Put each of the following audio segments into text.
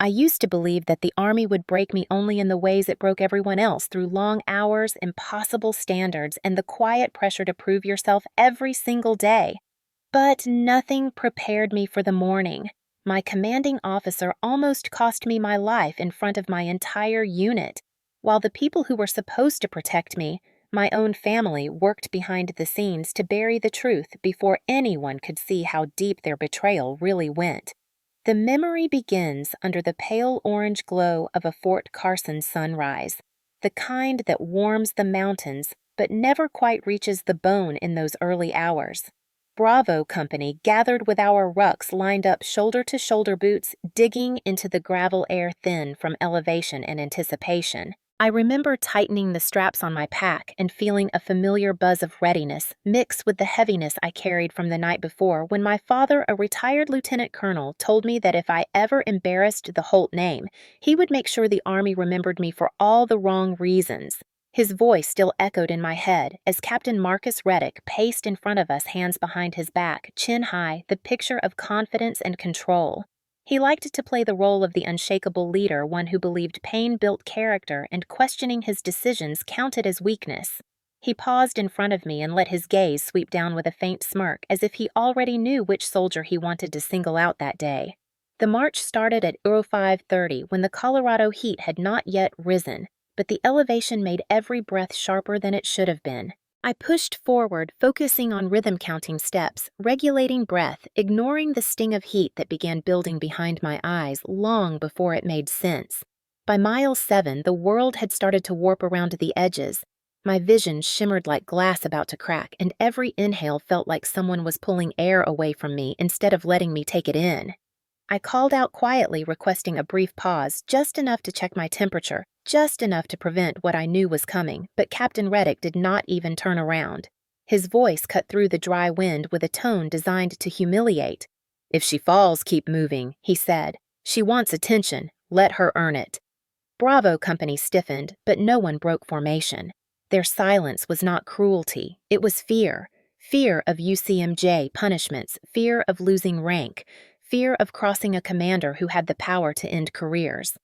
I used to believe that the Army would break me only in the ways it broke everyone else through long hours, impossible standards, and the quiet pressure to prove yourself every single day. But nothing prepared me for the morning. My commanding officer almost cost me my life in front of my entire unit, while the people who were supposed to protect me, my own family, worked behind the scenes to bury the truth before anyone could see how deep their betrayal really went. The memory begins under the pale orange glow of a Fort Carson sunrise, the kind that warms the mountains but never quite reaches the bone in those early hours. Bravo Company gathered with our rucks lined up shoulder-to-shoulder boots, digging into the gravel air thin from elevation and anticipation. I remember tightening the straps on my pack and feeling a familiar buzz of readiness mixed with the heaviness I carried from the night before when my father, a retired lieutenant colonel, told me that if I ever embarrassed the Holt name, he would make sure the Army remembered me for all the wrong reasons. His voice still echoed in my head as Captain Marcus Reddick paced in front of us, hands behind his back, chin high, the picture of confidence and control. He liked to play the role of the unshakable leader, one who believed pain built character and questioning his decisions counted as weakness. He paused in front of me and let his gaze sweep down with a faint smirk, as if he already knew which soldier he wanted to single out that day. The march started at 05:30 when the Colorado heat had not yet risen, but the elevation made every breath sharper than it should have been. I pushed forward, focusing on rhythm counting steps, regulating breath, ignoring the sting of heat that began building behind my eyes long before it made sense. By mile 7, the world had started to warp around the edges. My vision shimmered like glass about to crack, and every inhale felt like someone was pulling air away from me instead of letting me take it in. I called out quietly, requesting a brief pause, just enough to check my temperature, just enough to prevent what I knew was coming, but Captain Reddick did not even turn around. His voice cut through the dry wind with a tone designed to humiliate. "If she falls, keep moving," he said. "She wants attention. Let her earn it." Bravo Company stiffened, but no one broke formation. Their silence was not cruelty, it was fear. Fear of UCMJ punishments, fear of losing rank, fear of crossing a commander who had the power to end careers.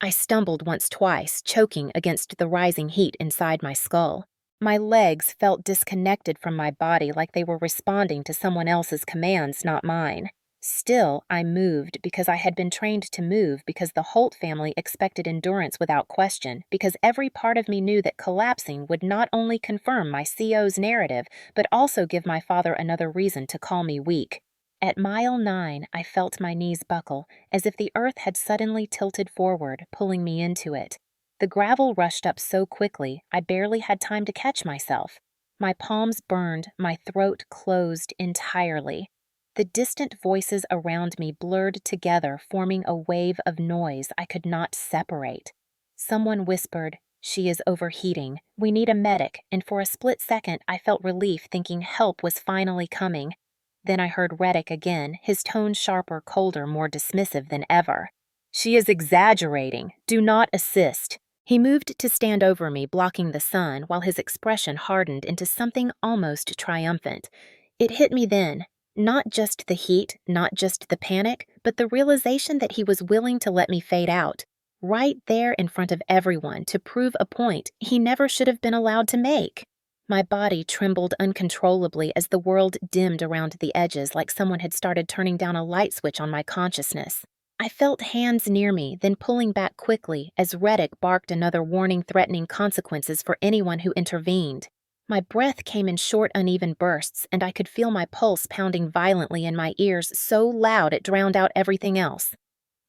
I stumbled twice, choking against the rising heat inside my skull. My legs felt disconnected from my body, like they were responding to someone else's commands, not mine. Still, I moved because I had been trained to move, because the Holt family expected endurance without question, because every part of me knew that collapsing would not only confirm my CO's narrative, but also give my father another reason to call me weak. At mile 9, I felt my knees buckle, as if the earth had suddenly tilted forward, pulling me into it. The gravel rushed up so quickly, I barely had time to catch myself. My palms burned, my throat closed entirely. The distant voices around me blurred together, forming a wave of noise I could not separate. Someone whispered, "She is overheating. We need a medic," and for a split second I felt relief, thinking help was finally coming. Then I heard Reddick again, his tone sharper, colder, more dismissive than ever. "She is exaggerating. Do not assist." He moved to stand over me, blocking the sun, while his expression hardened into something almost triumphant. It hit me then. Not just the heat, not just the panic, but the realization that he was willing to let me fade out. Right there in front of everyone, to prove a point he never should have been allowed to make. My body trembled uncontrollably as the world dimmed around the edges, like someone had started turning down a light switch on my consciousness. I felt hands near me, then pulling back quickly as Reddick barked another warning threatening consequences for anyone who intervened. My breath came in short, uneven bursts, and I could feel my pulse pounding violently in my ears, so loud it drowned out everything else.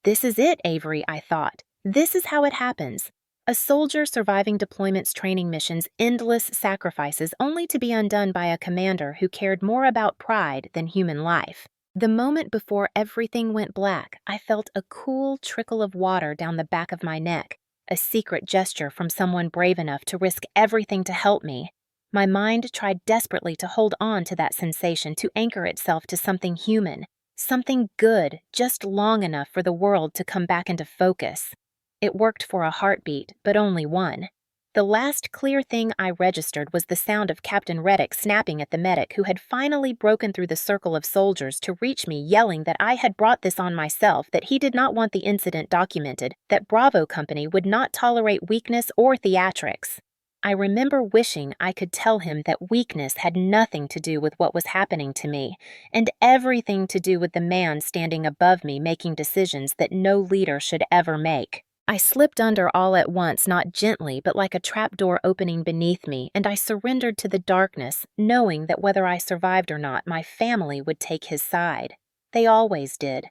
This is it, Avery, I thought. This is how it happens. A soldier surviving deployment's training missions, endless sacrifices, only to be undone by a commander who cared more about pride than human life. The moment before everything went black, I felt a cool trickle of water down the back of my neck, a secret gesture from someone brave enough to risk everything to help me. My mind tried desperately to hold on to that sensation, to anchor itself to something human, something good, just long enough for the world to come back into focus. It worked for a heartbeat, but only one. The last clear thing I registered was the sound of Captain Reddick snapping at the medic who had finally broken through the circle of soldiers to reach me, yelling that I had brought this on myself, that he did not want the incident documented, that Bravo Company would not tolerate weakness or theatrics. I remember wishing I could tell him that weakness had nothing to do with what was happening to me, and everything to do with the man standing above me making decisions that no leader should ever make. I slipped under all at once, not gently, but like a trapdoor opening beneath me, and I surrendered to the darkness, knowing that whether I survived or not, my family would take his side. They always did.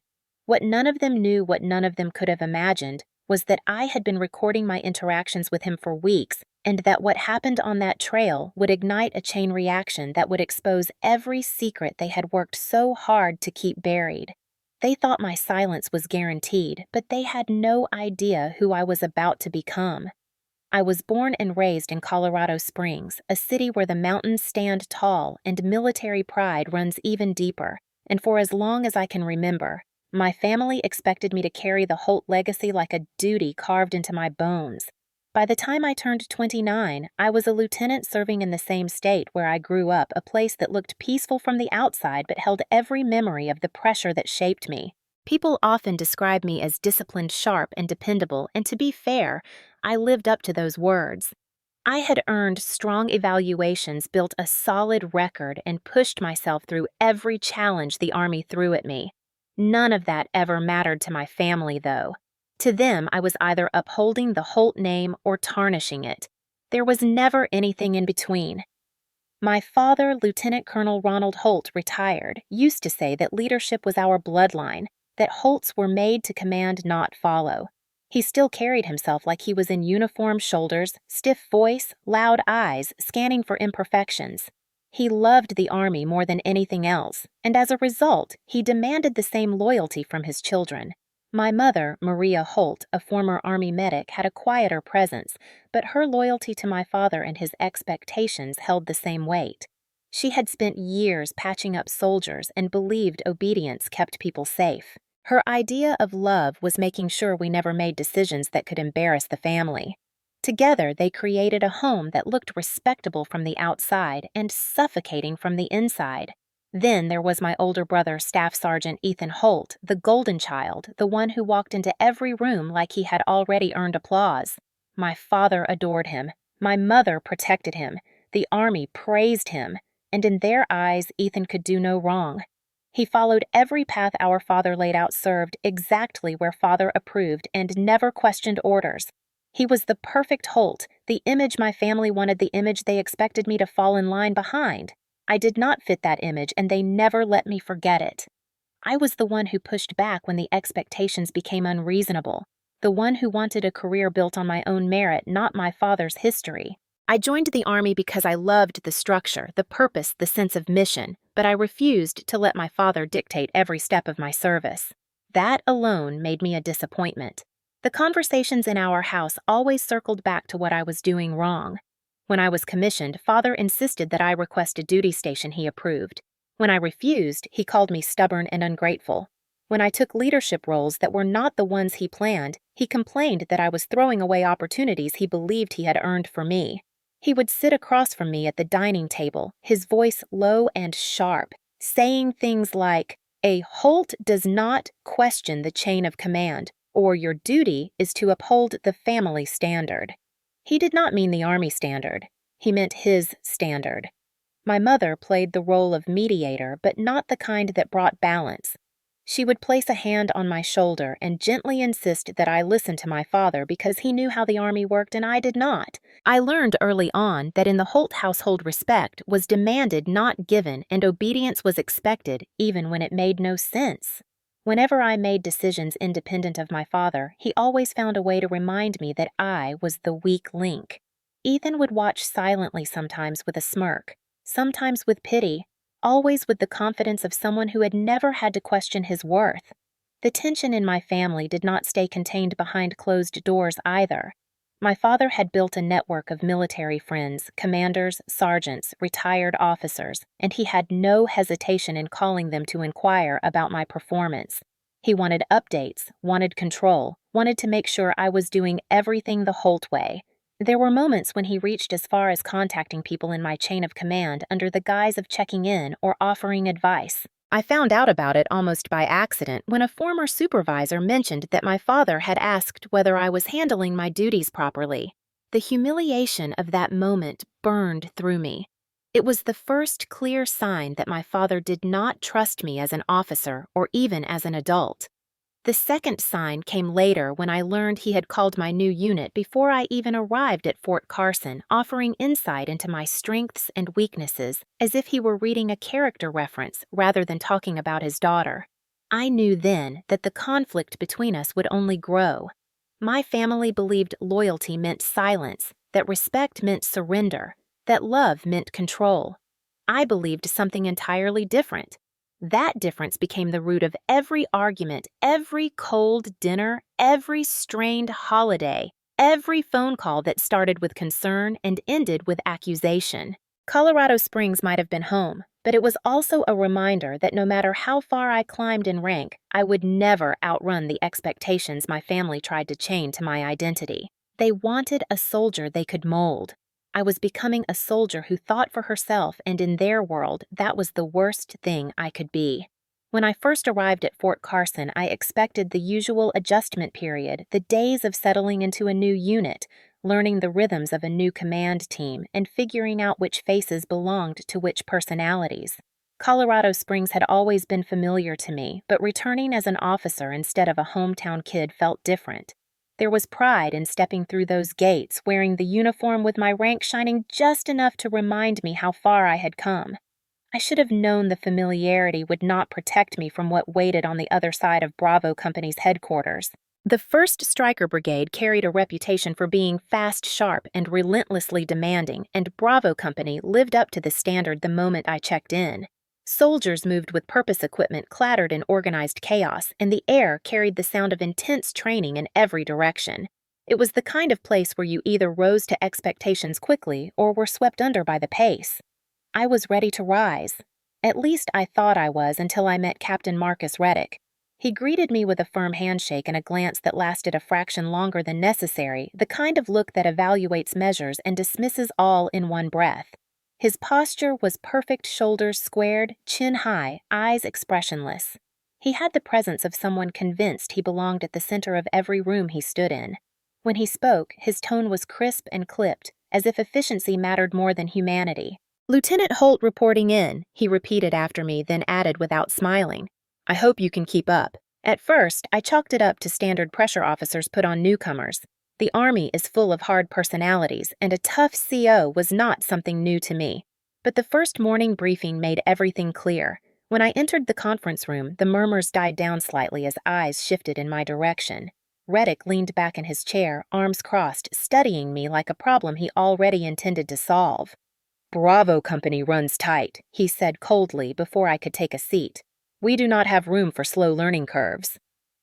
What none of them knew, what none of them could have imagined, was that I had been recording my interactions with him for weeks, and that what happened on that trail would ignite a chain reaction that would expose every secret they had worked so hard to keep buried. They thought my silence was guaranteed, but they had no idea who I was about to become. I was born and raised in Colorado Springs, a city where the mountains stand tall and military pride runs even deeper, and for as long as I can remember, my family expected me to carry the Holt legacy like a duty carved into my bones. By the time I turned 29, I was a lieutenant serving in the same state where I grew up, a place that looked peaceful from the outside but held every memory of the pressure that shaped me. People often describe me as disciplined, sharp, and dependable, and to be fair, I lived up to those words. I had earned strong evaluations, built a solid record, and pushed myself through every challenge the Army threw at me. None of that ever mattered to my family, though. To them, I was either upholding the Holt name or tarnishing it. There was never anything in between. My father, Lieutenant Colonel Ronald Holt, retired, used to say that leadership was our bloodline, that Holts were made to command, not follow. He still carried himself like he was in uniform shoulders, stiff voice, loud eyes, scanning for imperfections. He loved the Army more than anything else, and as a result, he demanded the same loyalty from his children. My mother, Maria Holt, a former Army medic, had a quieter presence, but her loyalty to my father and his expectations held the same weight. She had spent years patching up soldiers and believed obedience kept people safe. Her idea of love was making sure we never made decisions that could embarrass the family. Together, they created a home that looked respectable from the outside and suffocating from the inside. Then there was my older brother, Staff Sergeant Ethan Holt, the golden child, the one who walked into every room like he had already earned applause. My father adored him. My mother protected him. The Army praised him. And in their eyes, Ethan could do no wrong. He followed every path our father laid out, served exactly where father approved, and never questioned orders. He was the perfect Holt, the image my family wanted, the image they expected me to fall in line behind. I did not fit that image, and they never let me forget it. I was the one who pushed back when the expectations became unreasonable, the one who wanted a career built on my own merit, not my father's history. I joined the Army because I loved the structure, the purpose, the sense of mission, but I refused to let my father dictate every step of my service. That alone made me a disappointment. The conversations in our house always circled back to what I was doing wrong. When I was commissioned, father insisted that I request a duty station he approved. When I refused, he called me stubborn and ungrateful. When I took leadership roles that were not the ones he planned, he complained that I was throwing away opportunities he believed he had earned for me. He would sit across from me at the dining table, his voice low and sharp, saying things like, "A Holt does not question the chain of command, or your duty is to uphold the family standard." He did not mean the Army standard. He meant his standard. My mother played the role of mediator, but not the kind that brought balance. She would place a hand on my shoulder and gently insist that I listen to my father because he knew how the Army worked and I did not. I learned early on that in the Holt household respect was demanded, not given, and obedience was expected even when it made no sense. Whenever I made decisions independent of my father, he always found a way to remind me that I was the weak link. Ethan would watch silently, sometimes with a smirk, sometimes with pity, always with the confidence of someone who had never had to question his worth. The tension in my family did not stay contained behind closed doors either. My father had built a network of military friends, commanders, sergeants, retired officers, and he had no hesitation in calling them to inquire about my performance. He wanted updates, wanted control, wanted to make sure I was doing everything the Holt way. There were moments when he reached as far as contacting people in my chain of command under the guise of checking in or offering advice. I found out about it almost by accident when a former supervisor mentioned that my father had asked whether I was handling my duties properly. The humiliation of that moment burned through me. It was the first clear sign that my father did not trust me as an officer or even as an adult. The second sign came later when I learned he had called my new unit before I even arrived at Fort Carson, offering insight into my strengths and weaknesses, as if he were reading a character reference rather than talking about his daughter. I knew then that the conflict between us would only grow. My family believed loyalty meant silence, that respect meant surrender, that love meant control. I believed something entirely different. That difference became the root of every argument, every cold dinner, every strained holiday, every phone call that started with concern and ended with accusation. Colorado Springs might have been home, but it was also a reminder that no matter how far I climbed in rank, I would never outrun the expectations my family tried to chain to my identity. They wanted a soldier they could mold. I was becoming a soldier who thought for herself, and in their world, that was the worst thing I could be. When I first arrived at Fort Carson, I expected the usual adjustment period, the days of settling into a new unit, learning the rhythms of a new command team, and figuring out which faces belonged to which personalities. Colorado Springs had always been familiar to me, but returning as an officer instead of a hometown kid felt different. There was pride in stepping through those gates, wearing the uniform with my rank shining just enough to remind me how far I had come. I should have known the familiarity would not protect me from what waited on the other side of Bravo Company's headquarters. The 1st Stryker Brigade carried a reputation for being fast, sharp, and relentlessly demanding, and Bravo Company lived up to the standard the moment I checked in. Soldiers moved with purpose equipment clattered in organized chaos, and the air carried the sound of intense training in every direction. It was the kind of place where you either rose to expectations quickly or were swept under by the pace. I was ready to rise. At least I thought I was until I met Captain Marcus Reddick. He greeted me with a firm handshake and a glance that lasted a fraction longer than necessary, the kind of look that evaluates measures and dismisses all in one breath. His posture was perfect, shoulders squared, chin high, eyes expressionless. He had the presence of someone convinced he belonged at the center of every room he stood in. When he spoke, his tone was crisp and clipped, as if efficiency mattered more than humanity. "Lieutenant Holt reporting in," he repeated after me, then added without smiling, "I hope you can keep up." At first, I chalked it up to standard pressure officers put on newcomers. The Army is full of hard personalities, and a tough CO was not something new to me. But the first morning briefing made everything clear. When I entered the conference room, the murmurs died down slightly as eyes shifted in my direction. Reddick leaned back in his chair, arms crossed, studying me like a problem he already intended to solve. "Bravo Company runs tight," he said coldly before I could take a seat. "We do not have room for slow learning curves."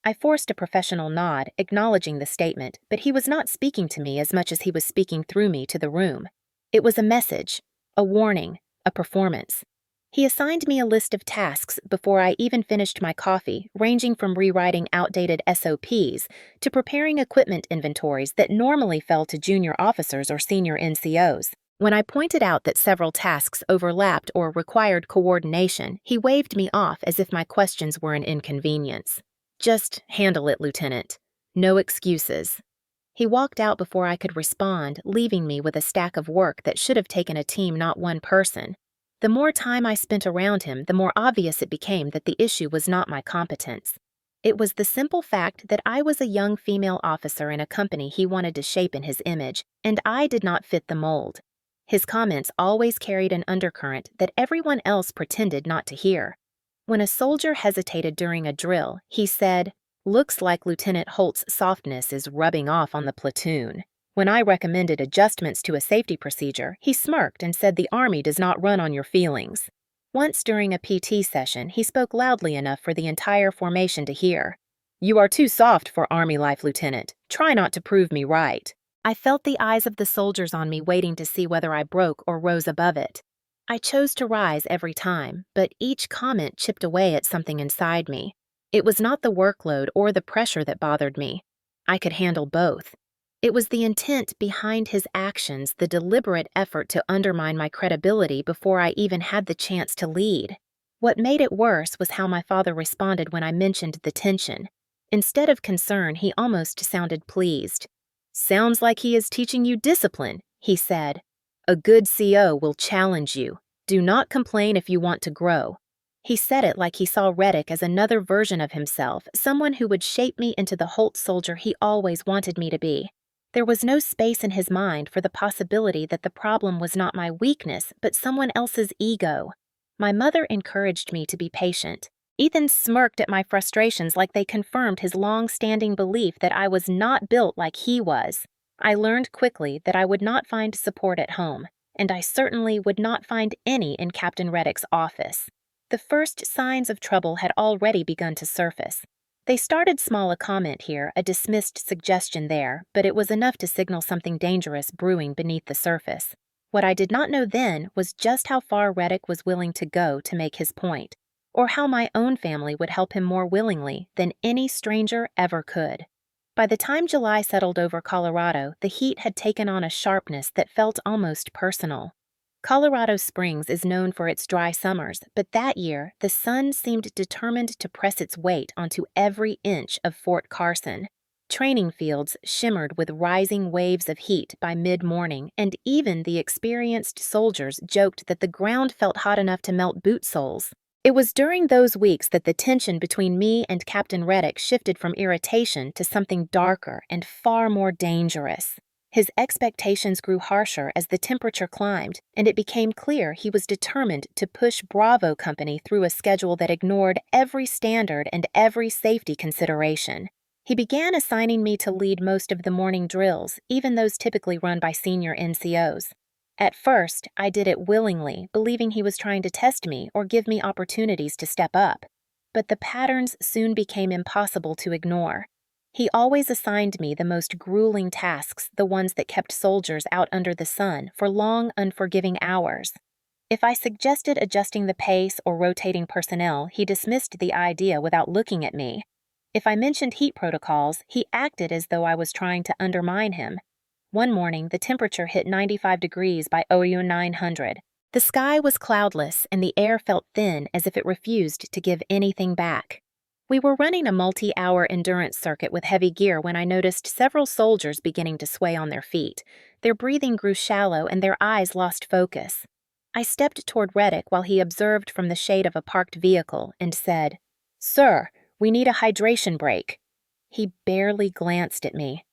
I forced a professional nod, acknowledging the statement, but he was not speaking to me as much as he was speaking through me to the room. It was a message, a warning, a performance. He assigned me a list of tasks before I even finished my coffee, ranging from rewriting outdated SOPs to preparing equipment inventories that normally fell to junior officers or senior NCOs. When I pointed out that several tasks overlapped or required coordination, he waved me off as if my questions were an inconvenience. "Just handle it, Lieutenant. No excuses." He walked out before I could respond, leaving me with a stack of work that should have taken a team, not one person. The more time I spent around him, the more obvious it became that the issue was not my competence. It was the simple fact that I was a young female officer in a company he wanted to shape in his image, and I did not fit the mold. His comments always carried an undercurrent that everyone else pretended not to hear. When a soldier hesitated during a drill, he said, "Looks like Lieutenant Holt's softness is rubbing off on the platoon." When I recommended adjustments to a safety procedure, he smirked and said the Army does not run on your feelings. Once during a PT session, he spoke loudly enough for the entire formation to hear. "You are too soft for Army life, Lieutenant. Try not to prove me right." I felt the eyes of the soldiers on me waiting to see whether I broke or rose above it. I chose to rise every time, but each comment chipped away at something inside me. It was not the workload or the pressure that bothered me. I could handle both. It was the intent behind his actions, the deliberate effort to undermine my credibility before I even had the chance to lead. What made it worse was how my father responded when I mentioned the tension. Instead of concern, he almost sounded pleased. "Sounds like he is teaching you discipline," he said. "A good CO will challenge you. Do not complain if you want to grow." He said it like he saw Reddick as another version of himself, someone who would shape me into the Holt soldier he always wanted me to be. There was no space in his mind for the possibility that the problem was not my weakness, but someone else's ego. My mother encouraged me to be patient. Ethan smirked at my frustrations like they confirmed his long-standing belief that I was not built like he was. I learned quickly that I would not find support at home, and I certainly would not find any in Captain Reddick's office. The first signs of trouble had already begun to surface. They started small, a comment here, a dismissed suggestion there, but it was enough to signal something dangerous brewing beneath the surface. What I did not know then was just how far Reddick was willing to go to make his point, or how my own family would help him more willingly than any stranger ever could. By the time July settled over Colorado, the heat had taken on a sharpness that felt almost personal. Colorado Springs is known for its dry summers, but that year, the sun seemed determined to press its weight onto every inch of Fort Carson. Training fields shimmered with rising waves of heat by mid-morning, and even the experienced soldiers joked that the ground felt hot enough to melt boot soles. It was during those weeks that the tension between me and Captain Reddick shifted from irritation to something darker and far more dangerous. His expectations grew harsher as the temperature climbed, and it became clear he was determined to push Bravo Company through a schedule that ignored every standard and every safety consideration. He began assigning me to lead most of the morning drills, even those typically run by senior NCOs. At first, I did it willingly, believing he was trying to test me or give me opportunities to step up. But the patterns soon became impossible to ignore. He always assigned me the most grueling tasks, the ones that kept soldiers out under the sun for long, unforgiving hours. If I suggested adjusting the pace or rotating personnel, he dismissed the idea without looking at me. If I mentioned heat protocols, he acted as though I was trying to undermine him. One morning, the temperature hit 95 degrees by OU 900. The sky was cloudless, and the air felt thin as if it refused to give anything back. We were running a multi-hour endurance circuit with heavy gear when I noticed several soldiers beginning to sway on their feet. Their breathing grew shallow and their eyes lost focus. I stepped toward Reddick while he observed from the shade of a parked vehicle and said, "Sir, we need a hydration break." He barely glanced at me.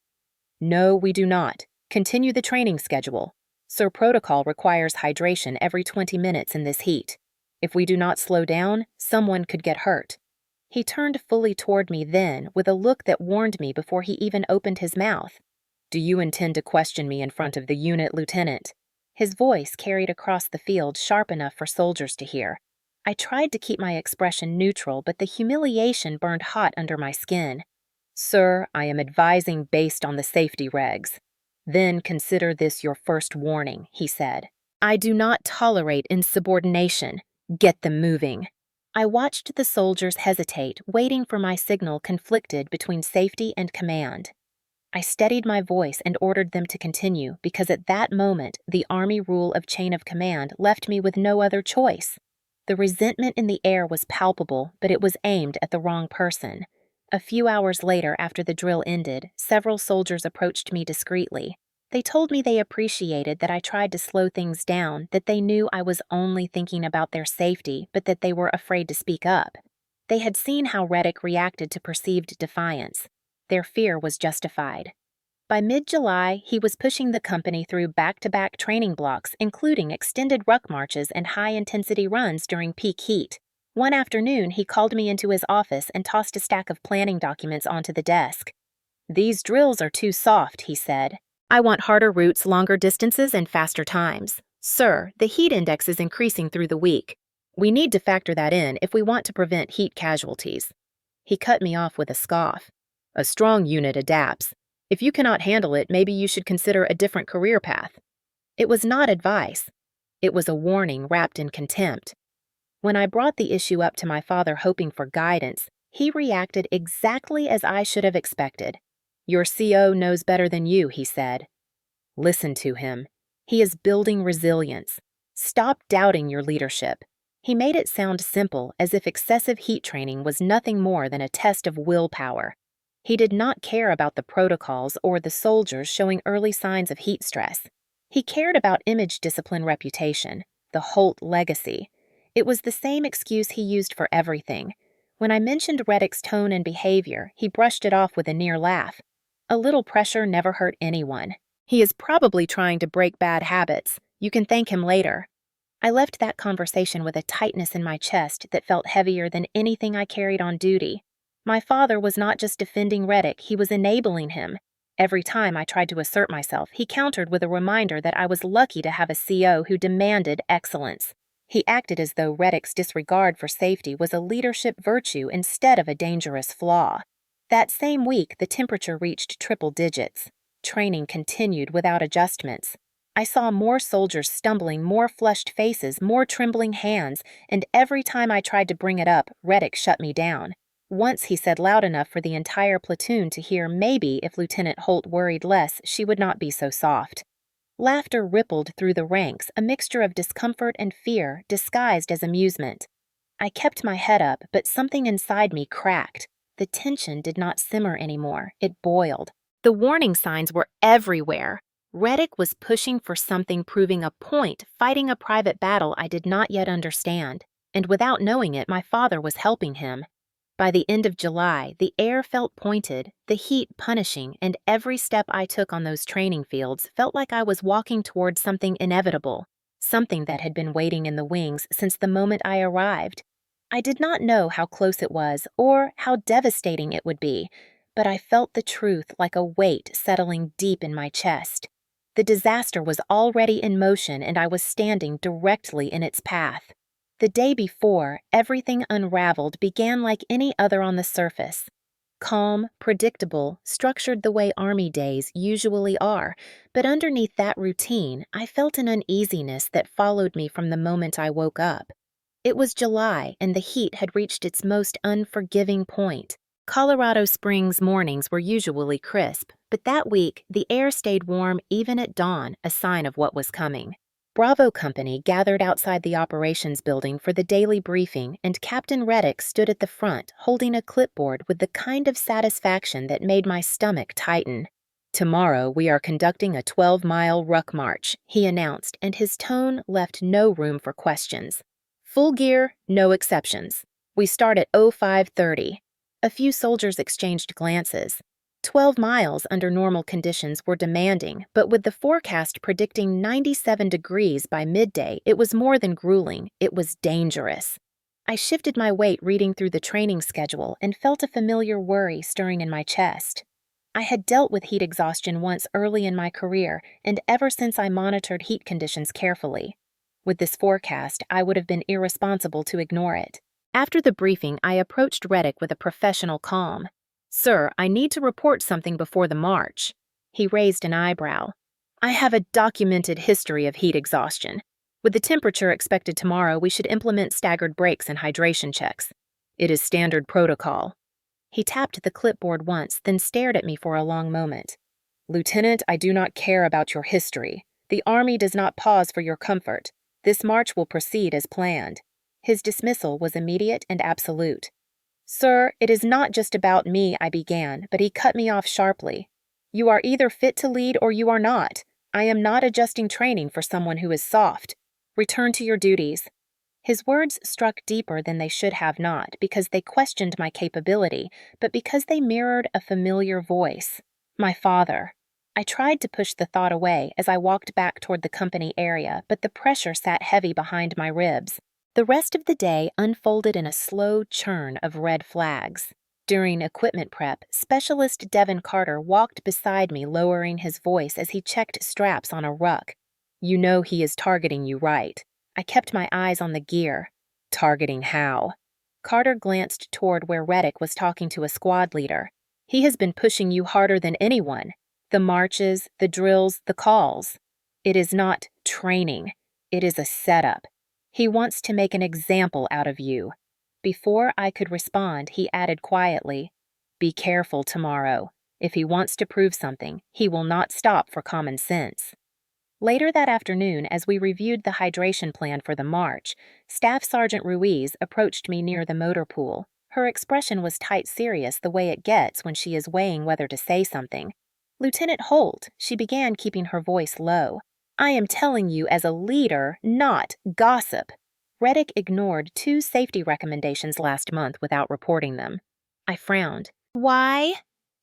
"No, we do not. Continue the training schedule. Sir, protocol requires hydration every 20 minutes in this heat. If we do not slow down, someone could get hurt." He turned fully toward me then, with a look that warned me before he even opened his mouth. "Do you intend to question me in front of the unit, Lieutenant?" His voice carried across the field sharp enough for soldiers to hear. I tried to keep my expression neutral, but the humiliation burned hot under my skin. "Sir, I am advising based on the safety regs." "Then consider this your first warning," he said. "I do not tolerate insubordination. Get them moving." I watched the soldiers hesitate, waiting for my signal conflicted between safety and command. I steadied my voice and ordered them to continue because at that moment, the Army rule of chain of command left me with no other choice. The resentment in the air was palpable, but it was aimed at the wrong person. A few hours later, after the drill ended, several soldiers approached me discreetly. They told me they appreciated that I tried to slow things down, that they knew I was only thinking about their safety, but that they were afraid to speak up. They had seen how Reddick reacted to perceived defiance. Their fear was justified. By mid-July, he was pushing the company through back-to-back training blocks, including extended ruck marches and high-intensity runs during peak heat. One afternoon, he called me into his office and tossed a stack of planning documents onto the desk. "These drills are too soft," he said. "I want harder routes, longer distances, and faster times. Sir, the heat index is increasing through the week. We need to factor that in if we want to prevent heat casualties." He cut me off with a scoff. "A strong unit adapts. If you cannot handle it, maybe you should consider a different career path." It was not advice. It was a warning wrapped in contempt. When I brought the issue up to my father hoping for guidance, he reacted exactly as I should have expected. "Your CO knows better than you," he said. "Listen to him. He is building resilience. Stop doubting your leadership." He made it sound simple, as if excessive heat training was nothing more than a test of willpower. He did not care about the protocols or the soldiers showing early signs of heat stress. He cared about image discipline reputation, the Holt legacy. It was the same excuse he used for everything. When I mentioned Reddick's tone and behavior, he brushed it off with a near laugh. A little pressure never hurt anyone. "He is probably trying to break bad habits. You can thank him later." I left that conversation with a tightness in my chest that felt heavier than anything I carried on duty. My father was not just defending Reddick, he was enabling him. Every time I tried to assert myself, he countered with a reminder that I was lucky to have a CO who demanded excellence. He acted as though Reddick's disregard for safety was a leadership virtue instead of a dangerous flaw. That same week, the temperature reached triple digits. Training continued without adjustments. I saw more soldiers stumbling, more flushed faces, more trembling hands, and every time I tried to bring it up, Reddick shut me down. Once he said loud enough for the entire platoon to hear maybe if Lieutenant Holt worried less, she would not be so soft. Laughter rippled through the ranks, a mixture of discomfort and fear, disguised as amusement. I kept my head up, but something inside me cracked. The tension did not simmer anymore, it boiled. The warning signs were everywhere. Reddick was pushing for something, proving a point, fighting a private battle I did not yet understand, and without knowing it, my father was helping him. By the end of July, the air felt pointed, the heat punishing, and every step I took on those training fields felt like I was walking towards something inevitable, something that had been waiting in the wings since the moment I arrived. I did not know how close it was or how devastating it would be, but I felt the truth like a weight settling deep in my chest. The disaster was already in motion, and I was standing directly in its path. The day before, everything unraveled began like any other on the surface. Calm, predictable, structured the way Army days usually are, but underneath that routine, I felt an uneasiness that followed me from the moment I woke up. It was July, and the heat had reached its most unforgiving point. Colorado Springs mornings were usually crisp, but that week the air stayed warm even at dawn, a sign of what was coming. Bravo Company gathered outside the operations building for the daily briefing, and Captain Reddick stood at the front holding a clipboard with the kind of satisfaction that made my stomach tighten. "Tomorrow we are conducting a 12-mile ruck march," he announced, and his tone left no room for questions. "Full gear, no exceptions. We start at 05:30. A few soldiers exchanged glances. 12 miles under normal conditions were demanding, but with the forecast predicting 97 degrees by midday, it was more than grueling, it was dangerous. I shifted my weight reading through the training schedule and felt a familiar worry stirring in my chest. I had dealt with heat exhaustion once early in my career, and ever since I monitored heat conditions carefully. With this forecast, I would have been irresponsible to ignore it. After the briefing, I approached Reddick with a professional calm. "Sir, I need to report something before the march." He raised an eyebrow. "I have a documented history of heat exhaustion. With the temperature expected tomorrow, we should implement staggered breaks and hydration checks. It is standard protocol." He tapped the clipboard once, then stared at me for a long moment. "Lieutenant, I do not care about your history. The Army does not pause for your comfort. This march will proceed as planned." His dismissal was immediate and absolute. "Sir, it is not just about me," I began, but he cut me off sharply. "You are either fit to lead or you are not. I am not adjusting training for someone who is soft. Return to your duties." His words struck deeper than they should have, not because they questioned my capability, but because they mirrored a familiar voice. My father. I tried to push the thought away as I walked back toward the company area, but the pressure sat heavy behind my ribs. The rest of the day unfolded in a slow churn of red flags. During equipment prep, Specialist Devin Carter walked beside me, lowering his voice as he checked straps on a ruck. "You know he is targeting you, right?" I kept my eyes on the gear. "Targeting how?" Carter glanced toward where Reddick was talking to a squad leader. "He has been pushing you harder than anyone. The marches, the drills, the calls. It is not training. It is a setup. He wants to make an example out of you." Before I could respond, he added quietly, "Be careful tomorrow. If he wants to prove something, he will not stop for common sense. Later that afternoon, as we reviewed the hydration plan for the march, Staff Sergeant Ruiz approached me near the motor pool. Her expression was tight serious the way it gets when she is weighing whether to say something. "Lieutenant Holt," she began, keeping her voice low, "I am telling you as a leader, not gossip." Reddick ignored 2 safety recommendations last month without reporting them. I frowned. "Why?"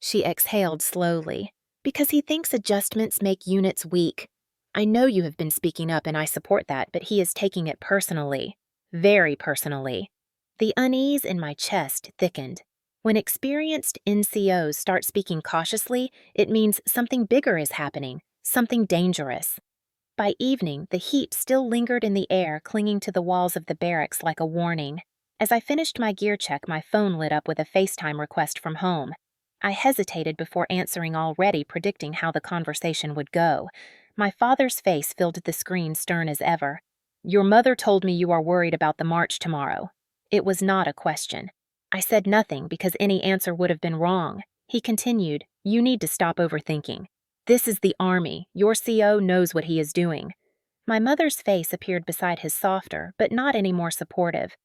She exhaled slowly. "Because he thinks adjustments make units weak. I know you have been speaking up and I support that, but he is taking it personally. Very personally." The unease in my chest thickened. When experienced NCOs start speaking cautiously, it means something bigger is happening, something dangerous. By evening, the heat still lingered in the air, clinging to the walls of the barracks like a warning. As I finished my gear check, my phone lit up with a FaceTime request from home. I hesitated before answering, already predicting how the conversation would go. My father's face filled the screen, stern as ever. "Your mother told me you are worried about the march tomorrow." It was not a question. I said nothing because any answer would have been wrong. He continued, "You need to stop overthinking. This is the Army. Your CO knows what he is doing." My mother's face appeared beside his, softer, but not any more supportive.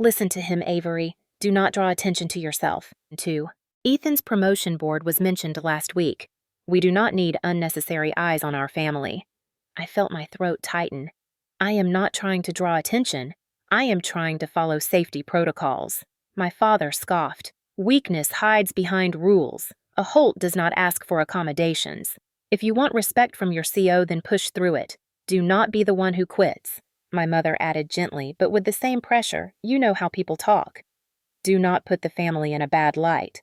"Listen to him, Avery. Do not draw attention to yourself." 2. Ethan's promotion board was mentioned last week. "We do not need unnecessary eyes on our family." I felt my throat tighten. "I am not trying to draw attention. I am trying to follow safety protocols." My father scoffed. "Weakness hides behind rules. A Holt does not ask for accommodations. If you want respect from your CO, then push through it. Do not be the one who quits." My mother added gently, but with the same pressure, "You know how people talk. Do not put the family in a bad light."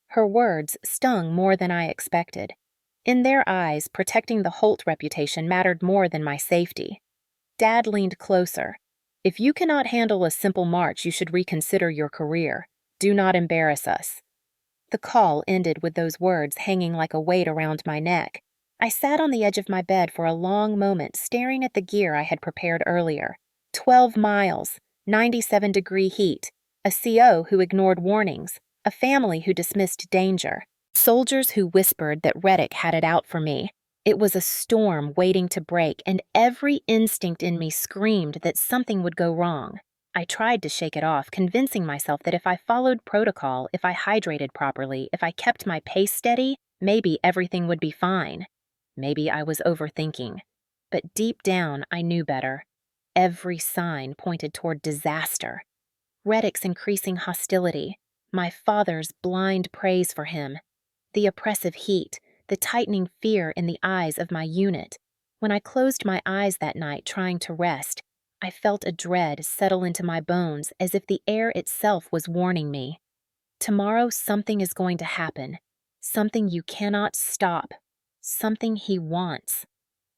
Her words stung more than I expected. In their eyes, protecting the Holt reputation mattered more than my safety. Dad leaned closer. "If you cannot handle a simple march, you should reconsider your career. Do not embarrass us." The call ended with those words hanging like a weight around my neck. I sat on the edge of my bed for a long moment, staring at the gear I had prepared earlier. 12 miles, 97-degree heat, a CO who ignored warnings, a family who dismissed danger, soldiers who whispered that Reddick had it out for me. It was a storm waiting to break, and every instinct in me screamed that something would go wrong. I tried to shake it off, convincing myself that if I followed protocol, if I hydrated properly, if I kept my pace steady, maybe everything would be fine. Maybe I was overthinking. But deep down, I knew better. Every sign pointed toward disaster. Reddick's increasing hostility, my father's blind praise for him, the oppressive heat, the tightening fear in the eyes of my unit. When I closed my eyes that night trying to rest, I felt a dread settle into my bones, as if the air itself was warning me. Tomorrow something is going to happen. Something you cannot stop. Something he wants.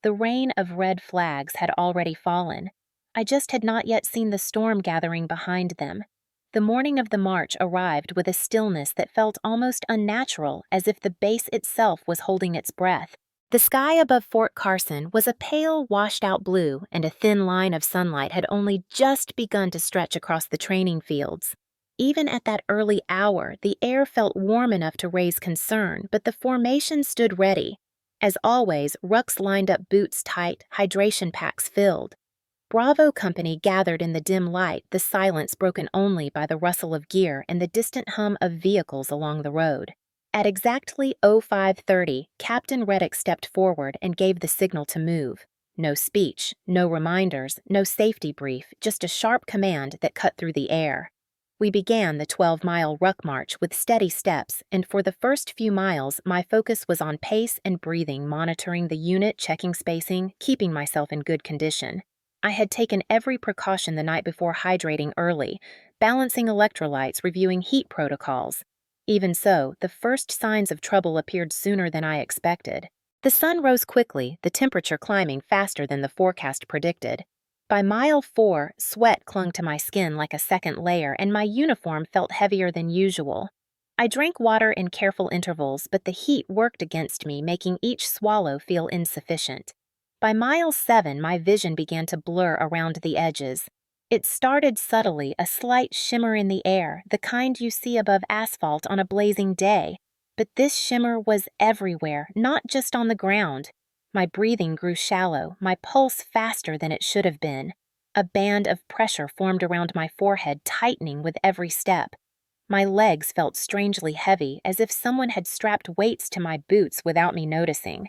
The rain of red flags had already fallen. I just had not yet seen the storm gathering behind them. The morning of the march arrived with a stillness that felt almost unnatural, as if the base itself was holding its breath. The sky above Fort Carson was a pale, washed-out blue, and a thin line of sunlight had only just begun to stretch across the training fields. Even at that early hour, the air felt warm enough to raise concern, but the formation stood ready. As always, rucks lined up, boots tight, hydration packs filled. Bravo Company gathered in the dim light, the silence broken only by the rustle of gear and the distant hum of vehicles along the road. At exactly 05:30, Captain Reddick stepped forward and gave the signal to move. No speech, no reminders, no safety brief, just a sharp command that cut through the air. We began the 12-mile ruck march with steady steps, and for the first few miles, my focus was on pace and breathing, monitoring the unit, checking spacing, keeping myself in good condition. I had taken every precaution the night before, hydrating early, balancing electrolytes, reviewing heat protocols. Even so, the first signs of trouble appeared sooner than I expected. The sun rose quickly, the temperature climbing faster than the forecast predicted. By mile 4, sweat clung to my skin like a second layer, and my uniform felt heavier than usual. I drank water in careful intervals, but the heat worked against me, making each swallow feel insufficient. By mile 7, my vision began to blur around the edges. It started subtly, a slight shimmer in the air, the kind you see above asphalt on a blazing day. But this shimmer was everywhere, not just on the ground. My breathing grew shallow, my pulse faster than it should have been. A band of pressure formed around my forehead, tightening with every step. My legs felt strangely heavy, as if someone had strapped weights to my boots without me noticing.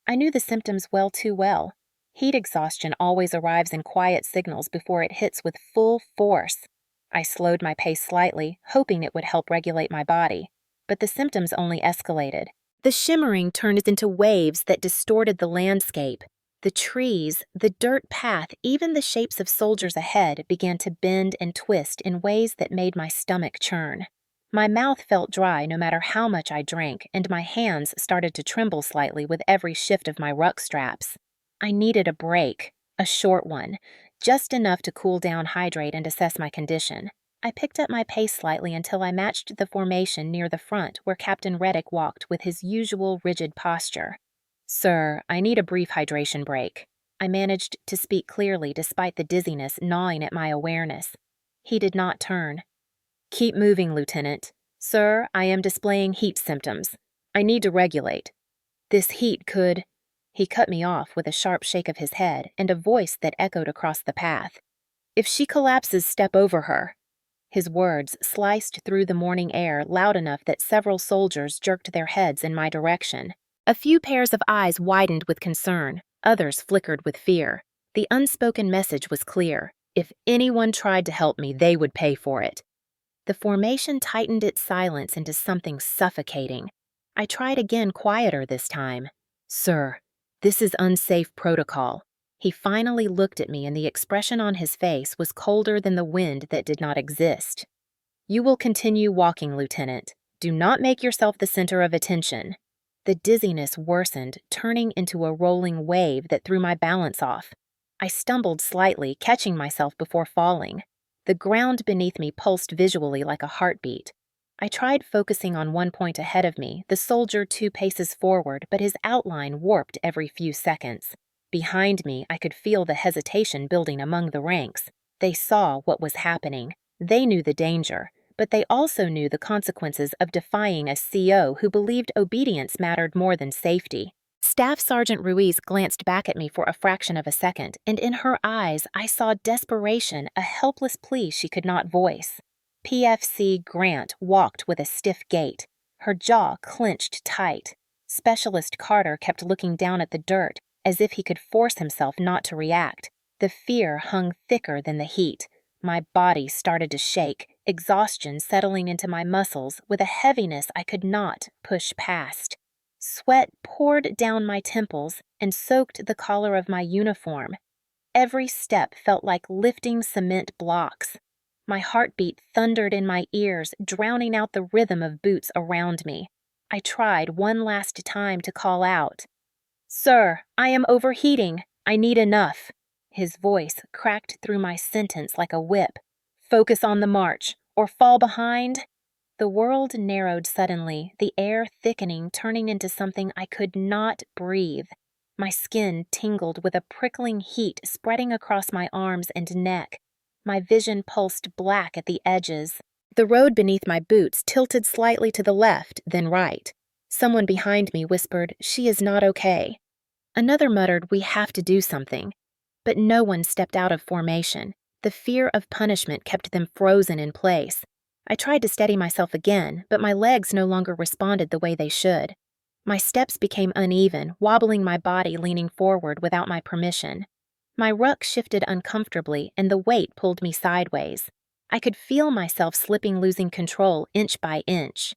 I knew the symptoms well too well. Heat exhaustion always arrives in quiet signals before it hits with full force. I slowed my pace slightly, hoping it would help regulate my body. But the symptoms only escalated. The shimmering turned into waves that distorted the landscape. The trees, the dirt path, even the shapes of soldiers ahead began to bend and twist in ways that made my stomach churn. My mouth felt dry no matter how much I drank, and my hands started to tremble slightly with every shift of my ruck straps. I needed a break, a short one, just enough to cool down, hydrate, and assess my condition. I picked up my pace slightly until I matched the formation near the front where Captain Reddick walked with his usual rigid posture. "Sir, I need a brief hydration break." I managed to speak clearly despite the dizziness gnawing at my awareness. He did not turn. "Keep moving, Lieutenant. Sir, I am displaying heat symptoms. I need to regulate. This heat could—" He cut me off with a sharp shake of his head and a voice that echoed across the path. "If she collapses, step over her." His words sliced through the morning air loud enough that several soldiers jerked their heads in my direction. A few pairs of eyes widened with concern, others flickered with fear. The unspoken message was clear. If anyone tried to help me, they would pay for it. The formation tightened its silence into something suffocating. I tried again, quieter this time. "Sir, this is unsafe protocol." He finally looked at me, and the expression on his face was colder than the wind that did not exist. "You will continue walking, Lieutenant. Do not make yourself the center of attention." The dizziness worsened, turning into a rolling wave that threw my balance off. I stumbled slightly, catching myself before falling. The ground beneath me pulsed visually like a heartbeat. I tried focusing on one point ahead of me, the soldier 2 paces forward, but his outline warped every few seconds. Behind me, I could feel the hesitation building among the ranks. They saw what was happening. They knew the danger, but they also knew the consequences of defying a CO who believed obedience mattered more than safety. Staff Sergeant Ruiz glanced back at me for a fraction of a second, and in her eyes I saw desperation, a helpless plea she could not voice. PFC Grant walked with a stiff gait, her jaw clenched tight. Specialist Carter kept looking down at the dirt, as if he could force himself not to react. The fear hung thicker than the heat. My body started to shake, exhaustion settling into my muscles with a heaviness I could not push past. Sweat poured down my temples and soaked the collar of my uniform. Every step felt like lifting cement blocks. My heartbeat thundered in my ears, drowning out the rhythm of boots around me. I tried one last time to call out. "Sir, I am overheating. I need enough." His voice cracked through my sentence like a whip. "Focus on the march, or fall behind." The world narrowed suddenly, the air thickening, turning into something I could not breathe. My skin tingled with a prickling heat spreading across my arms and neck. My vision pulsed black at the edges. The road beneath my boots tilted slightly to the left, then right. Someone behind me whispered, "She is not okay." Another muttered, "We have to do something." But no one stepped out of formation. The fear of punishment kept them frozen in place. I tried to steady myself again, but my legs no longer responded the way they should. My steps became uneven, wobbling my body leaning forward without my permission. My ruck shifted uncomfortably, and the weight pulled me sideways. I could feel myself slipping, losing control inch by inch.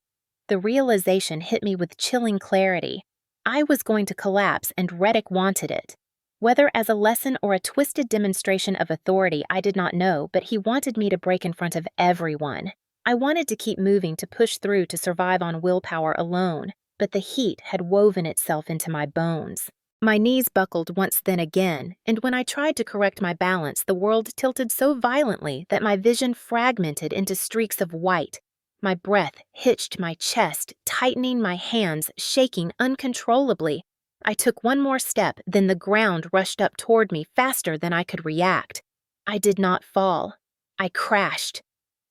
The realization hit me with chilling clarity. I was going to collapse, and Reddick wanted it. Whether as a lesson or a twisted demonstration of authority, I did not know, but he wanted me to break in front of everyone. I wanted to keep moving, to push through, to survive on willpower alone, but the heat had woven itself into my bones. My knees buckled once, then again, and when I tried to correct my balance, the world tilted so violently that my vision fragmented into streaks of white. My breath hitched my chest, tightening my hands, shaking uncontrollably. I took one more step, then the ground rushed up toward me faster than I could react. I did not fall. I crashed.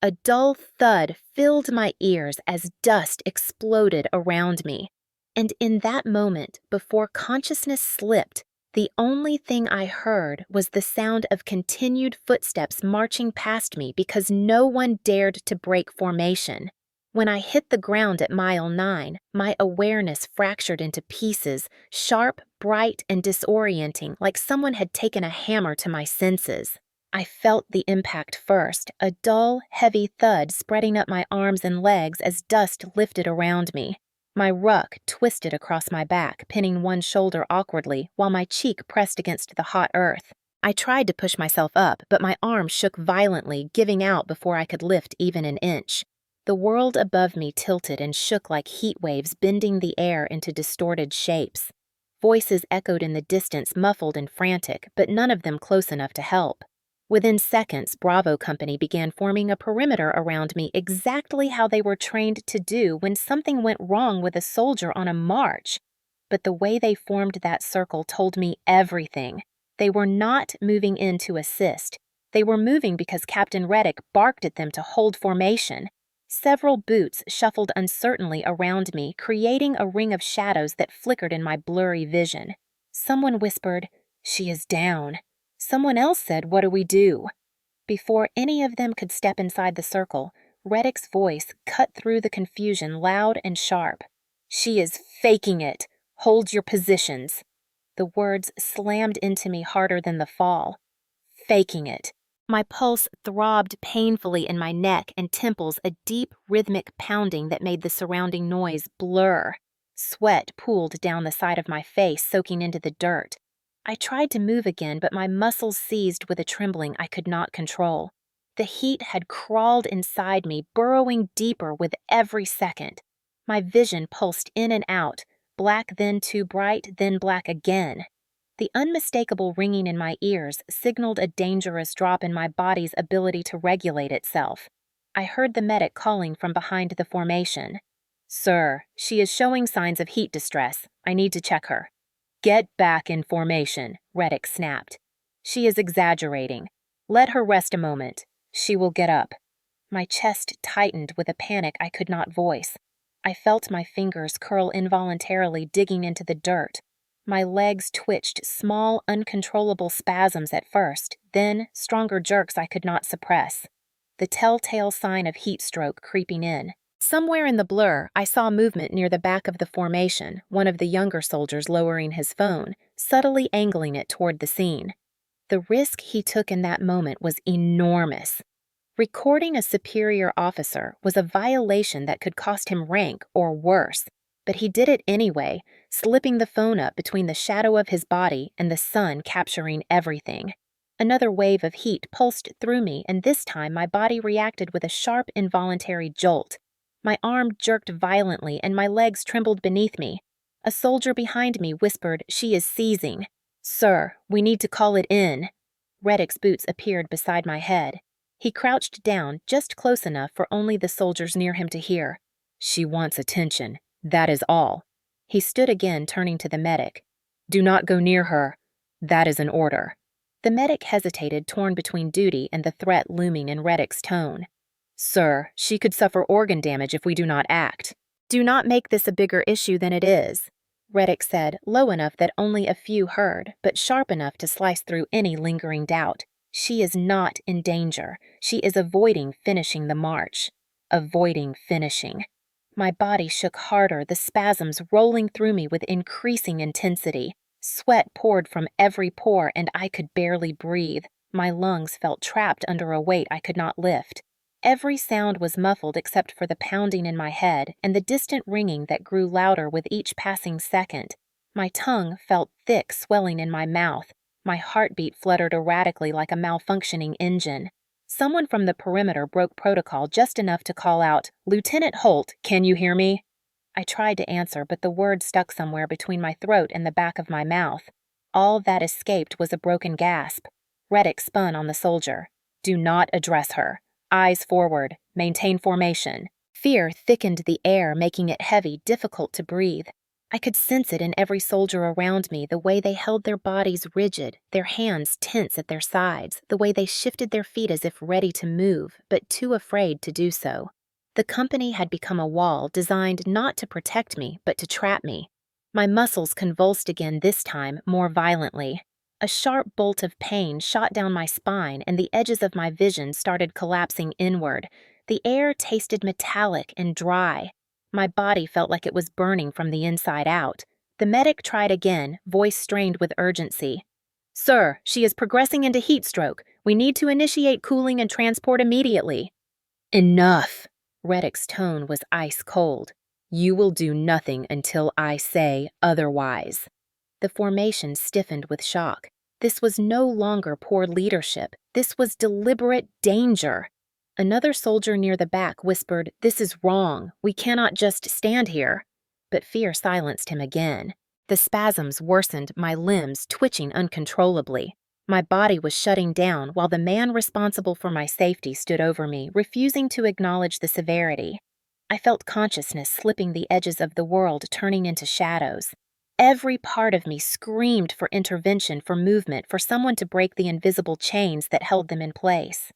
A dull thud filled my ears as dust exploded around me. And in that moment, before consciousness slipped, the only thing I heard was the sound of continued footsteps marching past me because no one dared to break formation. When I hit the ground at mile 9, my awareness fractured into pieces, sharp, bright, and disorienting, like someone had taken a hammer to my senses. I felt the impact first, a dull, heavy thud spreading up my arms and legs as dust lifted around me. My ruck twisted across my back, pinning one shoulder awkwardly, while my cheek pressed against the hot earth. I tried to push myself up, but my arm shook violently, giving out before I could lift even an inch. The world above me tilted and shook like heat waves, bending the air into distorted shapes. Voices echoed in the distance, muffled and frantic, but none of them close enough to help. Within seconds, Bravo Company began forming a perimeter around me, exactly how they were trained to do when something went wrong with a soldier on a march. But the way they formed that circle told me everything. They were not moving in to assist. They were moving because Captain Reddick barked at them to hold formation. Several boots shuffled uncertainly around me, creating a ring of shadows that flickered in my blurry vision. Someone whispered, "She is down." Someone else said, "What do we do?" Before any of them could step inside the circle, Reddick's voice cut through the confusion loud and sharp. "She is faking it. Hold your positions." The words slammed into me harder than the fall. Faking it. My pulse throbbed painfully in my neck and temples, a deep, rhythmic pounding that made the surrounding noise blur. Sweat pooled down the side of my face, soaking into the dirt. I tried to move again, but my muscles seized with a trembling I could not control. The heat had crawled inside me, burrowing deeper with every second. My vision pulsed in and out, black then too bright, then black again. The unmistakable ringing in my ears signaled a dangerous drop in my body's ability to regulate itself. I heard the medic calling from behind the formation. "Sir, she is showing signs of heat distress. I need to check her." "Get back in formation," Reddick snapped. "She is exaggerating. Let her rest a moment. She will get up." My chest tightened with a panic I could not voice. I felt my fingers curl involuntarily, digging into the dirt. My legs twitched, small, uncontrollable spasms at first, then stronger jerks I could not suppress. The telltale sign of heat stroke creeping in. Somewhere in the blur, I saw movement near the back of the formation, one of the younger soldiers lowering his phone, subtly angling it toward the scene. The risk he took in that moment was enormous. Recording a superior officer was a violation that could cost him rank or worse, but he did it anyway, slipping the phone up between the shadow of his body and the sun capturing everything. Another wave of heat pulsed through me, and this time my body reacted with a sharp, involuntary jolt. My arm jerked violently and my legs trembled beneath me. A soldier behind me whispered, "She is seizing." "Sir, we need to call it in." Reddick's boots appeared beside my head. He crouched down just close enough for only the soldiers near him to hear. "She wants attention. That is all." He stood again, turning to the medic. "Do not go near her. That is an order." The medic hesitated, torn between duty and the threat looming in Reddick's tone. "Sir, she could suffer organ damage if we do not act." "Do not make this a bigger issue than it is," Reddick said, low enough that only a few heard, but sharp enough to slice through any lingering doubt. "She is not in danger. She is avoiding finishing the march." Avoiding finishing. My body shook harder, the spasms rolling through me with increasing intensity. Sweat poured from every pore, and I could barely breathe. My lungs felt trapped under a weight I could not lift. Every sound was muffled except for the pounding in my head and the distant ringing that grew louder with each passing second. My tongue felt thick swelling in my mouth. My heartbeat fluttered erratically like a malfunctioning engine. Someone from the perimeter broke protocol just enough to call out, "Lieutenant Holt, can you hear me?" I tried to answer, but the word stuck somewhere between my throat and the back of my mouth. All that escaped was a broken gasp. Reddick spun on the soldier. "Do not address her. Eyes forward. Maintain formation." Fear thickened the air, making it heavy, difficult to breathe. I could sense it in every soldier around me, the way they held their bodies rigid, their hands tense at their sides, the way they shifted their feet as if ready to move, but too afraid to do so. The company had become a wall designed not to protect me, but to trap me. My muscles convulsed again, this time more violently. A sharp bolt of pain shot down my spine, and the edges of my vision started collapsing inward. The air tasted metallic and dry. My body felt like it was burning from the inside out. The medic tried again, voice strained with urgency. "Sir, she is progressing into heat stroke. We need to initiate cooling and transport immediately." "Enough!" Reddick's tone was ice cold. "You will do nothing until I say otherwise." The formation stiffened with shock. This was no longer poor leadership. This was deliberate danger. Another soldier near the back whispered, "This is wrong. We cannot just stand here." But fear silenced him again. The spasms worsened, my limbs twitching uncontrollably. My body was shutting down while the man responsible for my safety stood over me, refusing to acknowledge the severity. I felt consciousness slipping, the edges of the world turning into shadows. Every part of me screamed for intervention, for movement, for someone to break the invisible chains that held them in place.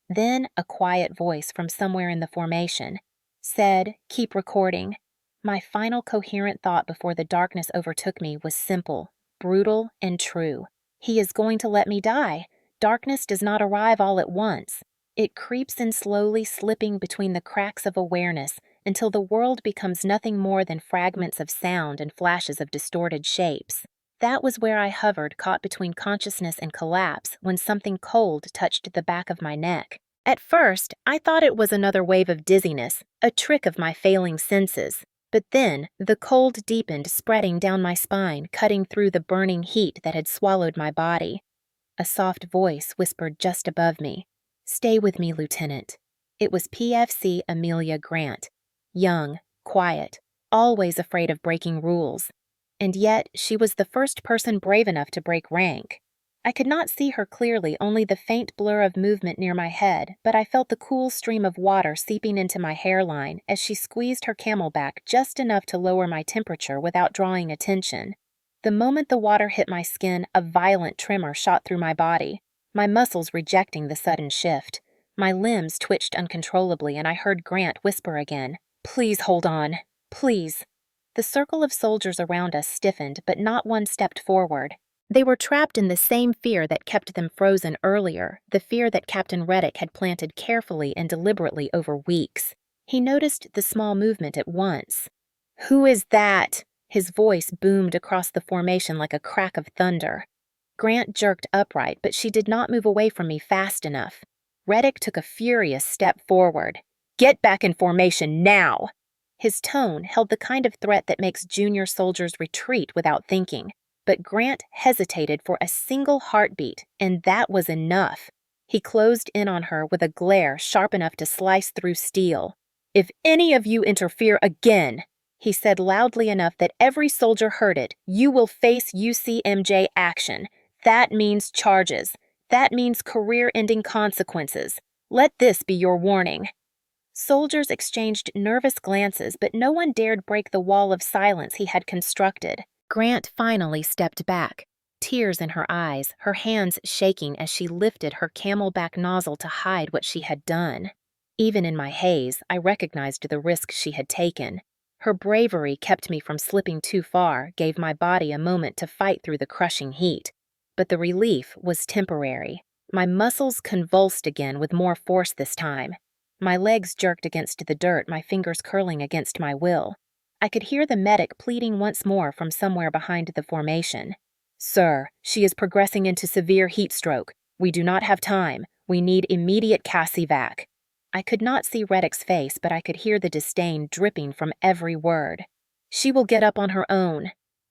Then a quiet voice from somewhere in the formation said, "Keep recording." My final coherent thought before the darkness overtook me was simple, brutal, and true. He is going to let me die. Darkness does not arrive all at once. It creeps in slowly, slipping between the cracks of awareness until the world becomes nothing more than fragments of sound and flashes of distorted shapes. That was where I hovered, caught between consciousness and collapse, when something cold touched the back of my neck. At first, I thought it was another wave of dizziness, a trick of my failing senses. But then, the cold deepened, spreading down my spine, cutting through the burning heat that had swallowed my body. A soft voice whispered just above me, "Stay with me, Lieutenant." It was PFC Amelia Grant. Young, quiet, always afraid of breaking rules. And yet, she was the first person brave enough to break rank. I could not see her clearly, only the faint blur of movement near my head, but I felt the cool stream of water seeping into my hairline as she squeezed her camelback just enough to lower my temperature without drawing attention. The moment the water hit my skin, a violent tremor shot through my body, my muscles rejecting the sudden shift. My limbs twitched uncontrollably, and I heard Grant whisper again, "Please hold on. Please." The circle of soldiers around us stiffened, but not one stepped forward. They were trapped in the same fear that kept them frozen earlier, the fear that Captain Reddick had planted carefully and deliberately over weeks. He noticed the small movement at once. "Who is that?" His voice boomed across the formation like a crack of thunder. Grant jerked upright, but she did not move away from me fast enough. Reddick took a furious step forward. "Get back in formation now!" His tone held the kind of threat that makes junior soldiers retreat without thinking. But Grant hesitated for a single heartbeat, and that was enough. He closed in on her with a glare sharp enough to slice through steel. "If any of you interfere again," he said loudly enough that every soldier heard it, "you will face UCMJ action. That means charges. That means career-ending consequences. Let this be your warning." Soldiers exchanged nervous glances, but no one dared break the wall of silence he had constructed. Grant finally stepped back, tears in her eyes, her hands shaking as she lifted her camelback nozzle to hide what she had done. Even in my haze, I recognized the risk she had taken. Her bravery kept me from slipping too far, gave my body a moment to fight through the crushing heat. But the relief was temporary. My muscles convulsed again with more force this time. My legs jerked against the dirt, my fingers curling against my will. I could hear the medic pleading once more from somewhere behind the formation. "Sir, she is progressing into severe heat stroke. We do not have time. We need immediate CAS-evac." I could not see Reddick's face, but I could hear the disdain dripping from every word. "She will get up on her own.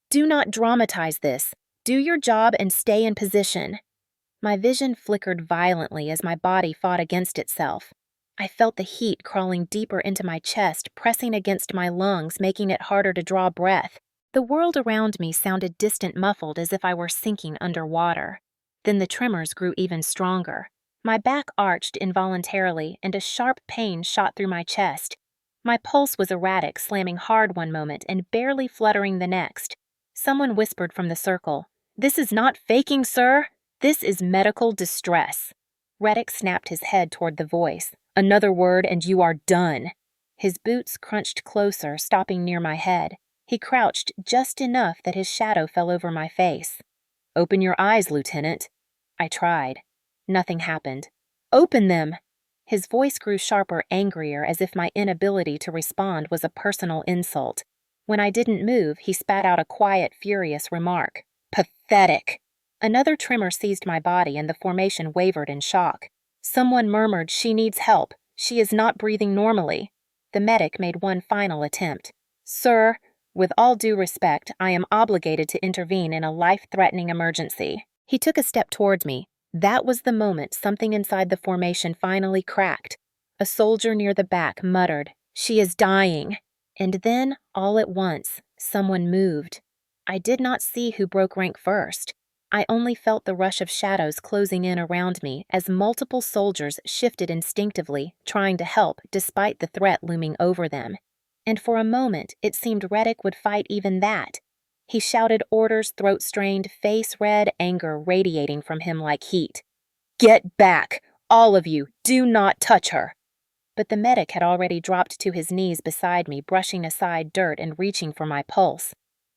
Do not dramatize this. Do your job and stay in position." My vision flickered violently as my body fought against itself. I felt the heat crawling deeper into my chest, pressing against my lungs, making it harder to draw breath. The world around me sounded distant, muffled, as if I were sinking underwater. Then the tremors grew even stronger. My back arched involuntarily, and a sharp pain shot through my chest. My pulse was erratic, slamming hard one moment and barely fluttering the next. Someone whispered from the circle, "This is not faking, sir. This is medical distress." Reddick snapped his head toward the voice. "Another word and you are done." His boots crunched closer, stopping near my head. He crouched just enough that his shadow fell over my face. "Open your eyes, Lieutenant." I tried. Nothing happened. "Open them!" His voice grew sharper, angrier, as if my inability to respond was a personal insult. When I didn't move, he spat out a quiet, furious remark. "Pathetic." Another tremor seized my body and the formation wavered in shock. Someone murmured, "She needs help. She is not breathing normally." The medic made one final attempt. "Sir, with all due respect, I am obligated to intervene in a life-threatening emergency." He took a step towards me. That was the moment something inside the formation finally cracked. A soldier near the back muttered, "She is dying." And then, all at once, someone moved. I did not see who broke rank first. I only felt the rush of shadows closing in around me as multiple soldiers shifted instinctively, trying to help despite the threat looming over them. And for a moment, it seemed Reddick would fight even that. He shouted orders, throat-strained, face red, anger radiating from him like heat. "Get back! All of you! Do not touch her!" But the medic had already dropped to his knees beside me, brushing aside dirt and reaching for my pulse.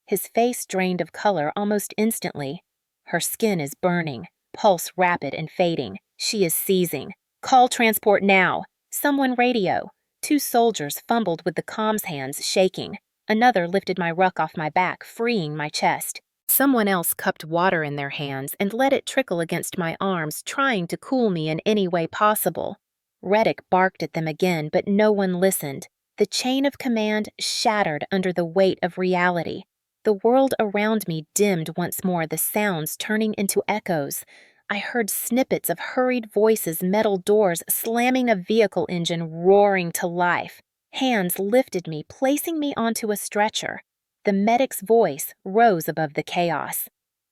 His face drained of color almost instantly. "Her skin is burning, pulse rapid and fading. She is seizing. Call transport now! Someone radio." Two soldiers fumbled with the comms hands, shaking. Another lifted my ruck off my back, freeing my chest. Someone else cupped water in their hands and let it trickle against my arms, trying to cool me in any way possible. Reddick barked at them again, but no one listened. The chain of command shattered under the weight of reality. The world around me dimmed once more, the sounds turning into echoes. I heard snippets of hurried voices, metal doors, slamming a vehicle engine roaring to life. Hands lifted me, placing me onto a stretcher. The medic's voice rose above the chaos.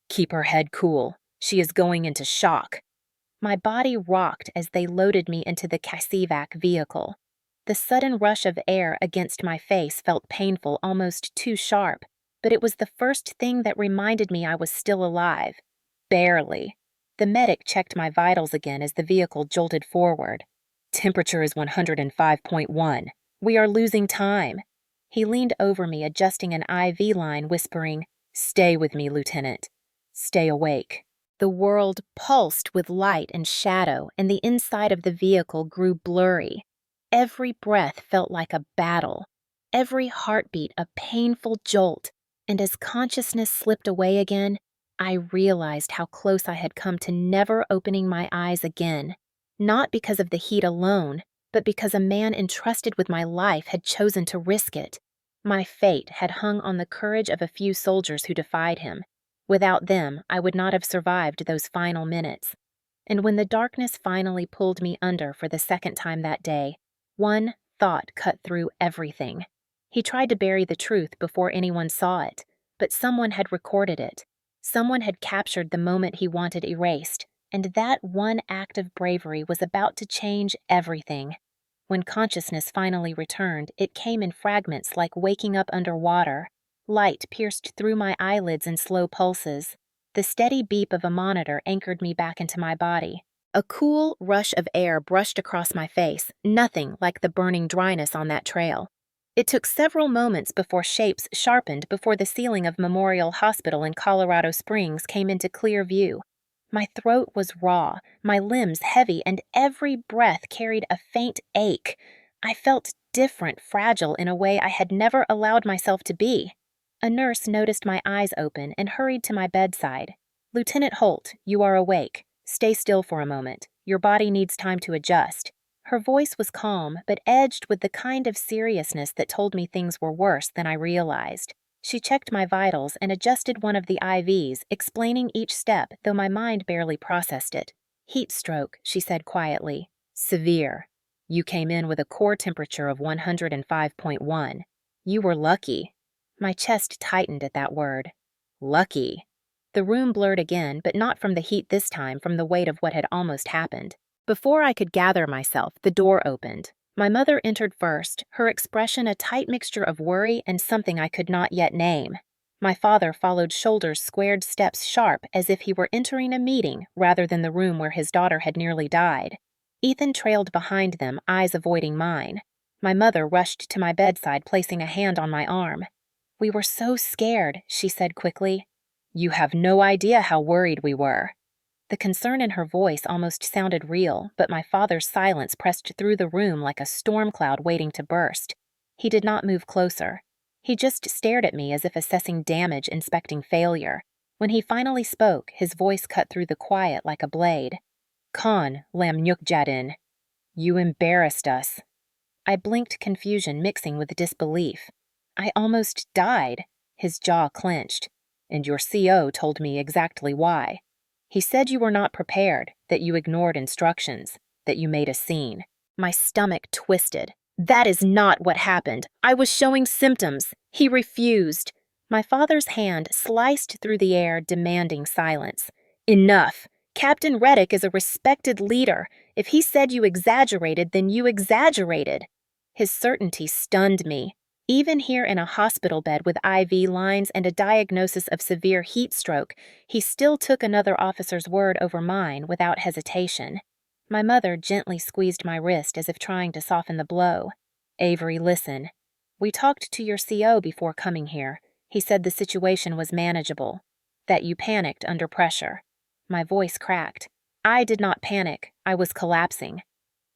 "Keep her head cool. She is going into shock." My body rocked as they loaded me into the CASEVAC vehicle. The sudden rush of air against my face felt painful, almost too sharp, but it was the first thing that reminded me I was still alive. Barely. The medic checked my vitals again as the vehicle jolted forward. "Temperature is 105.1. We are losing time." He leaned over me, adjusting an IV line, whispering, "Stay with me, Lieutenant. Stay awake." The world pulsed with light and shadow, and the inside of the vehicle grew blurry. Every breath felt like a battle, every heartbeat a painful jolt, and as consciousness slipped away again, I realized how close I had come to never opening my eyes again, not because of the heat alone, but because a man entrusted with my life had chosen to risk it. My fate had hung on the courage of a few soldiers who defied him. Without them, I would not have survived those final minutes. And when the darkness finally pulled me under for the second time that day, one thought cut through everything. He tried to bury the truth before anyone saw it, but someone had recorded it. Someone had captured the moment he wanted erased, and that one act of bravery was about to change everything. When consciousness finally returned, it came in fragments like waking up underwater. Light pierced through my eyelids in slow pulses. The steady beep of a monitor anchored me back into my body. A cool rush of air brushed across my face, nothing like the burning dryness on that trail. It took several moments before shapes sharpened before the ceiling of Memorial Hospital in Colorado Springs came into clear view. My throat was raw, my limbs heavy, and every breath carried a faint ache. I felt different, fragile in a way I had never allowed myself to be. A nurse noticed my eyes open and hurried to my bedside. "Lieutenant Holt, you are awake. Stay still for a moment. Your body needs time to adjust." Her voice was calm, but edged with the kind of seriousness that told me things were worse than I realized. She checked my vitals and adjusted one of the IVs, explaining each step, though my mind barely processed it. "Heat stroke," she said quietly. "Severe. You came in with a core temperature of 105.1. You were lucky." My chest tightened at that word. Lucky. The room blurred again, but not from the heat this time, from the weight of what had almost happened. Before I could gather myself, the door opened. My mother entered first, her expression a tight mixture of worry and something I could not yet name. My father followed, shoulders squared, steps sharp, as if he were entering a meeting rather than the room where his daughter had nearly died. Ethan trailed behind them, eyes avoiding mine. My mother rushed to my bedside, placing a hand on my arm. "We were so scared," she said quickly. "You have no idea how worried we were." The concern in her voice almost sounded real, but my father's silence pressed through the room like a storm cloud waiting to burst. He did not move closer. He just stared at me as if assessing damage, inspecting failure. When he finally spoke, his voice cut through the quiet like a blade. "Khan, lam nyuk jadin. You embarrassed us." I blinked, confusion mixing with disbelief. "I almost died." His jaw clenched. "And your CO told me exactly why. He said you were not prepared, that you ignored instructions, that you made a scene." My stomach twisted. "That is not what happened. I was showing symptoms. He refused." My father's hand sliced through the air, demanding silence. "Enough. Captain Reddick is a respected leader. If he said you exaggerated, then you exaggerated." His certainty stunned me. Even here in a hospital bed with IV lines and a diagnosis of severe heat stroke, he still took another officer's word over mine without hesitation. My mother gently squeezed my wrist as if trying to soften the blow. "Avery, listen. We talked to your CO before coming here. He said the situation was manageable, that you panicked under pressure." My voice cracked. I did not panic. I was collapsing.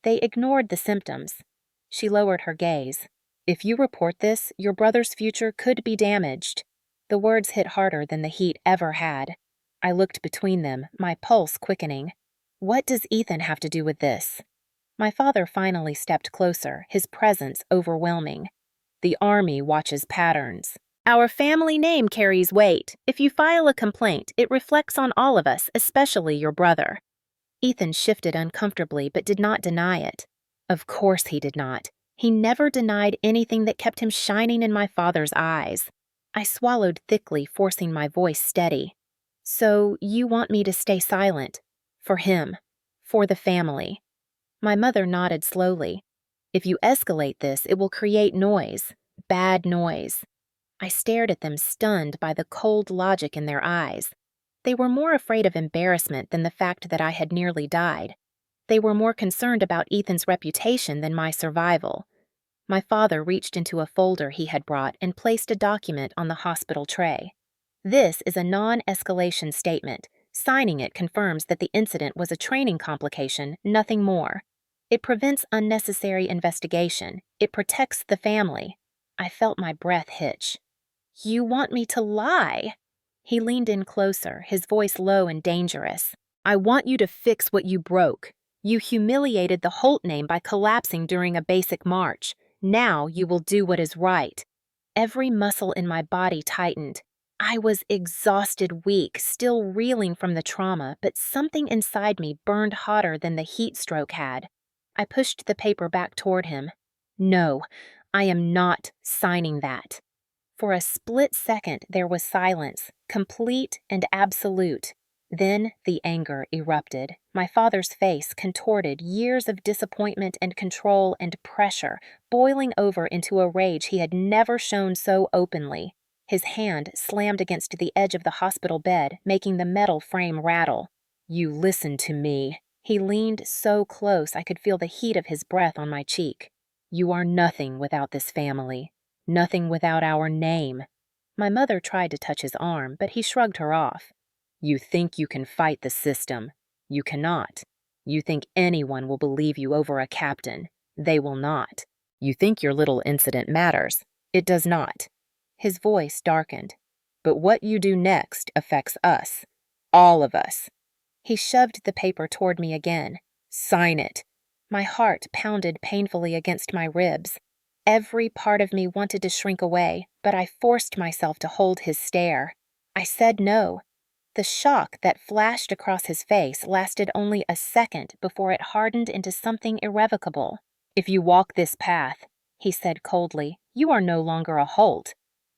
"They ignored the symptoms." She lowered her gaze. "If you report this, your brother's future could be damaged." The words hit harder than the heat ever had. I looked between them, my pulse quickening. What does Ethan have to do with this? My father finally stepped closer, his presence overwhelming. "The Army watches patterns. Our family name carries weight. If you file a complaint, it reflects on all of us, especially your brother." Ethan shifted uncomfortably but did not deny it. Of course he did not. He never denied anything that kept him shining in my father's eyes. I swallowed thickly, forcing my voice steady. "So you want me to stay silent? For him. For the family." My mother nodded slowly. "If you escalate this, it will create noise. Bad noise." I stared at them, stunned by the cold logic in their eyes. They were more afraid of embarrassment than the fact that I had nearly died. They were more concerned about Ethan's reputation than my survival. My father reached into a folder he had brought and placed a document on the hospital tray. "This is a non-escalation statement. Signing it confirms that the incident was a training complication, nothing more. It prevents unnecessary investigation. It protects the family." I felt my breath hitch. "You want me to lie?" He leaned in closer, his voice low and dangerous. "I want you to fix what you broke. You humiliated the Holt name by collapsing during a basic march. Now you will do what is right." Every muscle in my body tightened. I was exhausted, weak, still reeling from the trauma, but something inside me burned hotter than the heat stroke had. I pushed the paper back toward him. "No, I am not signing that." For a split second there was silence, complete and absolute. Then the anger erupted. My father's face contorted, years of disappointment and control and pressure, boiling over into a rage he had never shown so openly. His hand slammed against the edge of the hospital bed, making the metal frame rattle. "You listen to me." He leaned so close I could feel the heat of his breath on my cheek. "You are nothing without this family. Nothing without our name." My mother tried to touch his arm, but he shrugged her off. "You think you can fight the system. You cannot. You think anyone will believe you over a captain. They will not. You think your little incident matters. It does not." His voice darkened. "But what you do next affects us. All of us." He shoved the paper toward me again. "Sign it." My heart pounded painfully against my ribs. Every part of me wanted to shrink away, but I forced myself to hold his stare. I said no. The shock that flashed across his face lasted only a second before it hardened into something irrevocable. "If you walk this path," he said coldly, "you are no longer a Holt."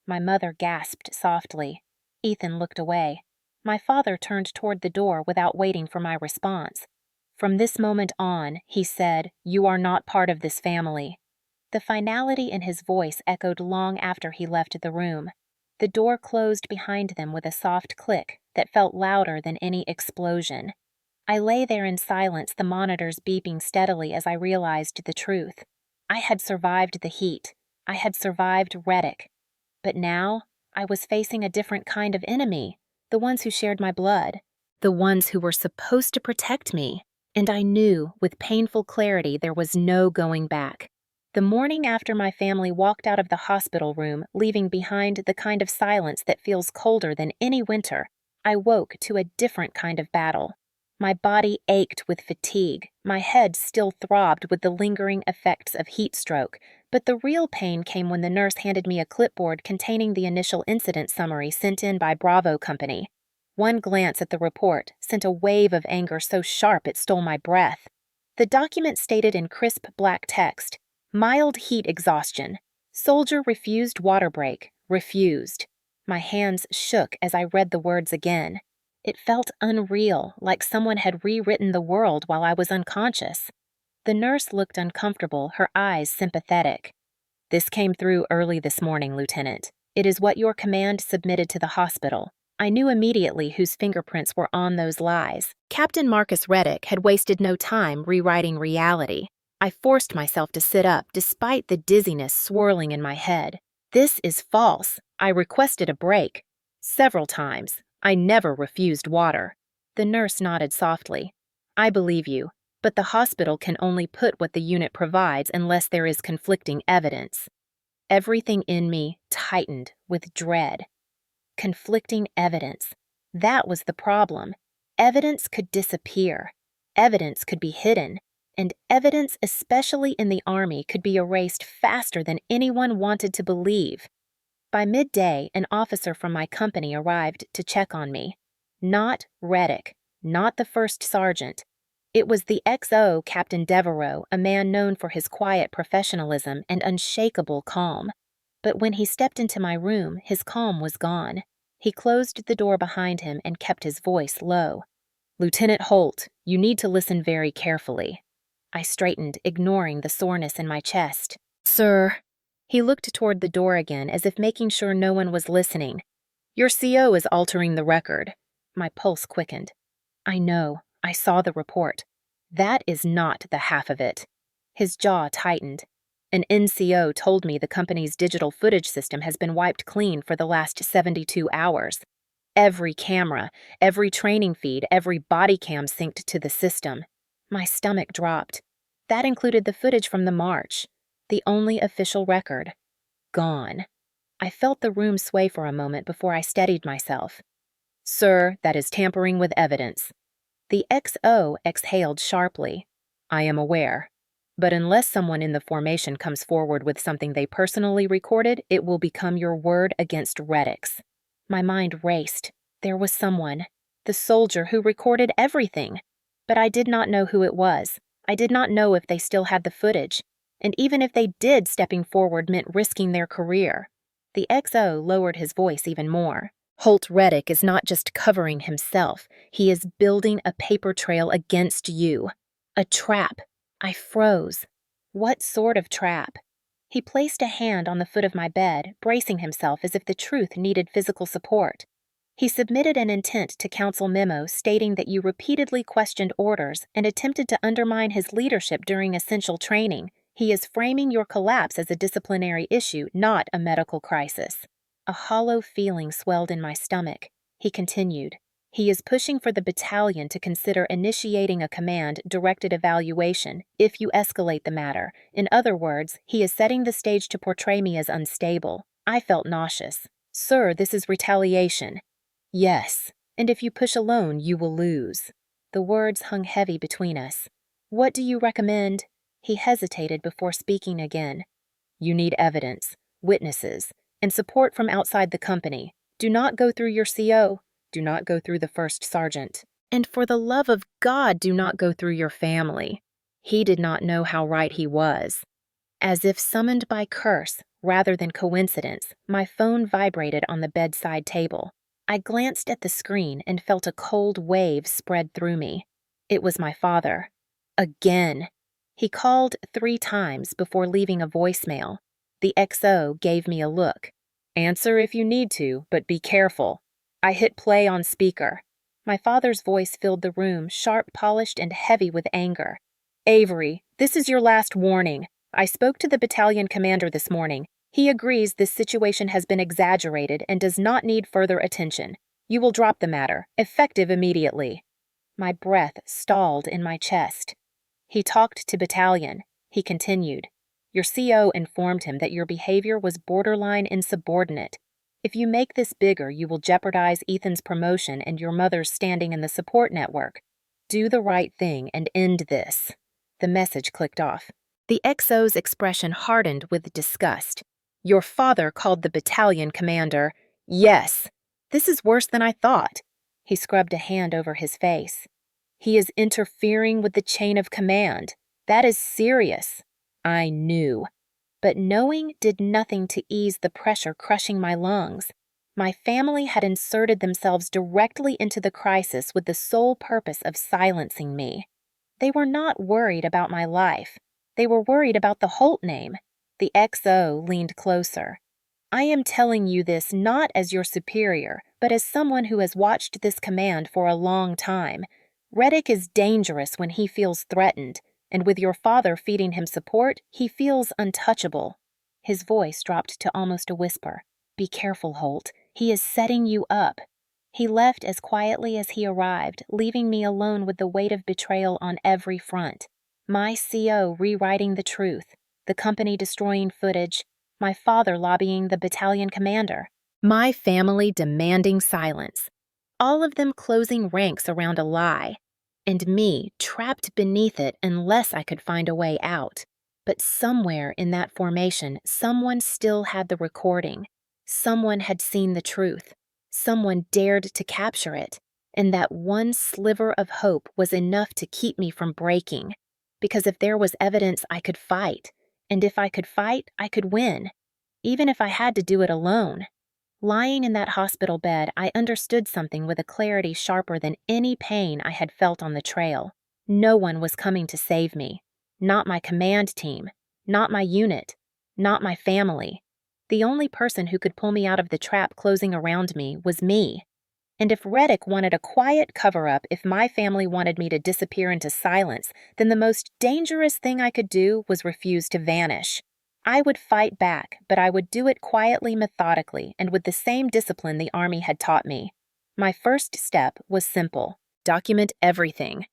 My mother gasped softly. Ethan looked away. My father turned toward the door without waiting for my response. From this moment on, he said, you are not part of this family. The finality in his voice echoed long after he left the room. The door closed behind them with a soft click that felt louder than any explosion. I lay there in silence, the monitors beeping steadily as I realized the truth. I had survived the heat. I had survived Reddick. But now, I was facing a different kind of enemy, the ones who shared my blood, the ones who were supposed to protect me. And I knew, with painful clarity, there was no going back. The morning after my family walked out of the hospital room, leaving behind the kind of silence that feels colder than any winter, I woke to a different kind of battle. My body ached with fatigue, my head still throbbed with the lingering effects of heat stroke, but the real pain came when the nurse handed me a clipboard containing the initial incident summary sent in by Bravo Company. One glance at the report sent a wave of anger so sharp it stole my breath. The document stated in crisp black text, mild heat exhaustion. Soldier refused water break. Refused. My hands shook as I read the words again. It felt unreal, like someone had rewritten the world while I was unconscious. The nurse looked uncomfortable, her eyes sympathetic. This came through early this morning, Lieutenant. It is what your command submitted to the hospital. I knew immediately whose fingerprints were on those lies. Captain Marcus Reddick had wasted no time rewriting reality. I forced myself to sit up despite the dizziness swirling in my head. This is false. I requested a break. Several times. I never refused water. The nurse nodded softly. I believe you, but the hospital can only put what the unit provides unless there is conflicting evidence. Everything in me tightened with dread. Conflicting evidence. That was the problem. Evidence could disappear. Evidence could be hidden. And evidence, especially in the Army, could be erased faster than anyone wanted to believe. By midday, an officer from my company arrived to check on me. Not Reddick, not the first sergeant. It was the XO, Captain Devereaux, a man known for his quiet professionalism and unshakable calm. But when he stepped into my room, his calm was gone. He closed the door behind him and kept his voice low. Lieutenant Holt, you need to listen very carefully. I straightened, ignoring the soreness in my chest. Sir. He looked toward the door again, as if making sure no one was listening. Your CO is altering the record. My pulse quickened. I know. I saw the report. That is not the half of it. His jaw tightened. An NCO told me the company's digital footage system has been wiped clean for the last 72 hours. Every camera, every training feed, every body cam synced to the system. My stomach dropped. That included the footage from the march. The only official record. Gone. I felt the room sway for a moment before I steadied myself. Sir, that is tampering with evidence. The XO exhaled sharply. I am aware. But unless someone in the formation comes forward with something they personally recorded, it will become your word against Reddick's. My mind raced. There was someone. The soldier who recorded everything. But I did not know who it was. I did not know if they still had the footage. And even if they did, stepping forward meant risking their career. The XO lowered his voice even more. Holt Reddick is not just covering himself. He is building a paper trail against you. A trap. I froze. What sort of trap? He placed a hand on the foot of my bed, bracing himself as if the truth needed physical support. He submitted an intent to council memo stating that you repeatedly questioned orders and attempted to undermine his leadership during essential training. He is framing your collapse as a disciplinary issue, not a medical crisis. A hollow feeling swelled in my stomach. He continued. He is pushing for the battalion to consider initiating a command-directed evaluation if you escalate the matter. In other words, he is setting the stage to portray me as unstable. I felt nauseous. Sir, this is retaliation. Yes, and if you push alone, you will lose. The words hung heavy between us. What do you recommend? He hesitated before speaking again. You need evidence, witnesses, and support from outside the company. Do not go through your CO. Do not go through the first sergeant. And for the love of God, do not go through your family. He did not know how right he was. As if summoned by curse rather than coincidence, my phone vibrated on the bedside table. I glanced at the screen and felt a cold wave spread through me. It was my father. Again. He called 3 times before leaving a voicemail. The XO gave me a look. Answer if you need to, but be careful. I hit play on speaker. My father's voice filled the room, sharp, polished, and heavy with anger. Avery, this is your last warning. I spoke to the battalion commander this morning. He agrees this situation has been exaggerated and does not need further attention. You will drop the matter, effective immediately. My breath stalled in my chest. He talked to battalion. He continued. Your CO informed him that your behavior was borderline insubordinate. If you make this bigger, you will jeopardize Ethan's promotion and your mother's standing in the support network. Do the right thing and end this. The message clicked off. The XO's expression hardened with disgust. Your father called the battalion commander. Yes. This is worse than I thought. He scrubbed a hand over his face. He is interfering with the chain of command. That is serious. I knew. But knowing did nothing to ease the pressure crushing my lungs. My family had inserted themselves directly into the crisis with the sole purpose of silencing me. They were not worried about my life. They were worried about the Holt name. The XO leaned closer. I am telling you this not as your superior, but as someone who has watched this command for a long time. Reddick is dangerous when he feels threatened, and with your father feeding him support, he feels untouchable. His voice dropped to almost a whisper. Be careful, Holt. He is setting you up. He left as quietly as he arrived, leaving me alone with the weight of betrayal on every front. My CO rewriting the truth, the company destroying footage, my father lobbying the battalion commander, my family demanding silence, all of them closing ranks around a lie, and me trapped beneath it unless I could find a way out. But somewhere in that formation, someone still had the recording. Someone had seen the truth. Someone dared to capture it, and that one sliver of hope was enough to keep me from breaking. Because if there was evidence, I could fight, and if I could fight, I could win, even if I had to do it alone. Lying in that hospital bed, I understood something with a clarity sharper than any pain I had felt on the trail. No one was coming to save me. Not my command team, not my unit, not my family. The only person who could pull me out of the trap closing around me was me. And if Reddick wanted a quiet cover-up, if my family wanted me to disappear into silence, then the most dangerous thing I could do was refuse to vanish. I would fight back, but I would do it quietly, methodically, and with the same discipline the Army had taught me. My first step was simple. Document everything.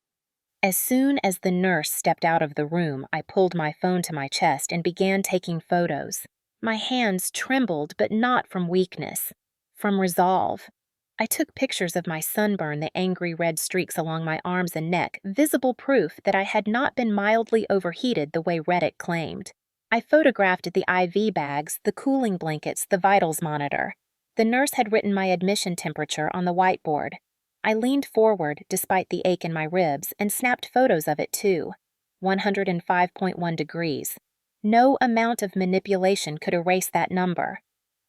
As soon as the nurse stepped out of the room, I pulled my phone to my chest and began taking photos. My hands trembled, but not from weakness, from resolve. I took pictures of my sunburn, the angry red streaks along my arms and neck, visible proof that I had not been mildly overheated the way Reddick claimed. I photographed the IV bags, the cooling blankets, the vitals monitor. The nurse had written my admission temperature on the whiteboard. I leaned forward, despite the ache in my ribs, and snapped photos of it too. 105.1 degrees. No amount of manipulation could erase that number.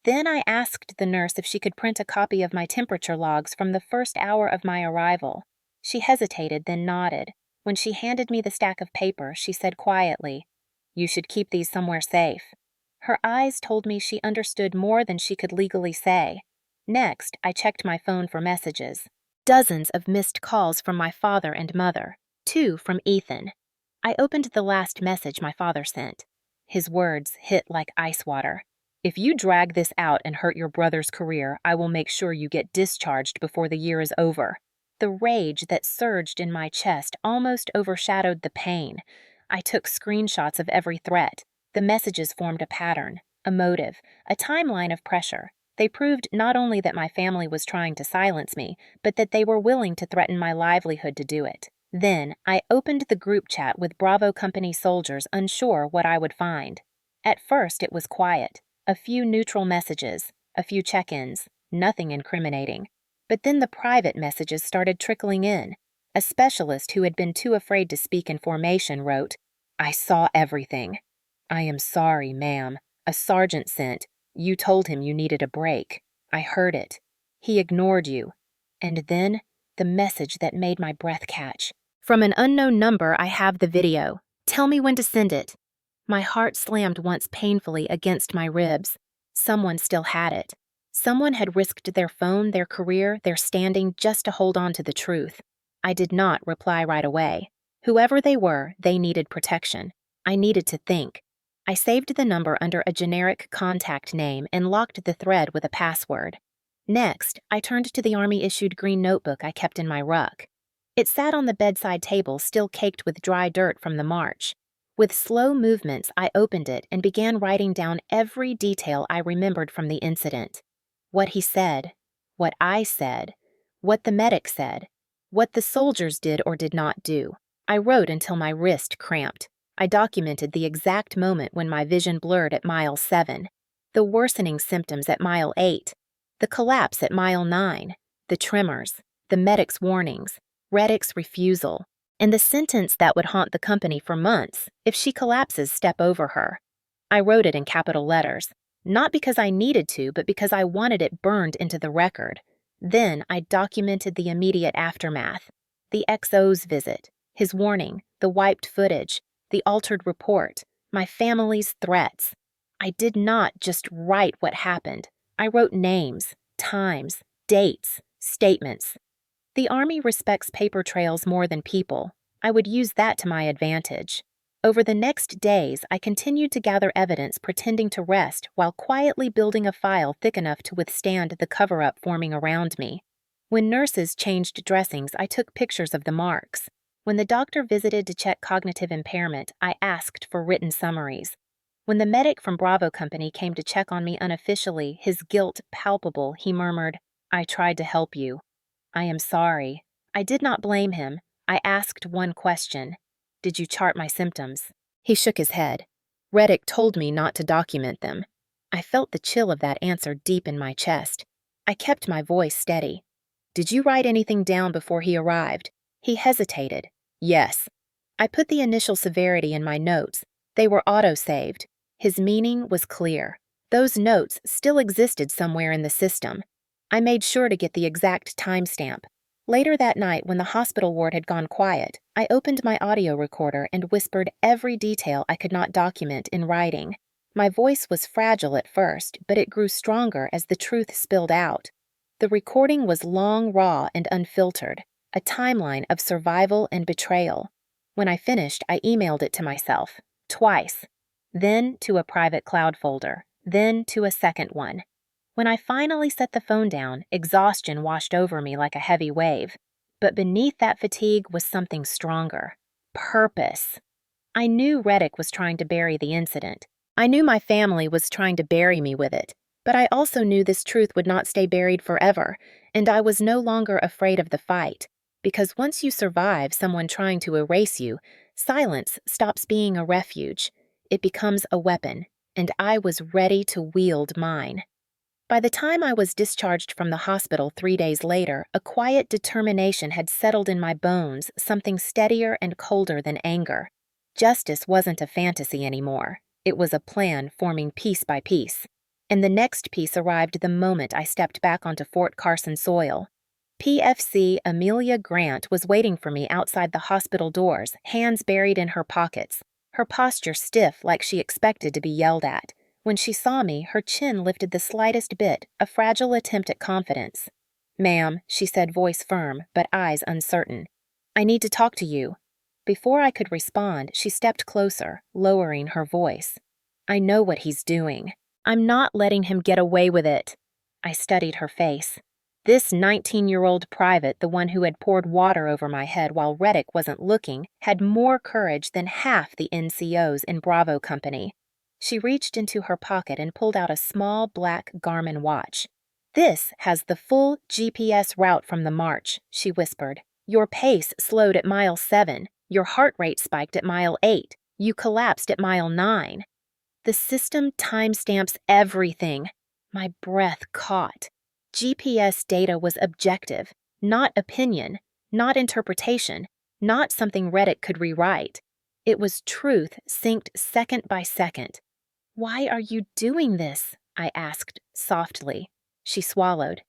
Then I asked the nurse if she could print a copy of my temperature logs from the first hour of my arrival. She hesitated, then nodded. When she handed me the stack of paper, she said quietly, "You should keep these somewhere safe." Her eyes told me she understood more than she could legally say. Next, I checked my phone for messages. Dozens of missed calls from my father and mother. 2 from Ethan. I opened the last message my father sent. His words hit like ice water. "If you drag this out and hurt your brother's career, I will make sure you get discharged before the year is over." The rage that surged in my chest almost overshadowed the pain. I took screenshots of every threat. The messages formed a pattern, a motive, a timeline of pressure. They proved not only that my family was trying to silence me, but that they were willing to threaten my livelihood to do it. Then, I opened the group chat with Bravo Company soldiers, unsure what I would find. At first, it was quiet. A few neutral messages, a few check-ins, nothing incriminating. But then the private messages started trickling in. A specialist who had been too afraid to speak in formation wrote, "I saw everything." "I am sorry, ma'am. A sergeant sent. You told him you needed a break. I heard it. He ignored you." And then, the message that made my breath catch. From an unknown number, I have the video. Tell me when to send it. My heart slammed once painfully against my ribs. Someone still had it. Someone had risked their phone, their career, their standing just to hold on to the truth. I did not reply right away. Whoever they were, they needed protection. I needed to think. I saved the number under a generic contact name and locked the thread with a password. Next, I turned to the Army-issued green notebook I kept in my ruck. It sat on the bedside table, still caked with dry dirt from the march. With slow movements, I opened it and began writing down every detail I remembered from the incident. What he said, what I said, what the medic said, what the soldiers did or did not do. I wrote until my wrist cramped. I documented the exact moment when my vision blurred at mile 7, the worsening symptoms at mile 8, the collapse at mile 9, the tremors, the medic's warnings, Reddick's refusal, and the sentence that would haunt the company for months: if she collapses, step over her. I wrote it in capital letters, not because I needed to, but because I wanted it burned into the record. Then I documented the immediate aftermath: the XO's visit, his warning, the wiped footage, the altered report, my family's threats. I did not just write what happened. I wrote names, times, dates, statements. The Army respects paper trails more than people. I would use that to my advantage. Over the next days, I continued to gather evidence, pretending to rest while quietly building a file thick enough to withstand the cover-up forming around me. When nurses changed dressings, I took pictures of the marks. When the doctor visited to check cognitive impairment, I asked for written summaries. When the medic from Bravo Company came to check on me unofficially, his guilt palpable, he murmured, "I tried to help you. I am sorry." I did not blame him. I asked one question: "Did you chart my symptoms?" He shook his head. "Reddick told me not to document them." I felt the chill of that answer deep in my chest. I kept my voice steady. "Did you write anything down before he arrived?" He hesitated. "Yes." I put the initial severity in my notes. They were auto-saved. His meaning was clear. Those notes still existed somewhere in the system. I made sure to get the exact timestamp. Later that night, when the hospital ward had gone quiet, I opened my audio recorder and whispered every detail I could not document in writing. My voice was fragile at first, but it grew stronger as the truth spilled out. The recording was long, raw, and unfiltered, a timeline of survival and betrayal. When I finished, I emailed it to myself, twice, then to a private cloud folder, then to a second one. When I finally set the phone down, exhaustion washed over me like a heavy wave. But beneath that fatigue was something stronger: purpose. I knew Reddick was trying to bury the incident. I knew my family was trying to bury me with it. But I also knew this truth would not stay buried forever, and I was no longer afraid of the fight. Because once you survive someone trying to erase you, silence stops being a refuge. It becomes a weapon, and I was ready to wield mine. By the time I was discharged from the hospital 3 days later, a quiet determination had settled in my bones, something steadier and colder than anger. Justice wasn't a fantasy anymore. It was a plan forming piece by piece. And the next piece arrived the moment I stepped back onto Fort Carson soil. PFC Amelia Grant was waiting for me outside the hospital doors, hands buried in her pockets, her posture stiff like she expected to be yelled at. When she saw me, her chin lifted the slightest bit, a fragile attempt at confidence. "Ma'am," she said, voice firm, but eyes uncertain. "I need to talk to you." Before I could respond, she stepped closer, lowering her voice. "I know what he's doing. I'm not letting him get away with it." I studied her face. This 19-year-old private, the one who had poured water over my head while Reddick wasn't looking, had more courage than half the NCOs in Bravo Company. She reached into her pocket and pulled out a small black Garmin watch. "This has the full GPS route from the march," she whispered. "Your pace slowed at mile 7. Your heart rate spiked at mile 8. You collapsed at mile 9. The system timestamps everything." My breath caught. GPS data was objective, not opinion, not interpretation, not something Reddick could rewrite. It was truth synced second by second. "Why are you doing this?" I asked softly. She swallowed.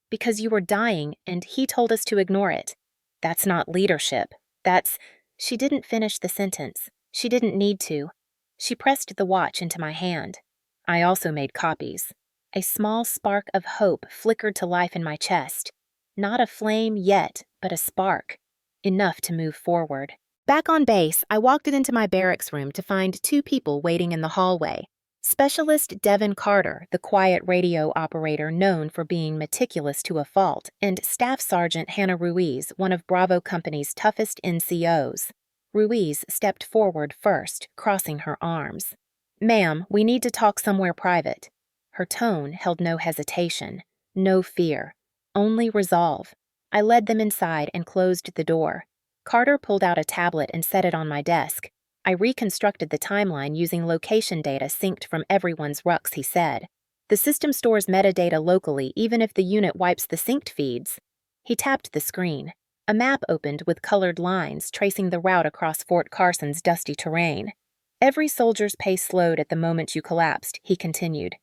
"Because you were dying, and he told us to ignore it." "That's not leadership." That's. She didn't finish the sentence. She didn't need to. She pressed the watch into my hand. I also made copies. A small spark of hope flickered to life in my chest. Not a flame yet, but a spark. Enough to move forward. Back on base, I walked it into my barracks room to find two people waiting in the hallway. Specialist Devin Carter, the quiet radio operator known for being meticulous to a fault, and Staff Sergeant Hannah Ruiz, one of Bravo Company's toughest NCOs. Ruiz stepped forward first, crossing her arms. "Ma'am, we need to talk somewhere private." Her tone held no hesitation, no fear, only resolve. I led them inside and closed the door. Carter pulled out a tablet and set it on my desk. I reconstructed the timeline using location data synced from everyone's rucks, he said. The system stores metadata locally even if the unit wipes the synced feeds. He tapped the screen. A map opened with colored lines tracing the route across Fort Carson's dusty terrain. Every soldier's pace slowed at the moment you collapsed, he continued.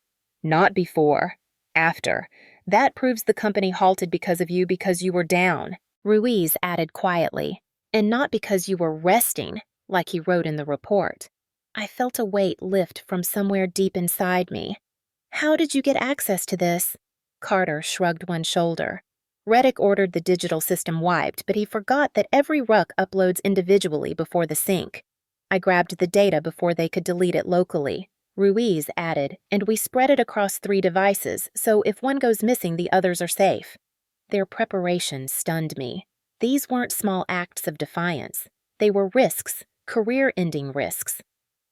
Not before. After. That proves the company halted because of you because you were down, Ruiz added quietly. And not because you were resting, like he wrote in the report. I felt a weight lift from somewhere deep inside me. How did you get access to this? Carter shrugged one shoulder. Reddick ordered the digital system wiped, but he forgot that every ruck uploads individually before the sync. I grabbed the data before they could delete it locally. Ruiz added, and we spread it across 3 devices, so if one goes missing, the others are safe. Their preparation stunned me. These weren't small acts of defiance. They were risks, career-ending risks.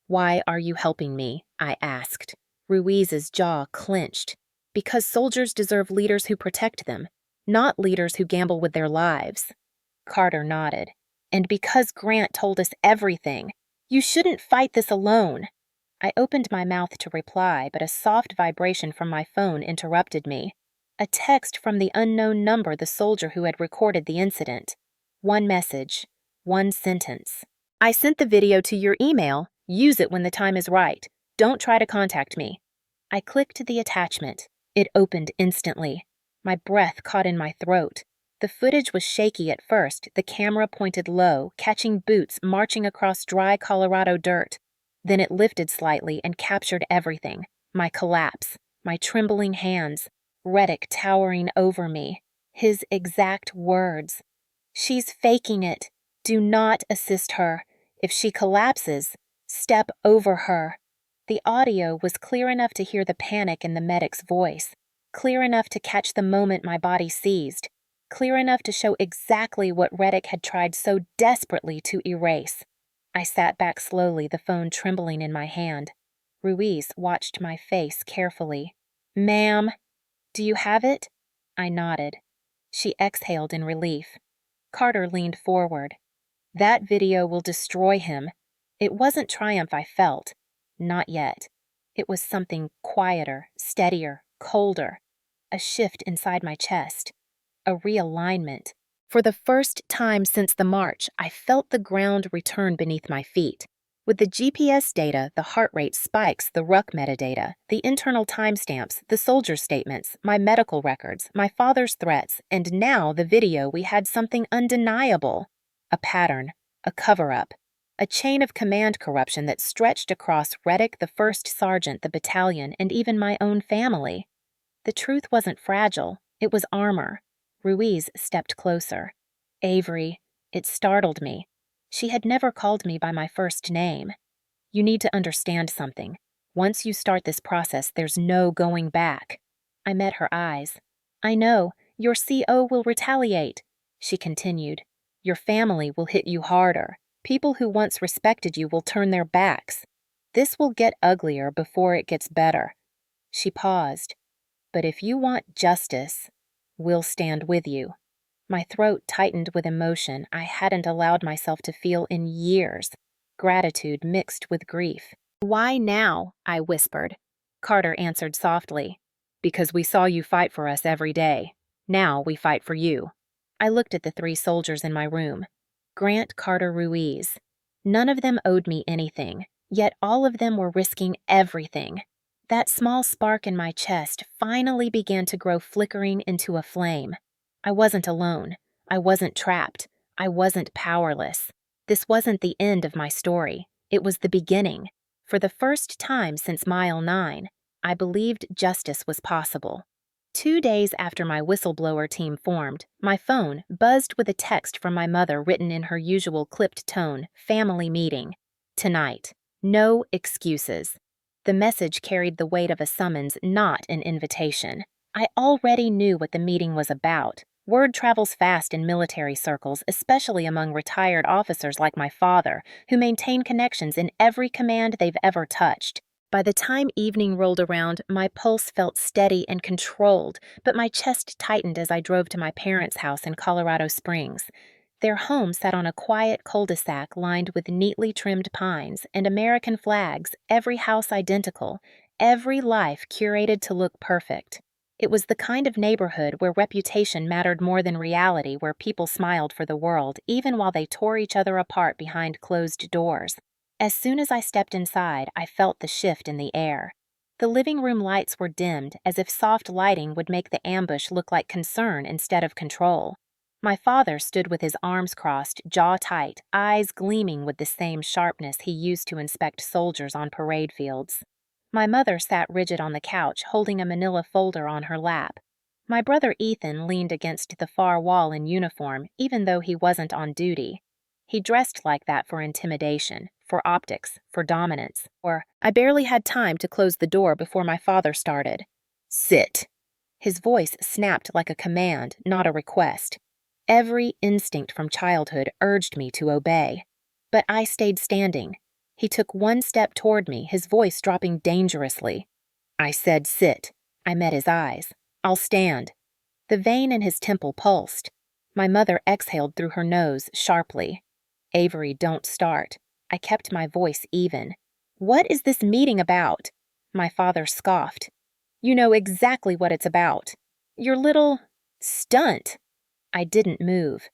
Why are you helping me? I asked. Ruiz's jaw clenched. Because soldiers deserve leaders who protect them, not leaders who gamble with their lives. Carter nodded. And because Grant told us everything. You shouldn't fight this alone. I opened my mouth to reply, but a soft vibration from my phone interrupted me. A text from the unknown number, the soldier who had recorded the incident. One message, one sentence. I sent the video to your email. Use it when the time is right. Don't try to contact me. I clicked the attachment. It opened instantly. My breath caught in my throat. The footage was shaky at first, the camera pointed low, catching boots marching across dry Colorado dirt. Then it lifted slightly and captured everything. My collapse, my trembling hands, Reddick towering over me. His exact words. She's faking it. Do not assist her. If she collapses, step over her. The audio was clear enough to hear the panic in the medic's voice, clear enough to catch the moment my body seized, clear enough to show exactly what Reddick had tried so desperately to erase. I sat back slowly, the phone trembling in my hand. Ruiz watched my face carefully. Ma'am, do you have it? I nodded. She exhaled in relief. Carter leaned forward. That video will destroy him. It wasn't triumph I felt. Not yet. It was something quieter, steadier, colder. A shift inside my chest. A realignment. For the first time since the march, I felt the ground return beneath my feet. With the GPS data, the heart rate spikes, the ruck metadata, the internal timestamps, the soldier statements, my medical records, my father's threats, and now the video, we had something undeniable. A pattern, a cover-up, a chain of command corruption that stretched across Reddick, the first sergeant, the battalion, and even my own family. The truth wasn't fragile, it was armor. Ruiz stepped closer. Avery, it startled me. She had never called me by my first name. You need to understand something. Once you start this process, there's no going back. I met her eyes. I know, your CO will retaliate, she continued. Your family will hit you harder. People who once respected you will turn their backs. This will get uglier before it gets better. She paused. But if you want justice, we'll stand with you. My throat tightened with emotion I hadn't allowed myself to feel in years, gratitude mixed with grief. Why now? I whispered. Carter answered softly. Because we saw you fight for us every day. Now we fight for you. I looked at the 3 soldiers in my room. Grant, Carter, Ruiz. None of them owed me anything, yet all of them were risking everything. That small spark in my chest finally began to grow flickering into a flame. I wasn't alone. I wasn't trapped. I wasn't powerless. This wasn't the end of my story. It was the beginning. For the first time since Mile 9, I believed justice was possible. 2 days after my whistleblower team formed, my phone buzzed with a text from my mother written in her usual clipped tone, "Family meeting. Tonight. No excuses." The message carried the weight of a summons, not an invitation. I already knew what the meeting was about. Word travels fast in military circles, especially among retired officers like my father, who maintain connections in every command they've ever touched. By the time evening rolled around, my pulse felt steady and controlled, but my chest tightened as I drove to my parents' house in Colorado Springs. Their home sat on a quiet cul-de-sac lined with neatly trimmed pines and American flags, every house identical, every life curated to look perfect. It was the kind of neighborhood where reputation mattered more than reality, where people smiled for the world, even while they tore each other apart behind closed doors. As soon as I stepped inside, I felt the shift in the air. The living room lights were dimmed, as if soft lighting would make the ambush look like concern instead of control. My father stood with his arms crossed, jaw tight, eyes gleaming with the same sharpness he used to inspect soldiers on parade fields. My mother sat rigid on the couch, holding a manila folder on her lap. My brother Ethan leaned against the far wall in uniform, even though he wasn't on duty. He dressed like that for intimidation, for optics, for dominance, or I barely had time to close the door before my father started. "Sit." His voice snapped like a command, not a request. Every instinct from childhood urged me to obey. But I stayed standing. He took one step toward me, his voice dropping dangerously. "I said sit." I met his eyes. "I'll stand." The vein in his temple pulsed. My mother exhaled through her nose sharply. "Avery, don't start." I kept my voice even. "What is this meeting about?" My father scoffed. "You know exactly what it's about. Your little stunt." I didn't move.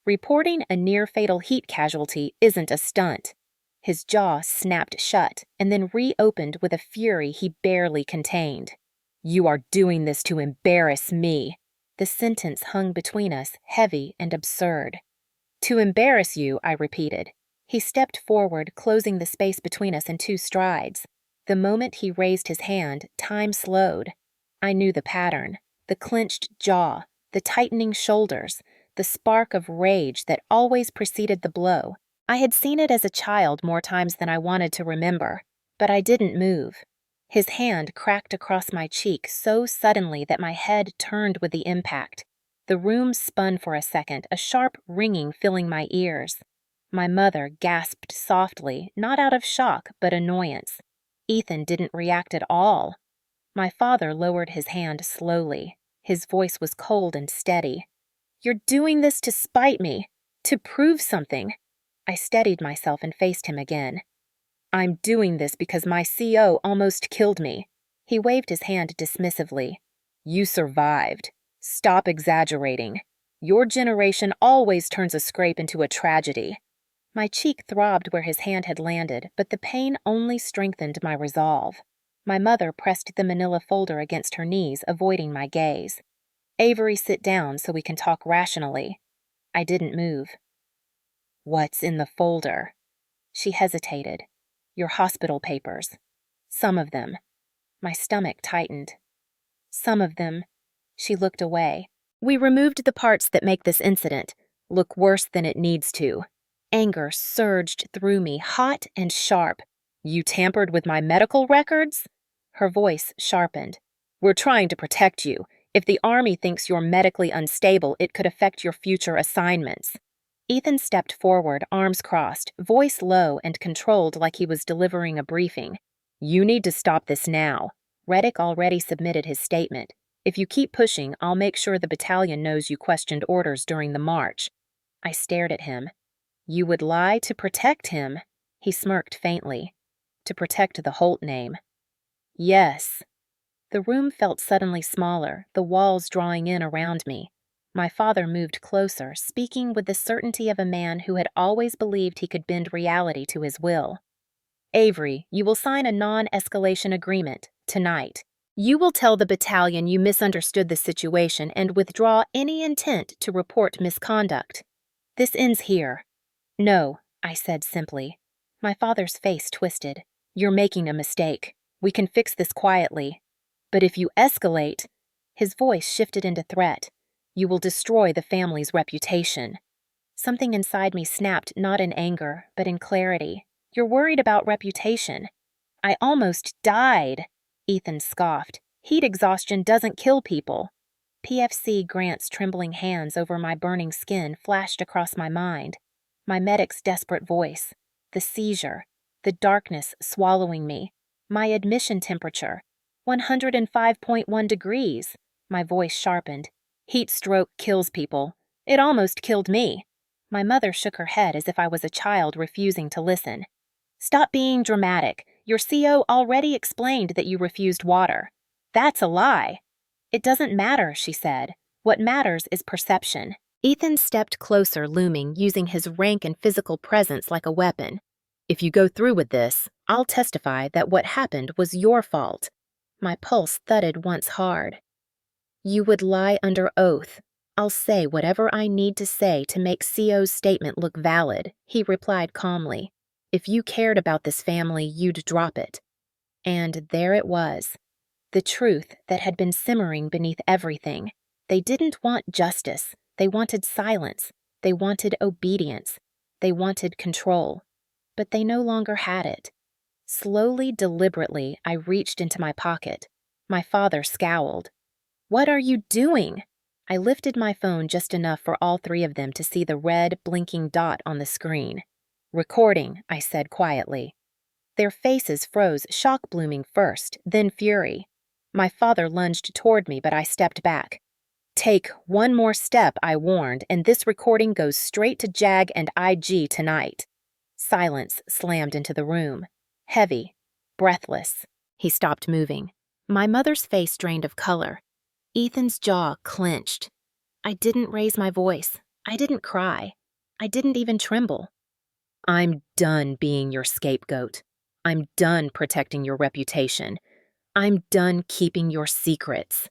Reporting a near-fatal heat casualty isn't a stunt. His jaw snapped shut and then reopened with a fury he barely contained. "You are doing this to embarrass me." The sentence hung between us, heavy and absurd. "To embarrass you," I repeated. He stepped forward, closing the space between us in 2 strides. The moment he raised his hand, time slowed. I knew the pattern: the clenched jaw, the tightening shoulders, the spark of rage that always preceded the blow. I had seen it as a child more times than I wanted to remember, but I didn't move. His hand cracked across my cheek so suddenly that my head turned with the impact. The room spun for a second, a sharp ringing filling my ears. My mother gasped softly, not out of shock, but annoyance. Ethan didn't react at all. My father lowered his hand slowly. His voice was cold and steady. "You're doing this to spite me, to prove something." I steadied myself and faced him again. "I'm doing this because my CO almost killed me." He waved his hand dismissively. "You survived. Stop exaggerating. Your generation always turns a scrape into a tragedy." My cheek throbbed where his hand had landed, but the pain only strengthened my resolve. My mother pressed the manila folder against her knees, avoiding my gaze. "Avery, sit down so we can talk rationally." I didn't move. "What's in the folder?" She hesitated. "Your hospital papers. Some of them." My stomach tightened. "Some of them." She looked away. "We removed the parts that make this incident look worse than it needs to." Anger surged through me, hot and sharp. "You tampered with my medical records?" Her voice sharpened. "We're trying to protect you. If the Army thinks you're medically unstable, it could affect your future assignments." Ethan stepped forward, arms crossed, voice low and controlled like he was delivering a briefing. "You need to stop this now." Reddick already submitted his statement. "If you keep pushing, I'll make sure the battalion knows you questioned orders during the march." I stared at him. "You would lie to protect him?" He smirked faintly. "To protect the Holt name." "Yes." The room felt suddenly smaller, the walls drawing in around me. My father moved closer, speaking with the certainty of a man who had always believed he could bend reality to his will. "Avery, you will sign a non-escalation agreement tonight. You will tell the battalion you misunderstood the situation and withdraw any intent to report misconduct." This ends here. No, I said simply. My father's face twisted. You're making a mistake. We can fix this quietly. But if you escalate, his voice shifted into threat. You will destroy the family's reputation. Something inside me snapped, not in anger, but in clarity. You're worried about reputation. I almost died, Ethan scoffed. Heat exhaustion doesn't kill people. PFC Grant's trembling hands over my burning skin flashed across my mind. My medic's desperate voice. The seizure. The darkness swallowing me. My admission temperature. 105.1 degrees. My voice sharpened. Heat stroke kills people. It almost killed me. My mother shook her head as if I was a child refusing to listen. Stop being dramatic. Your CO already explained that you refused water. That's a lie. It doesn't matter, she said. What matters is perception. Ethan stepped closer, looming, using his rank and physical presence like a weapon. If you go through with this, I'll testify that what happened was your fault. My pulse thudded once hard. You would lie under oath. I'll say whatever I need to say to make CO's statement look valid, he replied calmly. If you cared about this family, you'd drop it. And there it was. The truth that had been simmering beneath everything. They didn't want justice. They wanted silence. They wanted obedience. They wanted control. But they no longer had it. Slowly, deliberately, I reached into my pocket. My father scowled. What are you doing? I lifted my phone just enough for all three of them to see the red, blinking dot on the screen. Recording, I said quietly. Their faces froze, shock blooming first, then fury. My father lunged toward me, but I stepped back. Take one more step, I warned, and this recording goes straight to JAG and IG tonight. Silence slammed into the room. Heavy, breathless. He stopped moving. My mother's face drained of color. Ethan's jaw clenched. I didn't raise my voice. I didn't cry. I didn't even tremble. I'm done being your scapegoat. I'm done protecting your reputation. I'm done keeping your secrets.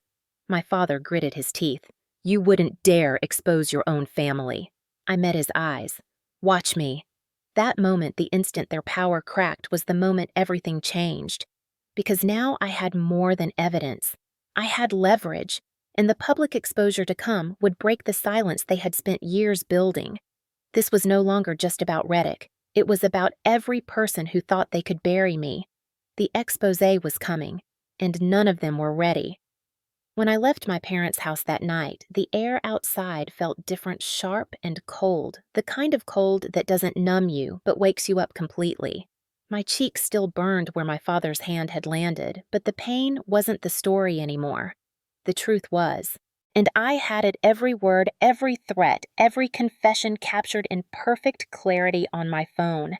My father gritted his teeth. You wouldn't dare expose your own family. I met his eyes. Watch me. That moment, the instant their power cracked, was the moment everything changed. Because now I had more than evidence. I had leverage, and the public exposure to come would break the silence they had spent years building. This was no longer just about Reddick. It was about every person who thought they could bury me. The exposé was coming, and none of them were ready. When I left my parents' house that night, the air outside felt different, sharp and cold, the kind of cold that doesn't numb you but wakes you up completely. My cheeks still burned where my father's hand had landed, but the pain wasn't the story anymore. The truth was. And I had it, every word, every threat, every confession captured in perfect clarity on my phone.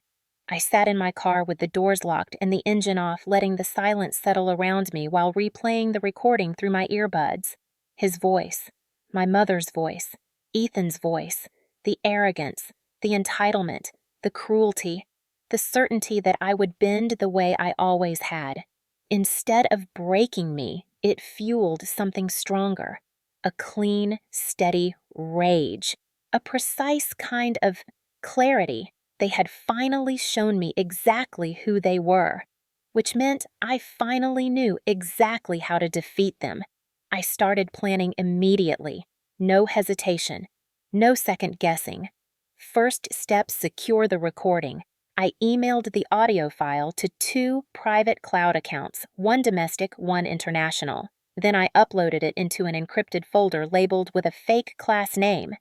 I sat in my car with the doors locked and the engine off, letting the silence settle around me while replaying the recording through my earbuds. His voice, my mother's voice, Ethan's voice, the arrogance, the entitlement, the cruelty, the certainty that I would bend the way I always had. Instead of breaking me, it fueled something stronger. A clean, steady rage. A precise kind of clarity. They had finally shown me exactly who they were, which meant I finally knew exactly how to defeat them. I started planning immediately. No hesitation. No second guessing. First step, secure the recording. I emailed the audio file to 2 private cloud accounts, one domestic, one international. Then I uploaded it into an encrypted folder labeled with a fake class name.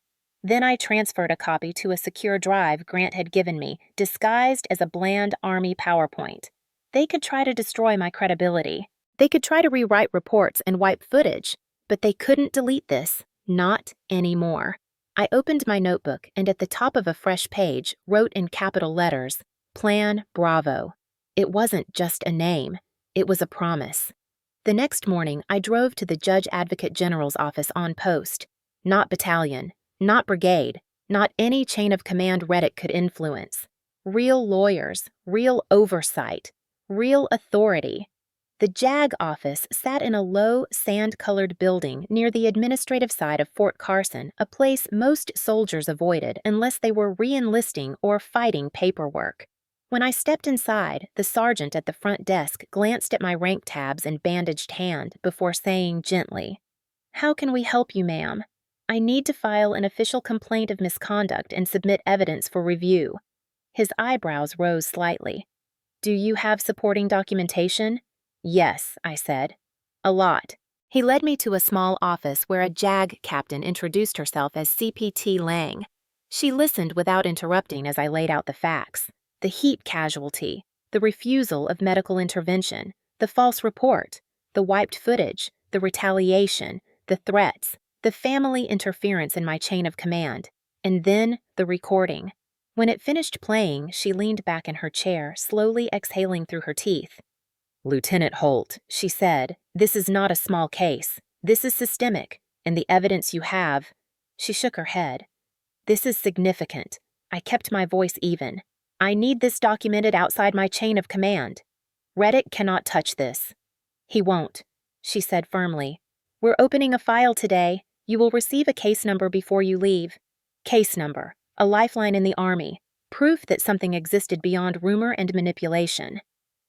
Then I transferred a copy to a secure drive Grant had given me, disguised as a bland Army PowerPoint. They could try to destroy my credibility. They could try to rewrite reports and wipe footage, but they couldn't delete this. Not anymore. I opened my notebook and at the top of a fresh page wrote in capital letters, Plan Bravo. It wasn't just a name. It was a promise. The next morning, I drove to the Judge Advocate General's office on post. Not battalion, not brigade, not any chain of command Reddick could influence. Real lawyers, real oversight, real authority. The JAG office sat in a low, sand-colored building near the administrative side of Fort Carson, a place most soldiers avoided unless they were re-enlisting or fighting paperwork. When I stepped inside, the sergeant at the front desk glanced at my rank tabs and bandaged hand before saying gently, "How can we help you, ma'am? I need to file an official complaint of misconduct and submit evidence for review." His eyebrows rose slightly. "Do you have supporting documentation?" "Yes," I said. "A lot." He led me to a small office where a JAG captain introduced herself as CPT Lang. She listened without interrupting as I laid out the facts: the heat casualty, the refusal of medical intervention, the false report, the wiped footage, the retaliation, the threats, the family interference in my chain of command, and then the recording. When it finished playing, she leaned back in her chair, slowly exhaling through her teeth. "Lieutenant Holt," she said, "this is not a small case. This is systemic, and the evidence you have—" She shook her head. "This is significant." I kept my voice even. "I need this documented outside my chain of command. Reddick cannot touch this." "He won't," she said firmly. "We're opening a file today. You will receive a case number before you leave. Case number, a lifeline in the Army, proof that something existed beyond rumor and manipulation."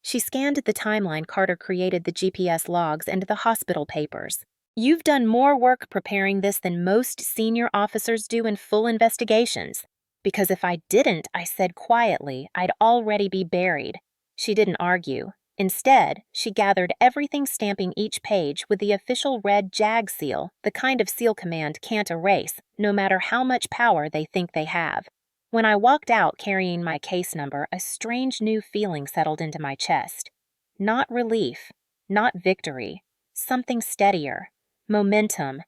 She scanned the timeline Carter created, the GPS logs, and the hospital papers. "You've done more work preparing this than most senior officers do in full investigations. Because if I didn't," I said quietly, "I'd already be buried." She didn't argue. Instead, she gathered everything, stamping each page with the official red JAG seal, the kind of SEAL command can't erase, no matter how much power they think they have. When I walked out carrying my case number, a strange new feeling settled into my chest. Not relief, not victory, something steadier. Momentum.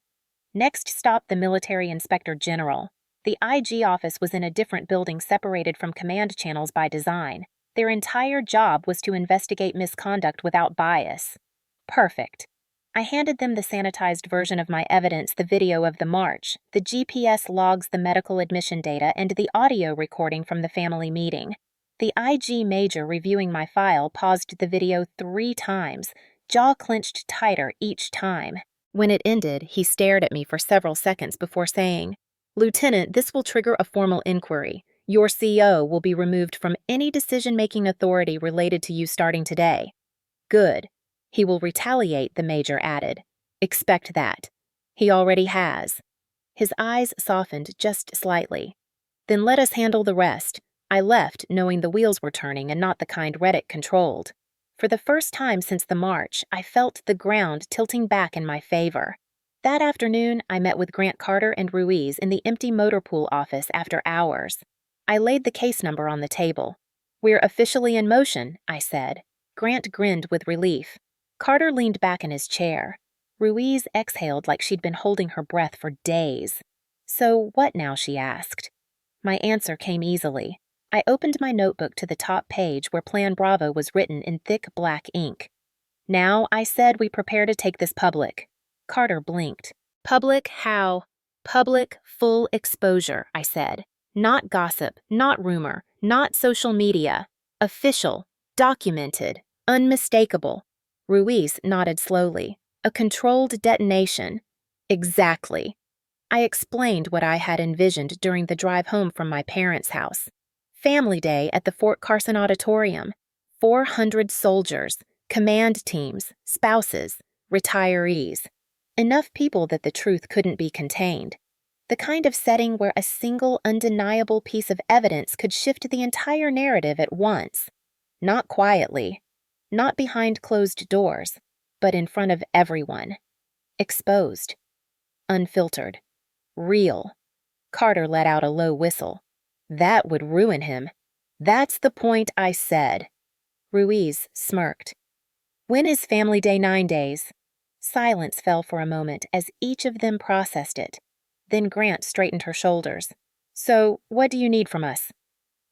Next stop, the military inspector general. The IG office was in a different building, separated from command channels by design. Their entire job was to investigate misconduct without bias. Perfect. I handed them the sanitized version of my evidence, the video of the march, the GPS logs, the medical admission data, and the audio recording from the family meeting. The IG major reviewing my file paused the video 3 times, jaw clenched tighter each time. When it ended, he stared at me for several seconds before saying, "Lieutenant, this will trigger a formal inquiry. Your CO will be removed from any decision-making authority related to you starting today." "Good. He will retaliate," the major added. "Expect that. He already has." His eyes softened just slightly. "Then let us handle the rest." I left, knowing the wheels were turning and not the kind Reddick controlled. For the first time since the march, I felt the ground tilting back in my favor. That afternoon, I met with Grant Carter and Ruiz in the empty motor pool office after hours. I laid the case number on the table. "We're officially in motion," I said. Grant grinned with relief. Carter leaned back in his chair. Ruiz exhaled like she'd been holding her breath for days. "So what now?" she asked. My answer came easily. I opened my notebook to the top page where Plan Bravo was written in thick black ink. "Now," I said, "we prepare to take this public." Carter blinked. "Public how?" "Public, full exposure," I said. "Not gossip, not rumor, not social media. Official, documented, unmistakable." Ruiz nodded slowly. "A controlled detonation." "Exactly." I explained what I had envisioned during the drive home from my parents' house. Family Day at the Fort Carson Auditorium. 400 soldiers, command teams, spouses, retirees. Enough people that the truth couldn't be contained. The kind of setting where a single undeniable piece of evidence could shift the entire narrative at once. Not quietly, not behind closed doors, but in front of everyone. Exposed. Unfiltered. Real. Carter let out a low whistle. "That would ruin him." "That's the point," I said. Ruiz smirked. "When is Family Day 9 days?" Silence fell for a moment as each of them processed it. Then Grant straightened her shoulders. "So, what do you need from us?"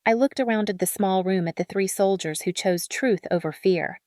I looked around at the small room at the 3 soldiers who chose truth over fear.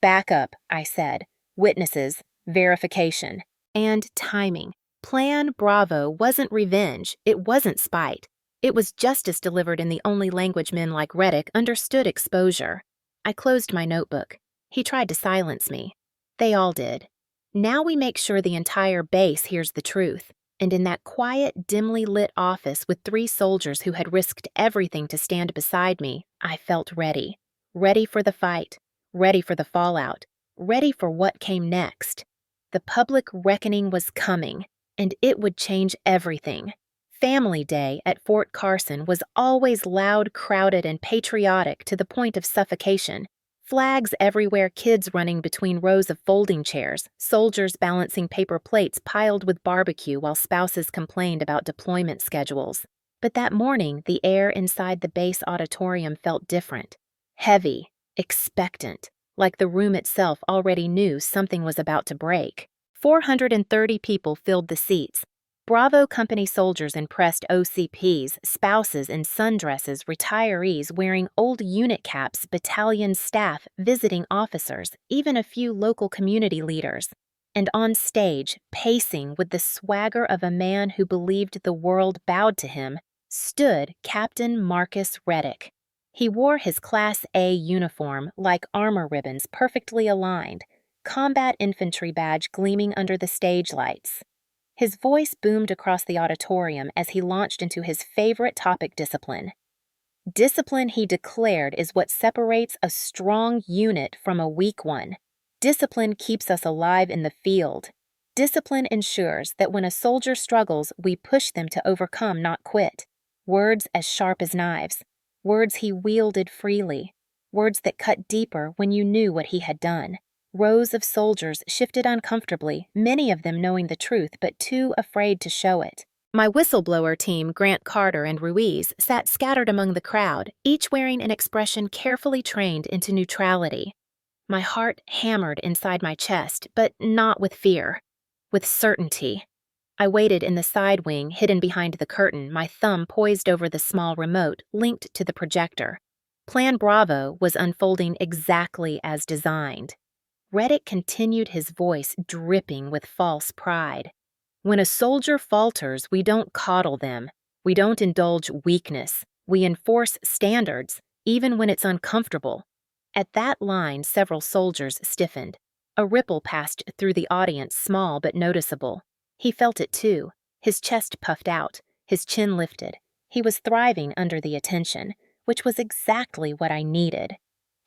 "Back up," I said. "Witnesses, verification, and timing. Plan Bravo wasn't revenge, it wasn't spite. It was justice delivered in the only language men like Reddick understood: exposure." I closed my notebook. He tried to silence me. They all did. Now we make sure the entire base hears the truth. And in that quiet, dimly lit office with 3 soldiers who had risked everything to stand beside me, I felt ready. Ready for the fight. Ready for the fallout. Ready for what came next. The public reckoning was coming, and it would change everything. Family Day at Fort Carson was always loud, crowded, and patriotic to the point of suffocation. Flags everywhere, kids running between rows of folding chairs, soldiers balancing paper plates piled with barbecue while spouses complained about deployment schedules. But that morning, the air inside the base auditorium felt different. Heavy, expectant, like the room itself already knew something was about to break. 430 people filled the seats. Bravo Company soldiers in pressed OCPs, spouses in sundresses, retirees wearing old unit caps, battalion staff, visiting officers, even a few local community leaders. And on stage, pacing with the swagger of a man who believed the world bowed to him, stood Captain Marcus Reddick. He wore his Class A uniform, like armor ribbons perfectly aligned, combat infantry badge gleaming under the stage lights. His voice boomed across the auditorium as he launched into his favorite topic: discipline. Discipline, he declared, is what separates a strong unit from a weak one. Discipline keeps us alive in the field. Discipline ensures that when a soldier struggles, we push them to overcome, not quit. Words as sharp as knives. Words he wielded freely. Words that cut deeper when you knew what he had done. Rows of soldiers shifted uncomfortably, many of them knowing the truth but too afraid to show it. My whistleblower team, Grant Carter and Ruiz, sat scattered among the crowd, each wearing an expression carefully trained into neutrality. My heart hammered inside my chest, but not with fear, with certainty. I waited in the side wing, hidden behind the curtain, my thumb poised over the small remote linked to the projector. Plan Bravo was unfolding exactly as designed. Reddick continued, his voice dripping with false pride. When a soldier falters, we don't coddle them. We don't indulge weakness. We enforce standards, even when it's uncomfortable. At that line, several soldiers stiffened. A ripple passed through the audience, small but noticeable. He felt it too. His chest puffed out, his chin lifted. He was thriving under the attention, which was exactly what I needed.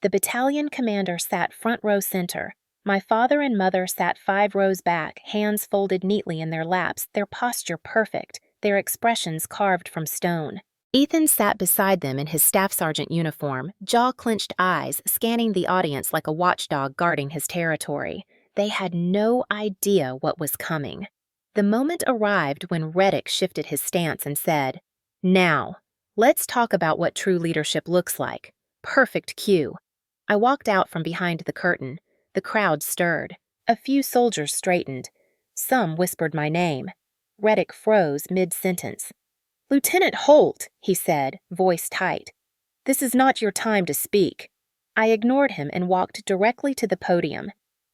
The battalion commander sat front row center. My father and mother sat 5 rows back, hands folded neatly in their laps, their posture perfect, their expressions carved from stone. Ethan sat beside them in his staff sergeant uniform, jaw-clenched eyes, scanning the audience like a watchdog guarding his territory. They had no idea what was coming. The moment arrived when Reddick shifted his stance and said, "Now, let's talk about what true leadership looks like." Perfect cue. I walked out from behind the curtain. The crowd stirred. A few soldiers straightened. Some whispered my name. Reddick froze mid-sentence. "Lieutenant Holt," he said, voice tight. "This is not your time to speak." I ignored him and walked directly to the podium.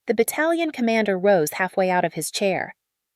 The battalion commander rose halfway out of his chair.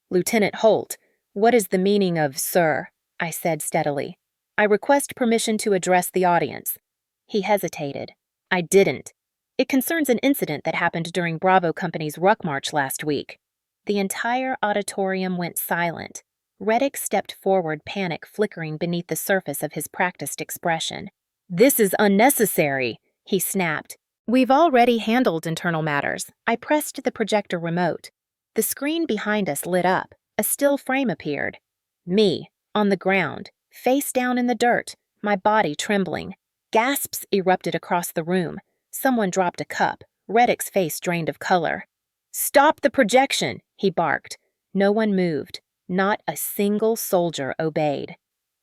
"Lieutenant Holt, what is the meaning of 'sir'?" I said steadily. "I request permission to address the audience." He hesitated. "I didn't. It concerns an incident that happened during Bravo Company's ruck march last week." The entire auditorium went silent. Reddick stepped forward, panic flickering beneath the surface of his practiced expression. "This is unnecessary," he snapped. "We've already handled internal matters." I pressed the projector remote. The screen behind us lit up. A still frame appeared. Me, on the ground, face down in the dirt, my body trembling. Gasps erupted across the room. Someone dropped a cup. Reddick's face drained of color. "Stop the projection!" he barked. No one moved. Not a single soldier obeyed.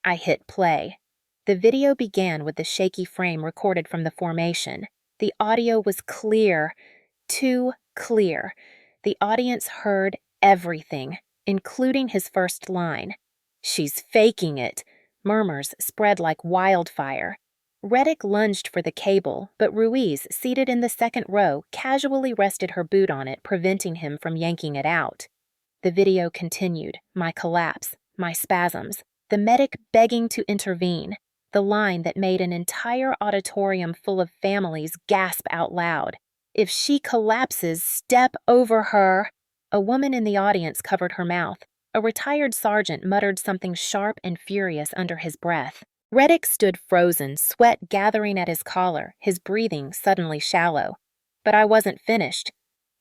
I hit play. The video began with the shaky frame recorded from the formation. The audio was clear. Too clear. The audience heard everything, including his first line. "She's faking it." Murmurs spread like wildfire. Reddick lunged for the cable, but Ruiz, seated in the second row, casually rested her boot on it, preventing him from yanking it out. The video continued, my collapse, my spasms, the medic begging to intervene, the line that made an entire auditorium full of families gasp out loud. If she collapses, step over her. A woman in the audience covered her mouth. A retired sergeant muttered something sharp and furious under his breath. Reddick stood frozen, sweat gathering at his collar, his breathing suddenly shallow. But I wasn't finished.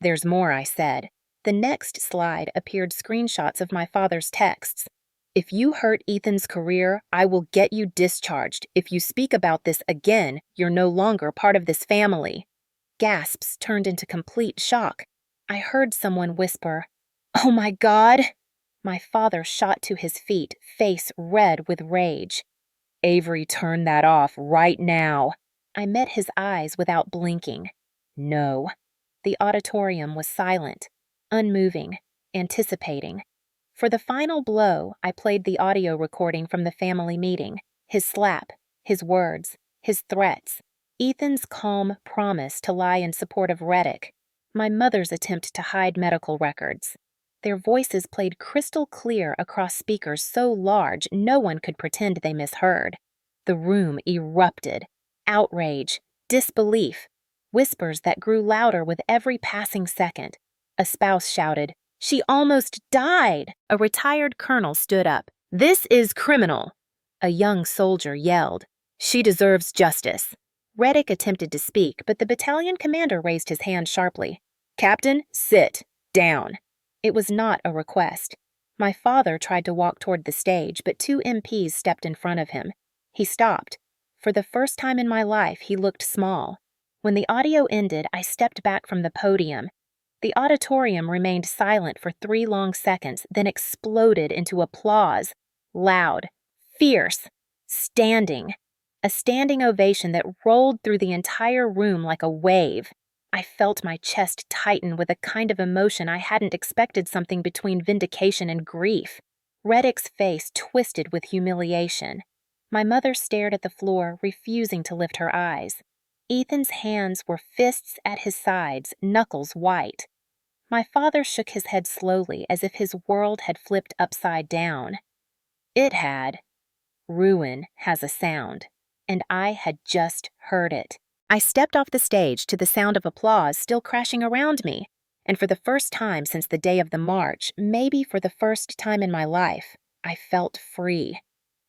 "There's more," I said. The next slide appeared screenshots of my father's texts. "If you hurt Ethan's career, I will get you discharged. If you speak about this again, you're no longer part of this family." Gasps turned into complete shock. I heard someone whisper, "Oh my God!" My father shot to his feet, face red with rage. "Avery, turn that off right now." I met his eyes without blinking. "No." The auditorium was silent, unmoving, anticipating. For the final blow, I played the audio recording from the family meeting. His slap, his words, his threats. Ethan's calm promise to lie in support of Reddick. My mother's attempt to hide medical records. Their voices played crystal clear across speakers so large no one could pretend they misheard. The room erupted. Outrage, disbelief, whispers that grew louder with every passing second. A spouse shouted, "She almost died!" A retired colonel stood up. "This is criminal!" A young soldier yelled, "She deserves justice!" Reddick attempted to speak, but the battalion commander raised his hand sharply. "Captain, sit down." It was not a request. My father tried to walk toward the stage, but two MPs stepped in front of him. He stopped. For the first time in my life, he looked small. When the audio ended, I stepped back from the podium. The auditorium remained silent for 3 long seconds, then exploded into applause. Loud, fierce, standing. A standing ovation that rolled through the entire room like a wave. I felt my chest tighten with a kind of emotion I hadn't expected, something between vindication and grief. Reddick's face twisted with humiliation. My mother stared at the floor, refusing to lift her eyes. Ethan's hands were fists at his sides, knuckles white. My father shook his head slowly, as if his world had flipped upside down. It had. Ruin has a sound, and I had just heard it. I stepped off the stage to the sound of applause still crashing around me, and for the first time since the day of the march, maybe for the first time in my life, I felt free.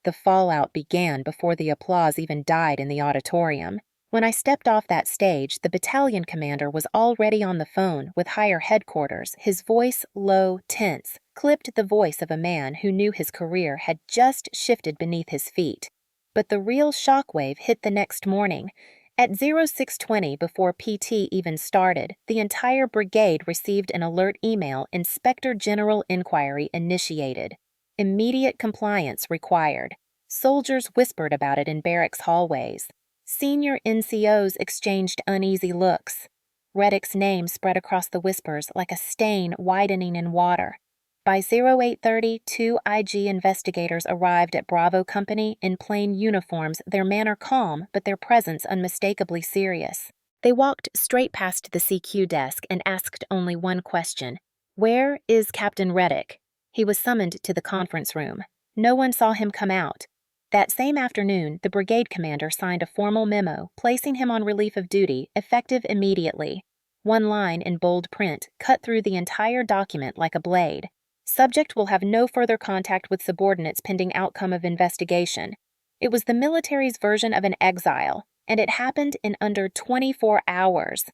The fallout began before the applause even died in the auditorium. When I stepped off that stage, the battalion commander was already on the phone with higher headquarters, his voice low, tense, clipped the voice of a man who knew his career had just shifted beneath his feet. But the real shockwave hit the next morning. At 0620, before PT even started, the entire brigade received an alert email, Inspector General Inquiry initiated. Immediate compliance required. Soldiers whispered about it in barracks hallways. Senior NCOs exchanged uneasy looks. Reddick's name spread across the whispers like a stain widening in water. By 0830, 2 IG investigators arrived at Bravo Company in plain uniforms, their manner calm, but their presence unmistakably serious. They walked straight past the CQ desk and asked only one question. "Where is Captain Reddick?" He was summoned to the conference room. No one saw him come out. That same afternoon, the brigade commander signed a formal memo placing him on relief of duty, effective immediately. One line in bold print cut through the entire document like a blade. Subject will have no further contact with subordinates pending outcome of investigation. It was the military's version of an exile, and it happened in under 24 hours.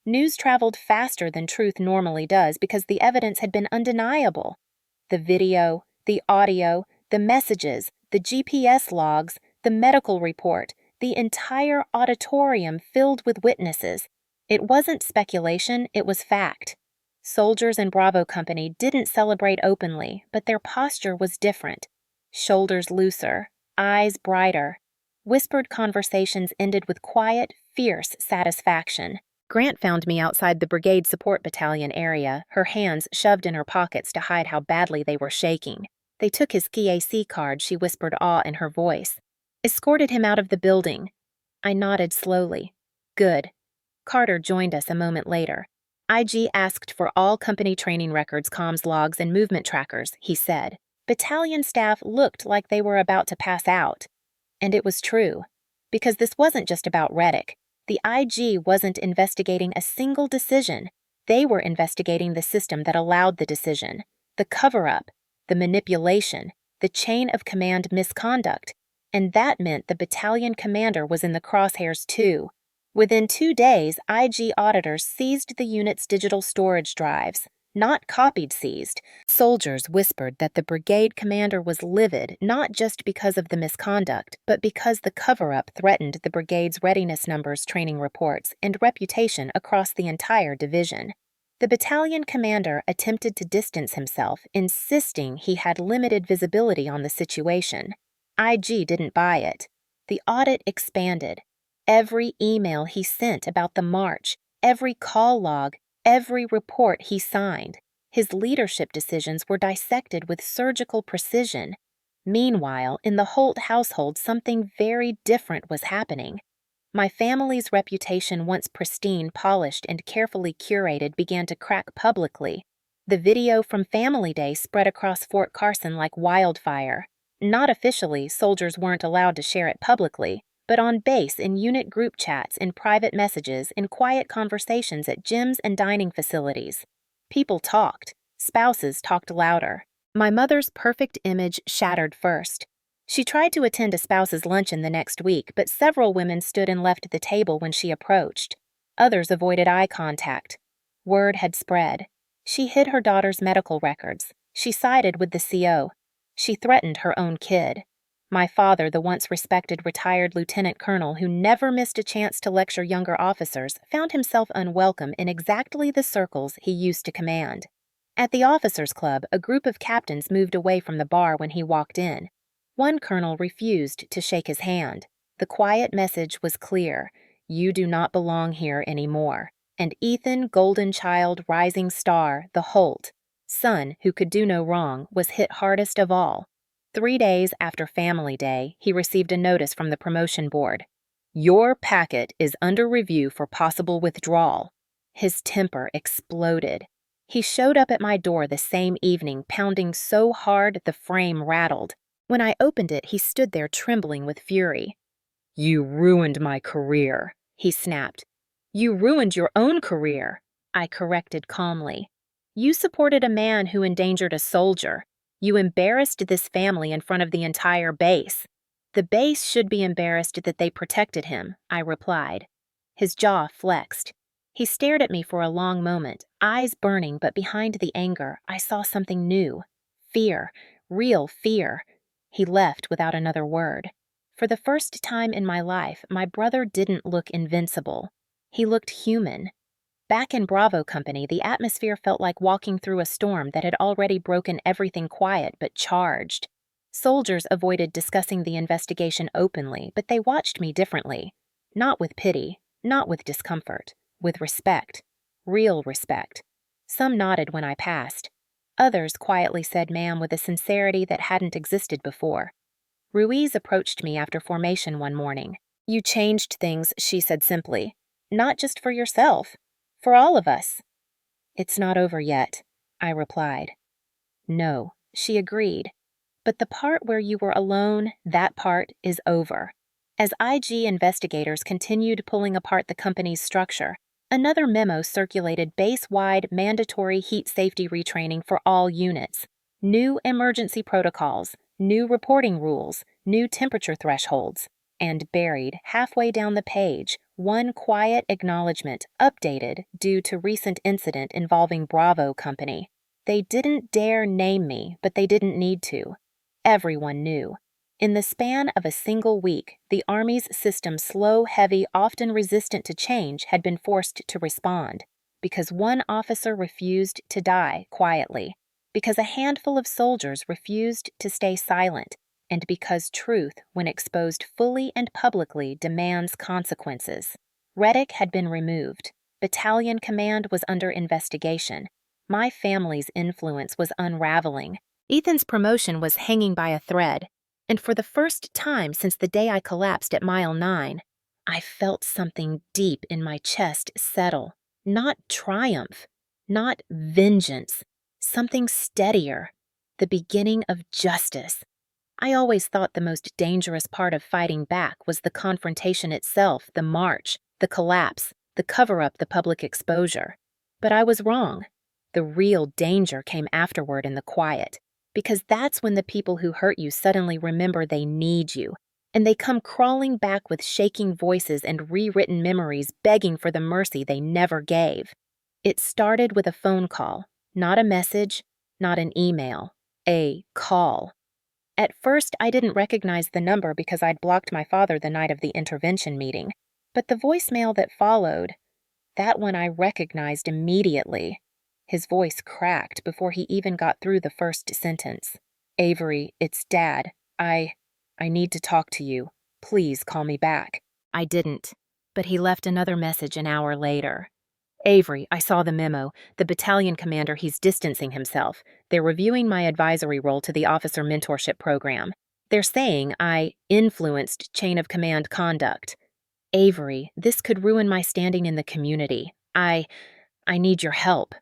News traveled faster than truth normally does because the evidence had been undeniable. The video, the audio, the messages, the GPS logs, the medical report, the entire auditorium filled with witnesses. It wasn't speculation, it was fact. Soldiers in Bravo Company didn't celebrate openly, but their posture was different. Shoulders looser, eyes brighter. Whispered conversations ended with quiet, fierce satisfaction. Grant found me outside the Brigade Support Battalion area, her hands shoved in her pockets to hide how badly they were shaking. They took his KAC card, she whispered awe in her voice. Escorted him out of the building. I nodded slowly. Good. Carter joined us a moment later. IG asked for all company training records, comms logs, and movement trackers, he said. Battalion staff looked like they were about to pass out. And it was true. Because this wasn't just about Reddick. The IG wasn't investigating a single decision. They were investigating the system that allowed the decision, the cover-up, the manipulation, the chain of command misconduct, and that meant the battalion commander was in the crosshairs too. Within 2 days, IG auditors seized the unit's digital storage drives. Not copied seized. Soldiers whispered that the brigade commander was livid not just because of the misconduct, but because the cover-up threatened the brigade's readiness numbers, training reports, and reputation across the entire division. The battalion commander attempted to distance himself, insisting he had limited visibility on the situation. IG didn't buy it. The audit expanded. Every email he sent about the march, every call log, every report he signed, his leadership decisions were dissected with surgical precision. Meanwhile, in the Holt household, something very different was happening. My family's reputation, once pristine, polished, and carefully curated, began to crack publicly. The video from Family Day spread across Fort Carson like wildfire. Not officially, soldiers weren't allowed to share it publicly, but on base, in unit group chats, in private messages, in quiet conversations at gyms and dining facilities. People talked. Spouses talked louder. My mother's perfect image shattered first. She tried to attend a spouse's luncheon the next week, but several women stood and left the table when she approached. Others avoided eye contact. Word had spread. She hid her daughter's medical records. She sided with the CO. She threatened her own kid. My father, the once respected retired lieutenant colonel who never missed a chance to lecture younger officers, found himself unwelcome in exactly the circles he used to command. At the officers' club, a group of captains moved away from the bar when he walked in. One colonel refused to shake his hand. The quiet message was clear: you do not belong here anymore. And Ethan, golden child, rising star, the Holt, son who could do no wrong, was hit hardest of all. 3 days after Family Day, he received a notice from the promotion board. Your packet is under review for possible withdrawal. His temper exploded. He showed up at my door the same evening, pounding so hard the frame rattled. When I opened it, he stood there trembling with fury. You ruined my career, he snapped. You ruined your own career, I corrected calmly. You supported a man who endangered a soldier. You embarrassed this family in front of the entire base. The base should be embarrassed that they protected him, I replied. His jaw flexed. He stared at me for a long moment, eyes burning, but behind the anger, I saw something new. Fear, real fear. He left without another word. For the first time in my life, my brother didn't look invincible. He looked human. Back in Bravo Company, the atmosphere felt like walking through a storm that had already broken everything quiet but charged. Soldiers avoided discussing the investigation openly, but they watched me differently. Not with pity, not with discomfort, with respect. Real respect. Some nodded when I passed. Others quietly said ma'am with a sincerity that hadn't existed before. Ruiz approached me after formation one morning. You changed things, she said simply. Not just for yourself. For all of us. It's not over yet, I replied. No, she agreed. But the part where you were alone, that part is over. As IG investigators continued pulling apart the company's structure, another memo circulated base-wide mandatory heat safety retraining for all units. New emergency protocols, new reporting rules, new temperature thresholds. And buried halfway down the page, one quiet acknowledgement, updated due to recent incident involving Bravo Company. They didn't dare name me, but they didn't need to. Everyone knew. In the span of a single week, the Army's system, slow, heavy, often resistant to change, had been forced to respond. Because one officer refused to die quietly. Because a handful of soldiers refused to stay silent. And because truth, when exposed fully and publicly, demands consequences. Reddick had been removed. Battalion command was under investigation. My family's influence was unraveling. Ethan's promotion was hanging by a thread. And for the first time since the day I collapsed at Mile 9, I felt something deep in my chest settle. Not triumph. Not vengeance. Something steadier. The beginning of justice. I always thought the most dangerous part of fighting back was the confrontation itself, the march, the collapse, the cover-up, the public exposure. But I was wrong. The real danger came afterward in the quiet, because that's when the people who hurt you suddenly remember they need you, and they come crawling back with shaking voices and rewritten memories begging for the mercy they never gave. It started with a phone call, not a message, not an email, a call. At first, I didn't recognize the number because I'd blocked my father the night of the intervention meeting, but the voicemail that followed, that one I recognized immediately. His voice cracked before he even got through the first sentence. "Avery, it's Dad. I need to talk to you. Please call me back." I didn't, but he left another message an hour later. "Avery, I saw the memo. The battalion commander, he's distancing himself. They're reviewing my advisory role to the officer mentorship program. They're saying I influenced chain of command conduct. Avery, this could ruin my standing in the community. I need your help."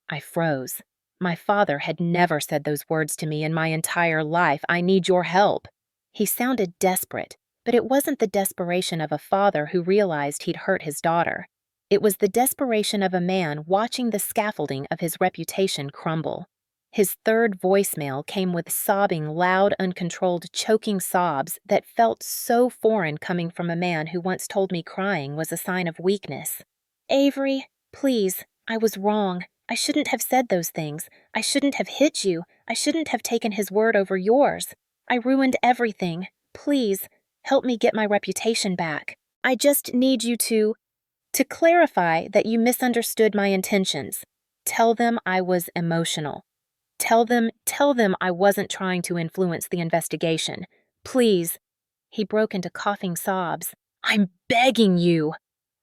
I froze. My father had never said those words to me in my entire life. "I need your help." He sounded desperate, but it wasn't the desperation of a father who realized he'd hurt his daughter. It was the desperation of a man watching the scaffolding of his reputation crumble. His third voicemail came with sobbing, loud, uncontrolled, choking sobs that felt so foreign coming from a man who once told me crying was a sign of weakness. "Avery, please, I was wrong. I shouldn't have said those things. I shouldn't have hit you. I shouldn't have taken his word over yours. I ruined everything. Please, help me get my reputation back. I just need you to clarify that you misunderstood my intentions. Tell them I was emotional. Tell them I wasn't trying to influence the investigation. Please." He broke into coughing sobs. "I'm begging you."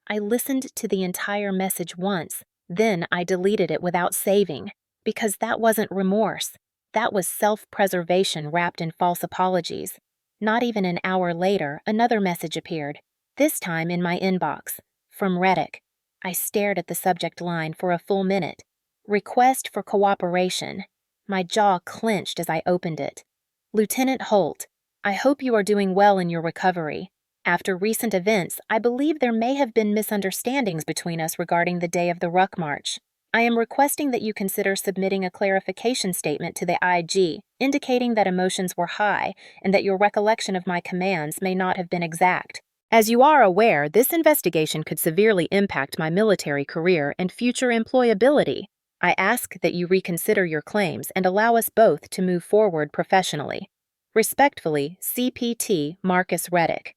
I listened to the entire message once, then I deleted it without saving, because that wasn't remorse. That was self-preservation wrapped in false apologies. Not even an hour later, another message appeared, this time in my inbox, from Reddick. I stared at the subject line for a full minute. Request for cooperation. My jaw clenched as I opened it. "Lieutenant Holt, I hope you are doing well in your recovery. After recent events, I believe there may have been misunderstandings between us regarding the day of the Ruck March. I am requesting that you consider submitting a clarification statement to the IG, indicating that emotions were high and that your recollection of my commands may not have been exact. As you are aware, this investigation could severely impact my military career and future employability. I ask that you reconsider your claims and allow us both to move forward professionally. Respectfully, CPT Marcus Reddick."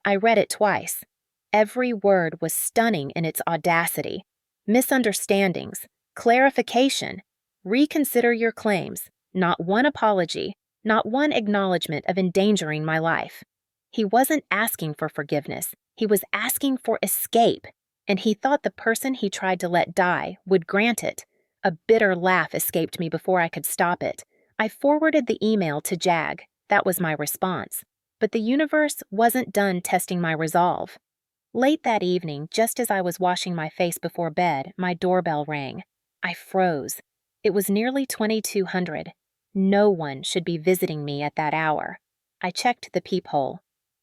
I read it twice. Every word was stunning in its audacity. Misunderstandings, clarification, reconsider your claims, not one apology, not one acknowledgement of endangering my life. He wasn't asking for forgiveness, he was asking for escape, and he thought the person he tried to let die would grant it. A bitter laugh escaped me before I could stop it. I forwarded the email to Jag. That was my response. But the universe wasn't done testing my resolve. Late that evening, just as I was washing my face before bed, my doorbell rang. I froze. It was nearly 2200. No one should be visiting me at that hour. I checked the peephole.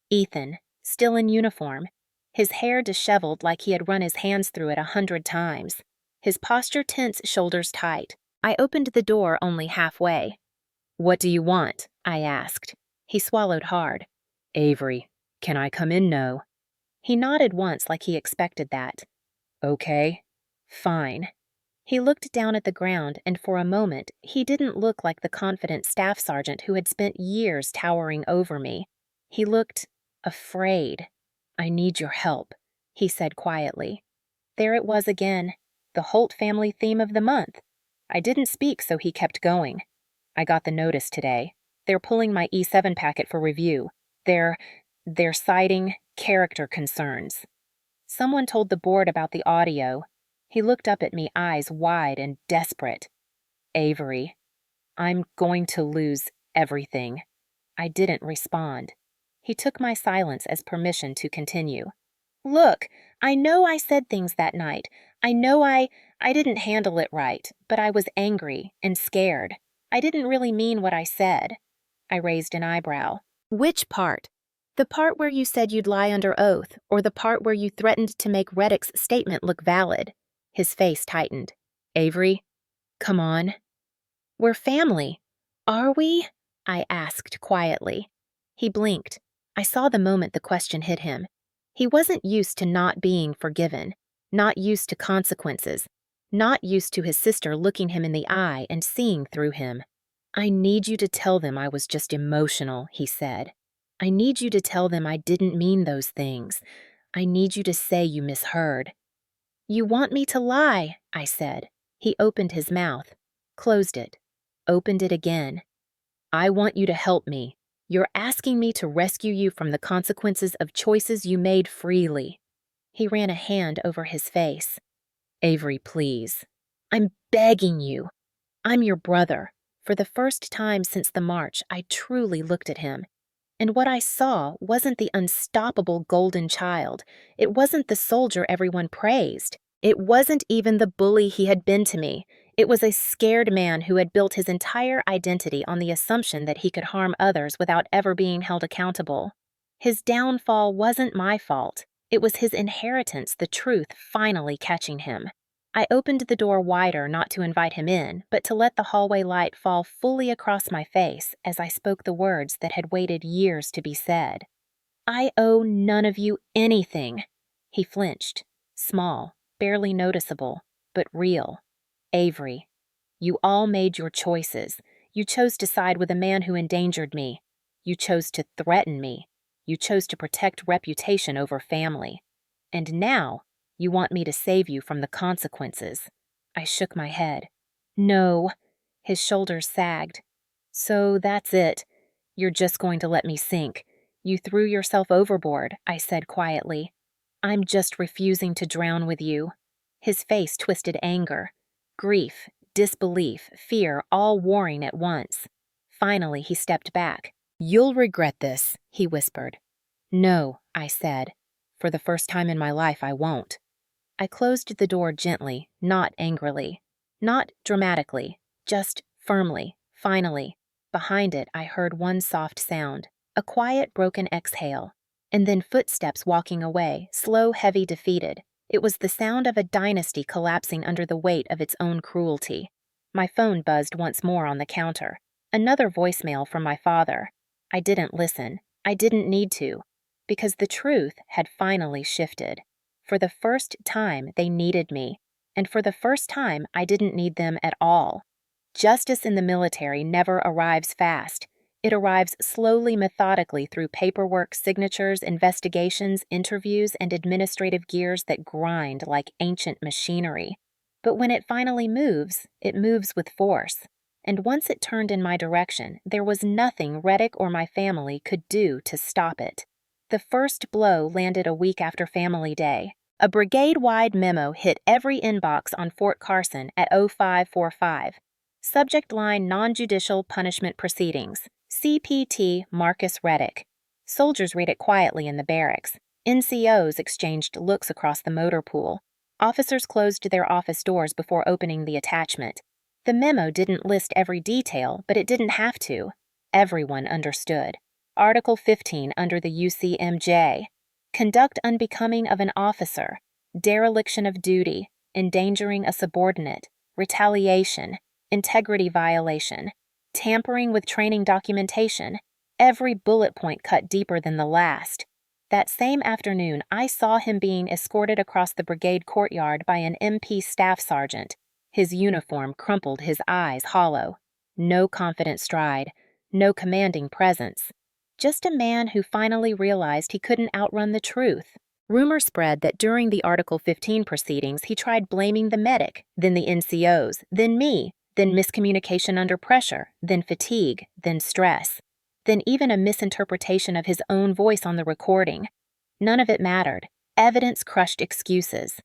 Ethan, still in uniform. His hair disheveled like he had run his hands through it 100 times. His posture tense, shoulders tight. I opened the door only halfway. "What do you want?" I asked. He swallowed hard. "Avery, can I come in now?" He nodded once like he expected that. "Okay, fine." He looked down at the ground, and for a moment, he didn't look like the confident staff sergeant who had spent years towering over me. He looked afraid. "I need your help," he said quietly. There it was again, the Holt family theme of the month. I didn't speak, so he kept going. "I got the notice today. They're pulling my E7 packet for review. They're citing character concerns." Someone told the board about the audio. He looked up at me, eyes wide and desperate. "Avery, I'm going to lose everything." I didn't respond. He took my silence as permission to continue. "Look, I know I said things that night. I know I didn't handle it right, but I was angry and scared. I didn't really mean what I said." I raised an eyebrow. "Which part?" The part where you said you'd lie under oath, or the part where you threatened to make Reddick's statement look valid. His face tightened. Avery, come on. We're family. Are we? I asked quietly. He blinked. I saw the moment the question hit him. He wasn't used to not being forgiven, not used to consequences, not used to his sister looking him in the eye and seeing through him. I need you to tell them I was just emotional, he said. I need you to tell them I didn't mean those things. I need you to say you misheard. You want me to lie, I said. He opened his mouth, closed it, opened it again. I want you to help me. You're asking me to rescue you from the consequences of choices you made freely. He ran a hand over his face. Avery, please. I'm begging you. I'm your brother. For the first time since the march, I truly looked at him. And what I saw wasn't the unstoppable golden child. It wasn't the soldier everyone praised. It wasn't even the bully he had been to me. It was a scared man who had built his entire identity on the assumption that he could harm others without ever being held accountable. His downfall wasn't my fault. It was his inheritance, the truth finally catching him. I opened the door wider not to invite him in, but to let the hallway light fall fully across my face as I spoke the words that had waited years to be said. I owe none of you anything. He flinched, small, barely noticeable, but real. Avery, you all made your choices. You chose to side with a man who endangered me. You chose to threaten me. You chose to protect reputation over family. And now, you want me to save you from the consequences. I shook my head. No. His shoulders sagged. So that's it. You're just going to let me sink. You threw yourself overboard, I said quietly. I'm just refusing to drown with you. His face twisted anger. Grief, disbelief, fear, all warring at once. Finally, he stepped back. You'll regret this, he whispered. No, I said. For the first time in my life, I won't. I closed the door gently, not angrily, not dramatically, just firmly, finally. Behind it, I heard one soft sound, a quiet, broken exhale, and then footsteps walking away, slow, heavy, defeated. It was the sound of a dynasty collapsing under the weight of its own cruelty. My phone buzzed once more on the counter. Another voicemail from my father. I didn't listen. I didn't need to, because the truth had finally shifted. For the first time, they needed me, and for the first time, I didn't need them at all. Justice in the military never arrives fast. It arrives slowly, methodically through paperwork, signatures, investigations, interviews, and administrative gears that grind like ancient machinery. But when it finally moves, it moves with force. And once it turned in my direction, there was nothing Reddick or my family could do to stop it. The first blow landed a week after Family Day. A brigade-wide memo hit every inbox on Fort Carson at 0545. Subject line Non-Judicial Punishment Proceedings. CPT Marcus Reddick. Soldiers read it quietly in the barracks. NCOs exchanged looks across the motor pool. Officers closed their office doors before opening the attachment. The memo didn't list every detail, but it didn't have to. Everyone understood. Article 15 under the UCMJ. Conduct unbecoming of an officer, dereliction of duty, endangering a subordinate, retaliation, integrity violation, tampering with training documentation, every bullet point cut deeper than the last. That same afternoon, I saw him being escorted across the brigade courtyard by an MP staff sergeant. His uniform crumpled, his eyes hollow. No confident stride, no commanding presence. Just a man who finally realized he couldn't outrun the truth. Rumor spread that during the Article 15 proceedings, he tried blaming the medic, then the NCOs, then me, then miscommunication under pressure, then fatigue, then stress, then even a misinterpretation of his own voice on the recording. None of it mattered. Evidence crushed excuses.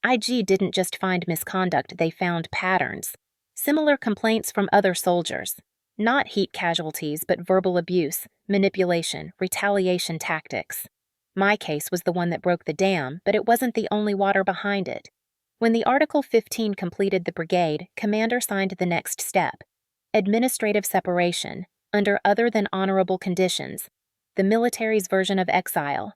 IG didn't just find misconduct, they found patterns. Similar complaints from other soldiers. Not heat casualties, but verbal abuse, manipulation, retaliation tactics. My case was the one that broke the dam, but it wasn't the only water behind it. When the Article 15 completed the brigade, Commander signed the next step. Administrative separation, under other than honorable conditions. the military's version of exile.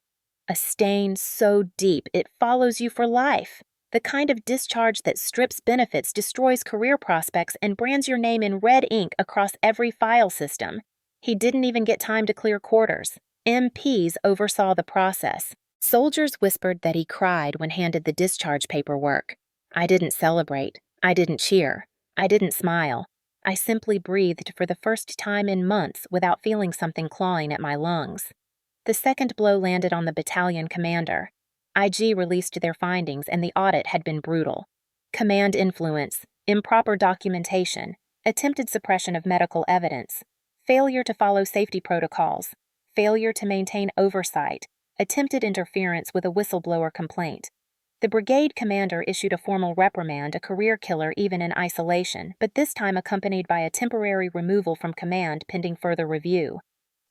A stain so deep it follows you for life. The kind of discharge that strips benefits, destroys career prospects, and brands your name in red ink across every file system. He didn't even get time to clear quarters. MPs oversaw the process. Soldiers whispered that he cried when handed the discharge paperwork. I didn't celebrate. I didn't cheer. I didn't smile. I simply breathed for the first time in months without feeling something clawing at my lungs. The second blow landed on the battalion commander. IG released their findings and the audit had been brutal. Command influence, improper documentation, attempted suppression of medical evidence, failure to follow safety protocols, failure to maintain oversight, attempted interference with a whistleblower complaint. The brigade commander issued a formal reprimand, a career killer even in isolation, but this time accompanied by a temporary removal from command pending further review.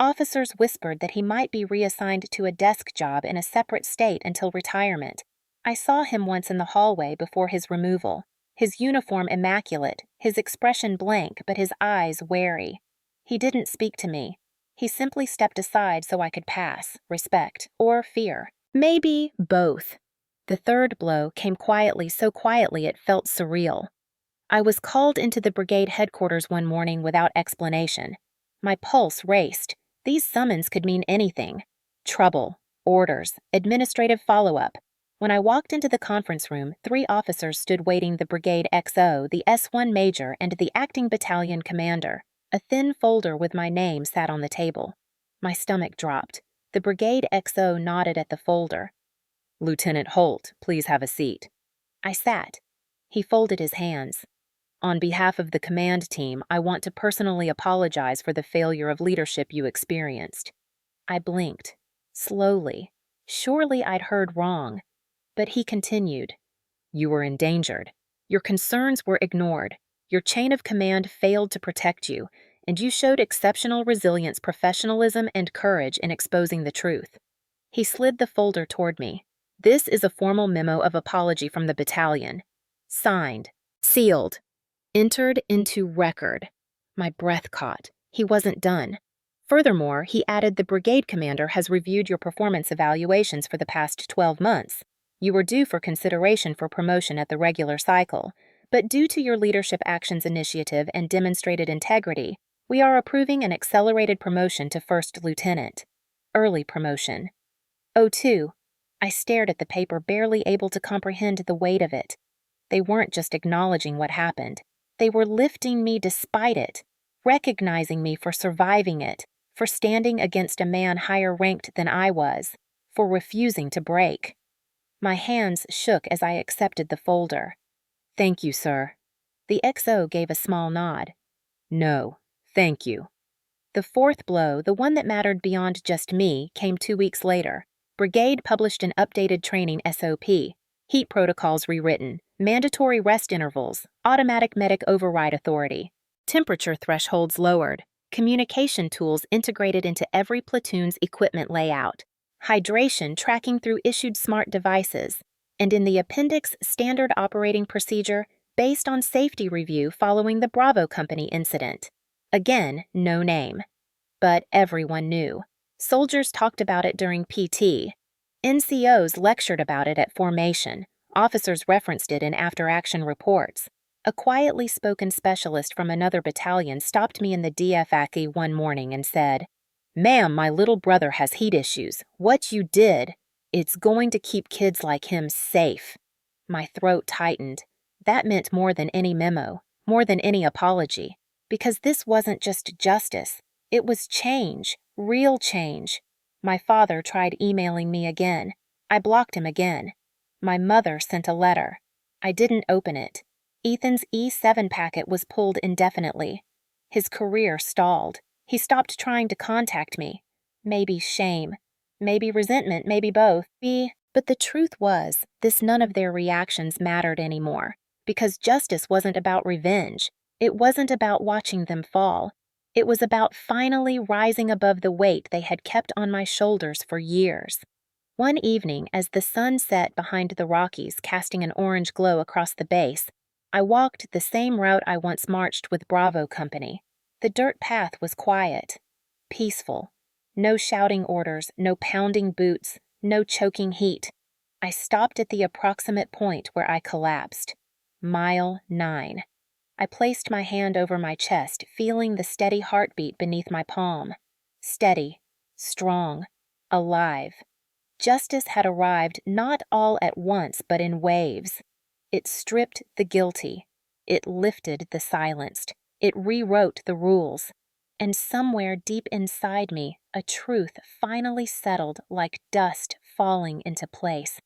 Officers whispered that he might be reassigned to a desk job in a separate state until retirement. I saw him once in the hallway before his removal, his uniform immaculate, his expression blank but his eyes wary. He didn't speak to me. He simply stepped aside so I could pass, respect, or fear. Maybe both. The third blow came quietly, so quietly it felt surreal. I was called into the brigade headquarters one morning without explanation. My pulse raced. These summons could mean anything. Trouble, orders, administrative follow-up. When I walked into the conference room, 3 officers stood waiting: the brigade XO, the S1 major, and the acting battalion commander. A thin folder with my name sat on the table. My stomach dropped. The brigade XO nodded at the folder. "Lieutenant Holt, please have a seat." I sat. He folded his hands. "On behalf of the command team, I want to personally apologize for the failure of leadership you experienced." I blinked. Slowly. Surely I'd heard wrong. But he continued. "You were endangered. Your concerns were ignored. Your chain of command failed to protect you, and you showed exceptional resilience, professionalism, and courage in exposing the truth." He slid the folder toward me. "This is a formal memo of apology from the battalion. Signed. Sealed. Entered into record." My breath caught. He wasn't done. "Furthermore," he added, "the brigade commander has reviewed your performance evaluations for the past 12 months. You were due for consideration for promotion at the regular cycle, but due to your leadership actions initiative and demonstrated integrity, we are approving an accelerated promotion to first lieutenant. Early promotion." Oh, too. I stared at the paper, barely able to comprehend the weight of it. They weren't just acknowledging what happened. They were lifting me despite it, recognizing me for surviving it, for standing against a man higher ranked than I was, for refusing to break. My hands shook as I accepted the folder. "Thank you, sir." The XO gave a small nod. "No, thank you." The fourth blow, the one that mattered beyond just me, came 2 weeks later. Brigade published an updated training SOP. Heat protocols rewritten, mandatory rest intervals, automatic medic override authority, temperature thresholds lowered, communication tools integrated into every platoon's equipment layout, hydration tracking through issued smart devices, and in the appendix, standard operating procedure based on safety review following the Bravo Company incident. Again, no name. But everyone knew. Soldiers talked about it during PT. NCOs lectured about it at formation. Officers referenced it in after-action reports. A quietly spoken specialist from another battalion stopped me in the DFACI one morning and said, "Ma'am, my little brother has heat issues. What you did, it's going to keep kids like him safe." My throat tightened. That meant more than any memo, more than any apology. Because this wasn't just justice. It was change, real change. My father tried emailing me again. I blocked him again. My mother sent a letter. I didn't open it. Ethan's E7 packet was pulled indefinitely. His career stalled. He stopped trying to contact me. Maybe shame. Maybe resentment, maybe both. But the truth was, none of their reactions mattered anymore. Because justice wasn't about revenge. It wasn't about watching them fall. It was about finally rising above the weight they had kept on my shoulders for years. One evening, as the sun set behind the Rockies, casting an orange glow across the base, I walked the same route I once marched with Bravo Company. The dirt path was quiet, peaceful. No shouting orders, no pounding boots, no choking heat. I stopped at the approximate point where I collapsed. Mile 9. I placed my hand over my chest, feeling the steady heartbeat beneath my palm. Steady, strong, alive. Justice had arrived not all at once, but in waves. It stripped the guilty. It lifted the silenced. It rewrote the rules. And somewhere deep inside me, a truth finally settled like dust falling into place.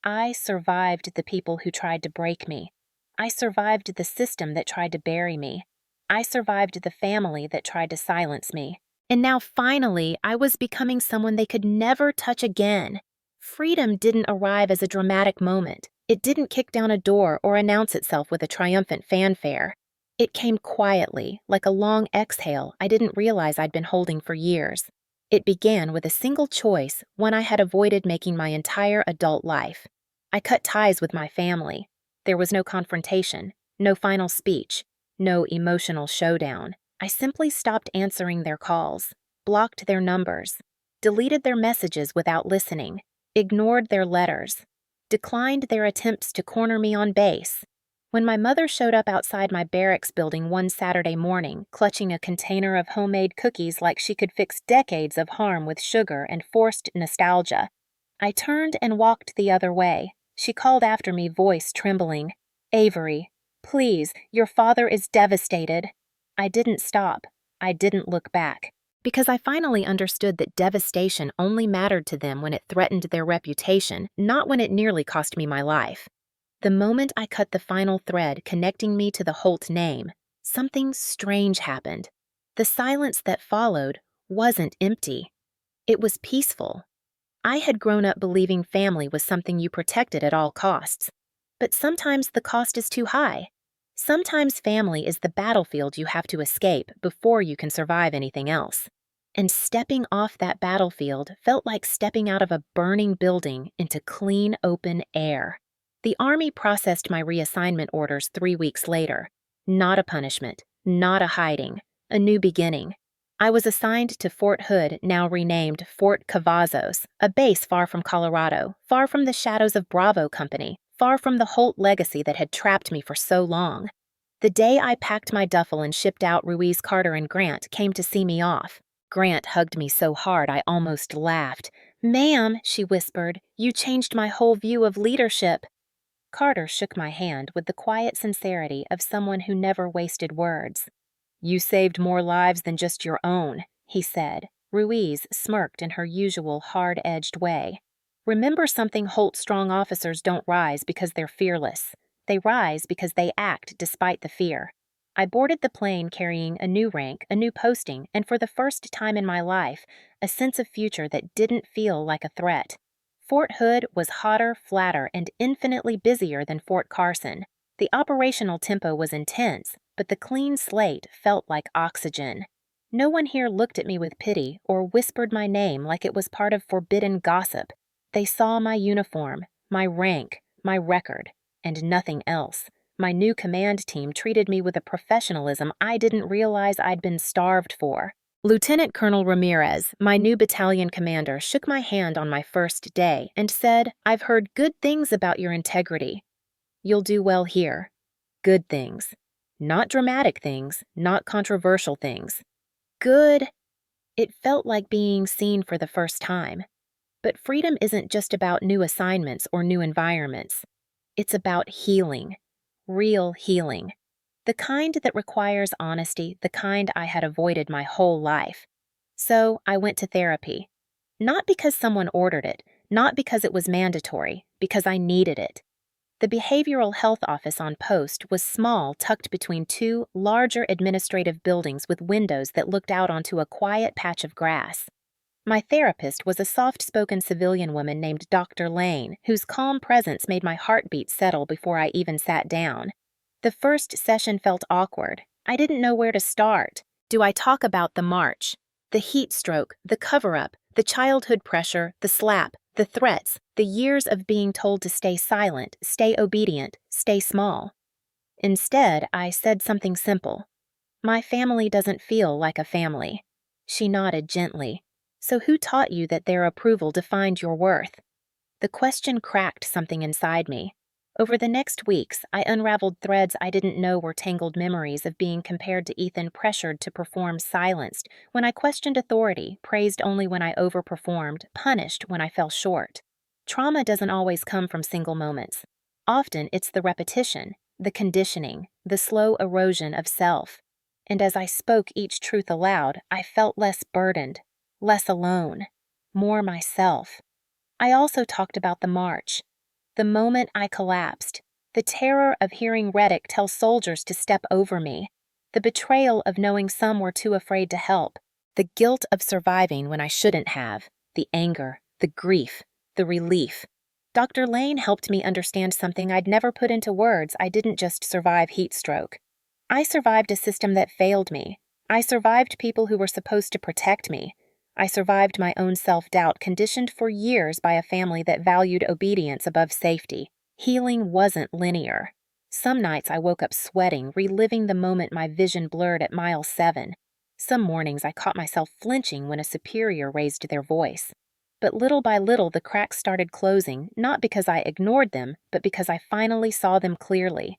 I survived the people who tried to break me. I survived the system that tried to bury me. I survived the family that tried to silence me. And now finally, I was becoming someone they could never touch again. Freedom didn't arrive as a dramatic moment. It didn't kick down a door or announce itself with a triumphant fanfare. It came quietly, like a long exhale I didn't realize I'd been holding for years. It began with a single choice, one I had avoided making my entire adult life. I cut ties with my family. There was no confrontation, no final speech, no emotional showdown. I simply stopped answering their calls, blocked their numbers, deleted their messages without listening, ignored their letters, declined their attempts to corner me on base. When my mother showed up outside my barracks building one Saturday morning, clutching a container of homemade cookies like she could fix decades of harm with sugar and forced nostalgia, I turned and walked the other way. She called after me, voice trembling, "Avery, please, your father is devastated." I didn't stop. I didn't look back. Because I finally understood that devastation only mattered to them when it threatened their reputation, not when it nearly cost me my life. The moment I cut the final thread connecting me to the Holt name, something strange happened. The silence that followed wasn't empty. It was peaceful. I had grown up believing family was something you protected at all costs. But sometimes the cost is too high. Sometimes family is the battlefield you have to escape before you can survive anything else. And stepping off that battlefield felt like stepping out of a burning building into clean, open air. The Army processed my reassignment orders 3 weeks later. Not a punishment, not a hiding, a new beginning. I was assigned to Fort Hood, now renamed Fort Cavazos, a base far from Colorado, far from the shadows of Bravo Company, far from the Holt legacy that had trapped me for so long. The day I packed my duffel and shipped out, Ruiz, Carter, and Grant came to see me off. Grant hugged me so hard I almost laughed. "Ma'am," she whispered, "you changed my whole view of leadership." Carter shook my hand with the quiet sincerity of someone who never wasted words. "You saved more lives than just your own," he said. Ruiz smirked in her usual hard-edged way. "Remember something, Holt strong officers don't rise because they're fearless. They rise because they act despite the fear." I boarded the plane carrying a new rank, a new posting, and for the first time in my life, a sense of future that didn't feel like a threat. Fort Hood was hotter, flatter, and infinitely busier than Fort Carson. The operational tempo was intense, but the clean slate felt like oxygen. No one here looked at me with pity or whispered my name like it was part of forbidden gossip. They saw my uniform, my rank, my record, and nothing else. My new command team treated me with a professionalism I didn't realize I'd been starved for. Lieutenant Colonel Ramirez, my new battalion commander, shook my hand on my first day and said, "I've heard good things about your integrity. You'll do well here." Good things. Not dramatic things, not controversial things. Good. It felt like being seen for the first time. But freedom isn't just about new assignments or new environments. It's about healing. Real healing. The kind that requires honesty, the kind I had avoided my whole life. So I went to therapy. Not because someone ordered it, not because it was mandatory, because I needed it. The behavioral health office on post was small, tucked between two larger administrative buildings with windows that looked out onto a quiet patch of grass. My therapist was a soft-spoken civilian woman named Dr. Lane, whose calm presence made my heartbeat settle before I even sat down. The first session felt awkward. I didn't know where to start. Do I talk about the march? The heat stroke, the cover-up, the childhood pressure, the slap, the threats, the years of being told to stay silent, stay obedient, stay small. Instead, I said something simple. "My family doesn't feel like a family." She nodded gently. So who taught you that their approval defined your worth? The question cracked something inside me. Over the next weeks, I unraveled threads I didn't know were tangled memories of being compared to Ethan, pressured to perform, silenced when I questioned authority, praised only when I overperformed, punished when I fell short. Trauma doesn't always come from single moments. Often it's the repetition, the conditioning, the slow erosion of self. And as I spoke each truth aloud, I felt less burdened, less alone, more myself. I also talked about the march, the moment I collapsed, the terror of hearing Reddick tell soldiers to step over me, the betrayal of knowing some were too afraid to help, the guilt of surviving when I shouldn't have, the anger, the grief, the relief. Dr. Lane helped me understand something I'd never put into words. I didn't just survive heat stroke. I survived a system that failed me. I survived people who were supposed to protect me. I survived my own self-doubt, conditioned for years by a family that valued obedience above safety. Healing wasn't linear. Some nights I woke up sweating, reliving the moment my vision blurred at mile 7. Some mornings I caught myself flinching when a superior raised their voice. But little by little the cracks started closing, not because I ignored them, but because I finally saw them clearly.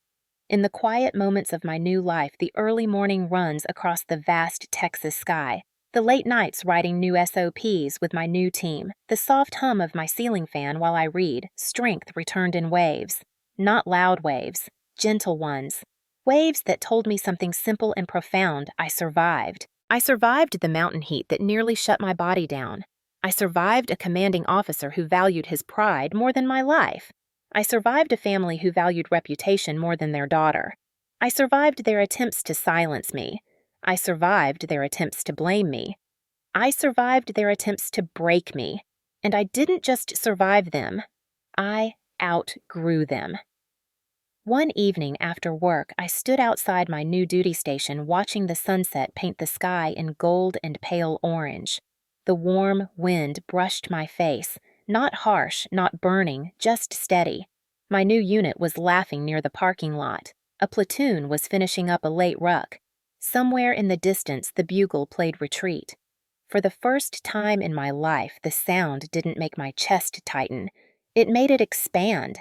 In the quiet moments of my new life, the early morning runs across the vast Texas sky, the late nights writing new SOPs with my new team, the soft hum of my ceiling fan while I read, strength returned in waves. Not loud waves, gentle ones. Waves that told me something simple and profound. I survived. I survived the mountain heat that nearly shut my body down. I survived a commanding officer who valued his pride more than my life. I survived a family who valued reputation more than their daughter. I survived their attempts to silence me. I survived their attempts to blame me. I survived their attempts to break me. And I didn't just survive them. I outgrew them. One evening after work, I stood outside my new duty station watching the sunset paint the sky in gold and pale orange. The warm wind brushed my face, not harsh, not burning, just steady. My new unit was laughing near the parking lot. A platoon was finishing up a late ruck. Somewhere in the distance, the bugle played retreat. For the first time in my life, the sound didn't make my chest tighten. It made it expand.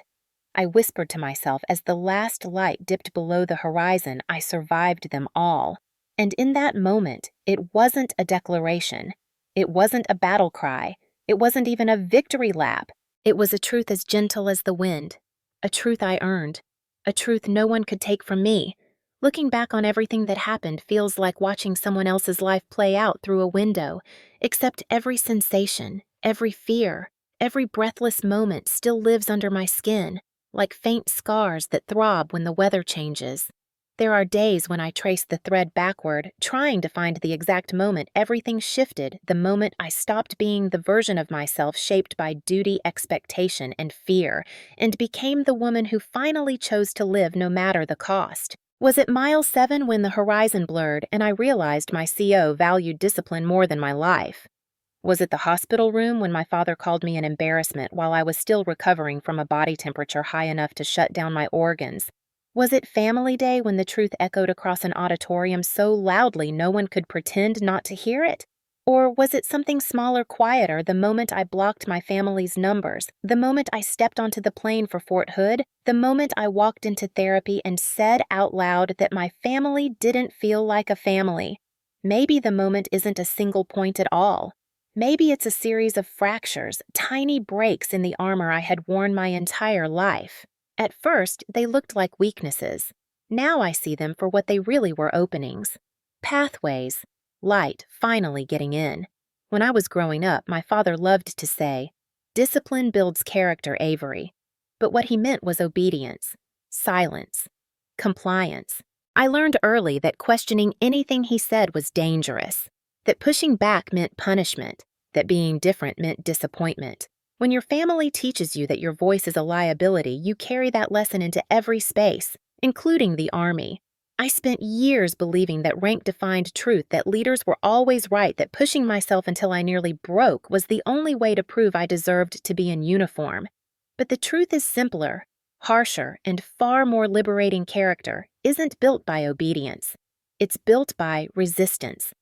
I whispered to myself as the last light dipped below the horizon. I survived them all. And in that moment, it wasn't a declaration. It wasn't a battle cry. It wasn't even a victory lap. It was a truth as gentle as the wind. A truth I earned. A truth no one could take from me. Looking back on everything that happened feels like watching someone else's life play out through a window, except every sensation, every fear, every breathless moment still lives under my skin, like faint scars that throb when the weather changes. There are days when I trace the thread backward, trying to find the exact moment everything shifted, the moment I stopped being the version of myself shaped by duty, expectation, and fear, and became the woman who finally chose to live no matter the cost. Was it mile 7 when the horizon blurred and I realized my CO valued discipline more than my life? Was it the hospital room when my father called me an embarrassment while I was still recovering from a body temperature high enough to shut down my organs? Was it family day when the truth echoed across an auditorium so loudly no one could pretend not to hear it? Or was it something smaller, quieter, the moment I blocked my family's numbers, the moment I stepped onto the plane for Fort Hood, the moment I walked into therapy and said out loud that my family didn't feel like a family? Maybe the moment isn't a single point at all. Maybe it's a series of fractures, tiny breaks in the armor I had worn my entire life. At first, they looked like weaknesses. Now I see them for what they really were: openings. Pathways. Light finally getting in. When I was growing up, my father loved to say, "Discipline builds character, Avery." But what he meant was obedience, silence, compliance. I learned early that questioning anything he said was dangerous, that pushing back meant punishment, that being different meant disappointment. When your family teaches you that your voice is a liability, you carry that lesson into every space, including the Army. I spent years believing that rank-defined truth, that leaders were always right, that pushing myself until I nearly broke was the only way to prove I deserved to be in uniform. But the truth is simpler, harsher, and far more liberating. Character isn't built by obedience. It's built by resistance.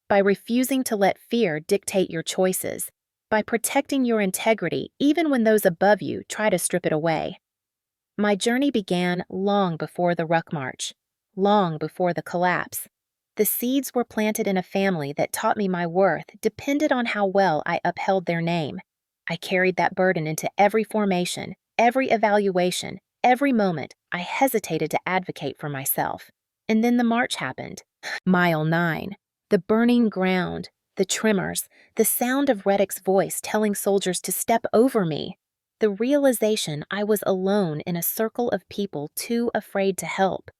by refusing to let fear dictate your choices, by protecting your integrity even when those above you try to strip it away. My journey began long before the ruck march, long before the collapse. The seeds were planted in a family that taught me my worth depended on how well I upheld their name. I carried that burden into every formation, every evaluation, every moment I hesitated to advocate for myself. And then the march happened. Mile 9. The burning ground, the tremors, the sound of Reddick's voice telling soldiers to step over me. The realization I was alone in a circle of people too afraid to help.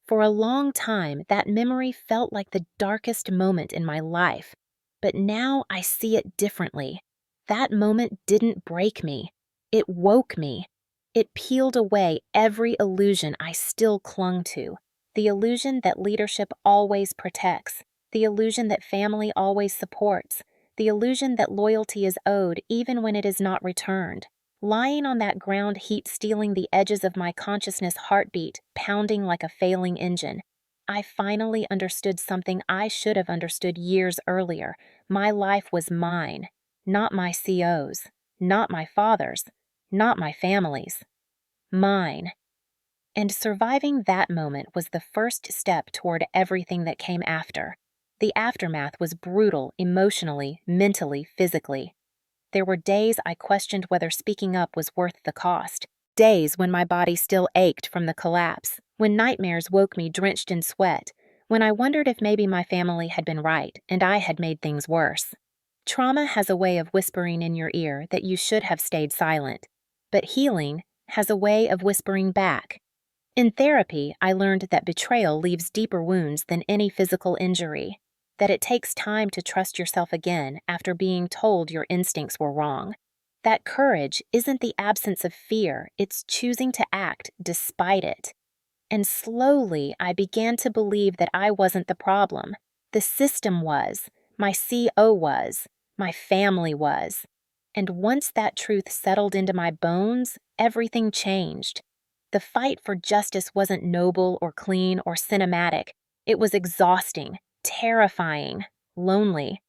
For a long time, that memory felt like the darkest moment in my life. But now I see it differently. That moment didn't break me. It woke me. It peeled away every illusion I still clung to. The illusion that leadership always protects. The illusion that family always supports. The illusion that loyalty is owed even when it is not returned. Lying on that ground heat stealing the edges of my consciousness heartbeat, pounding like a failing engine, I finally understood something I should have understood years earlier. My life was mine, not my CO's, not my father's, not my family's. Mine. And surviving that moment was the first step toward everything that came after. The aftermath was brutal emotionally, mentally, physically. There were days I questioned whether speaking up was worth the cost. Days when my body still ached from the collapse, when nightmares woke me drenched in sweat, when I wondered if maybe my family had been right and I had made things worse. Trauma has a way of whispering in your ear that you should have stayed silent, but healing has a way of whispering back. In therapy, I learned that betrayal leaves deeper wounds than any physical injury, that it takes time to trust yourself again after being told your instincts were wrong. That courage isn't the absence of fear, it's choosing to act despite it. And slowly, I began to believe that I wasn't the problem. The system was, my CO was, my family was. And once that truth settled into my bones, everything changed. The fight for justice wasn't noble or clean or cinematic. It was exhausting, terrifying, lonely.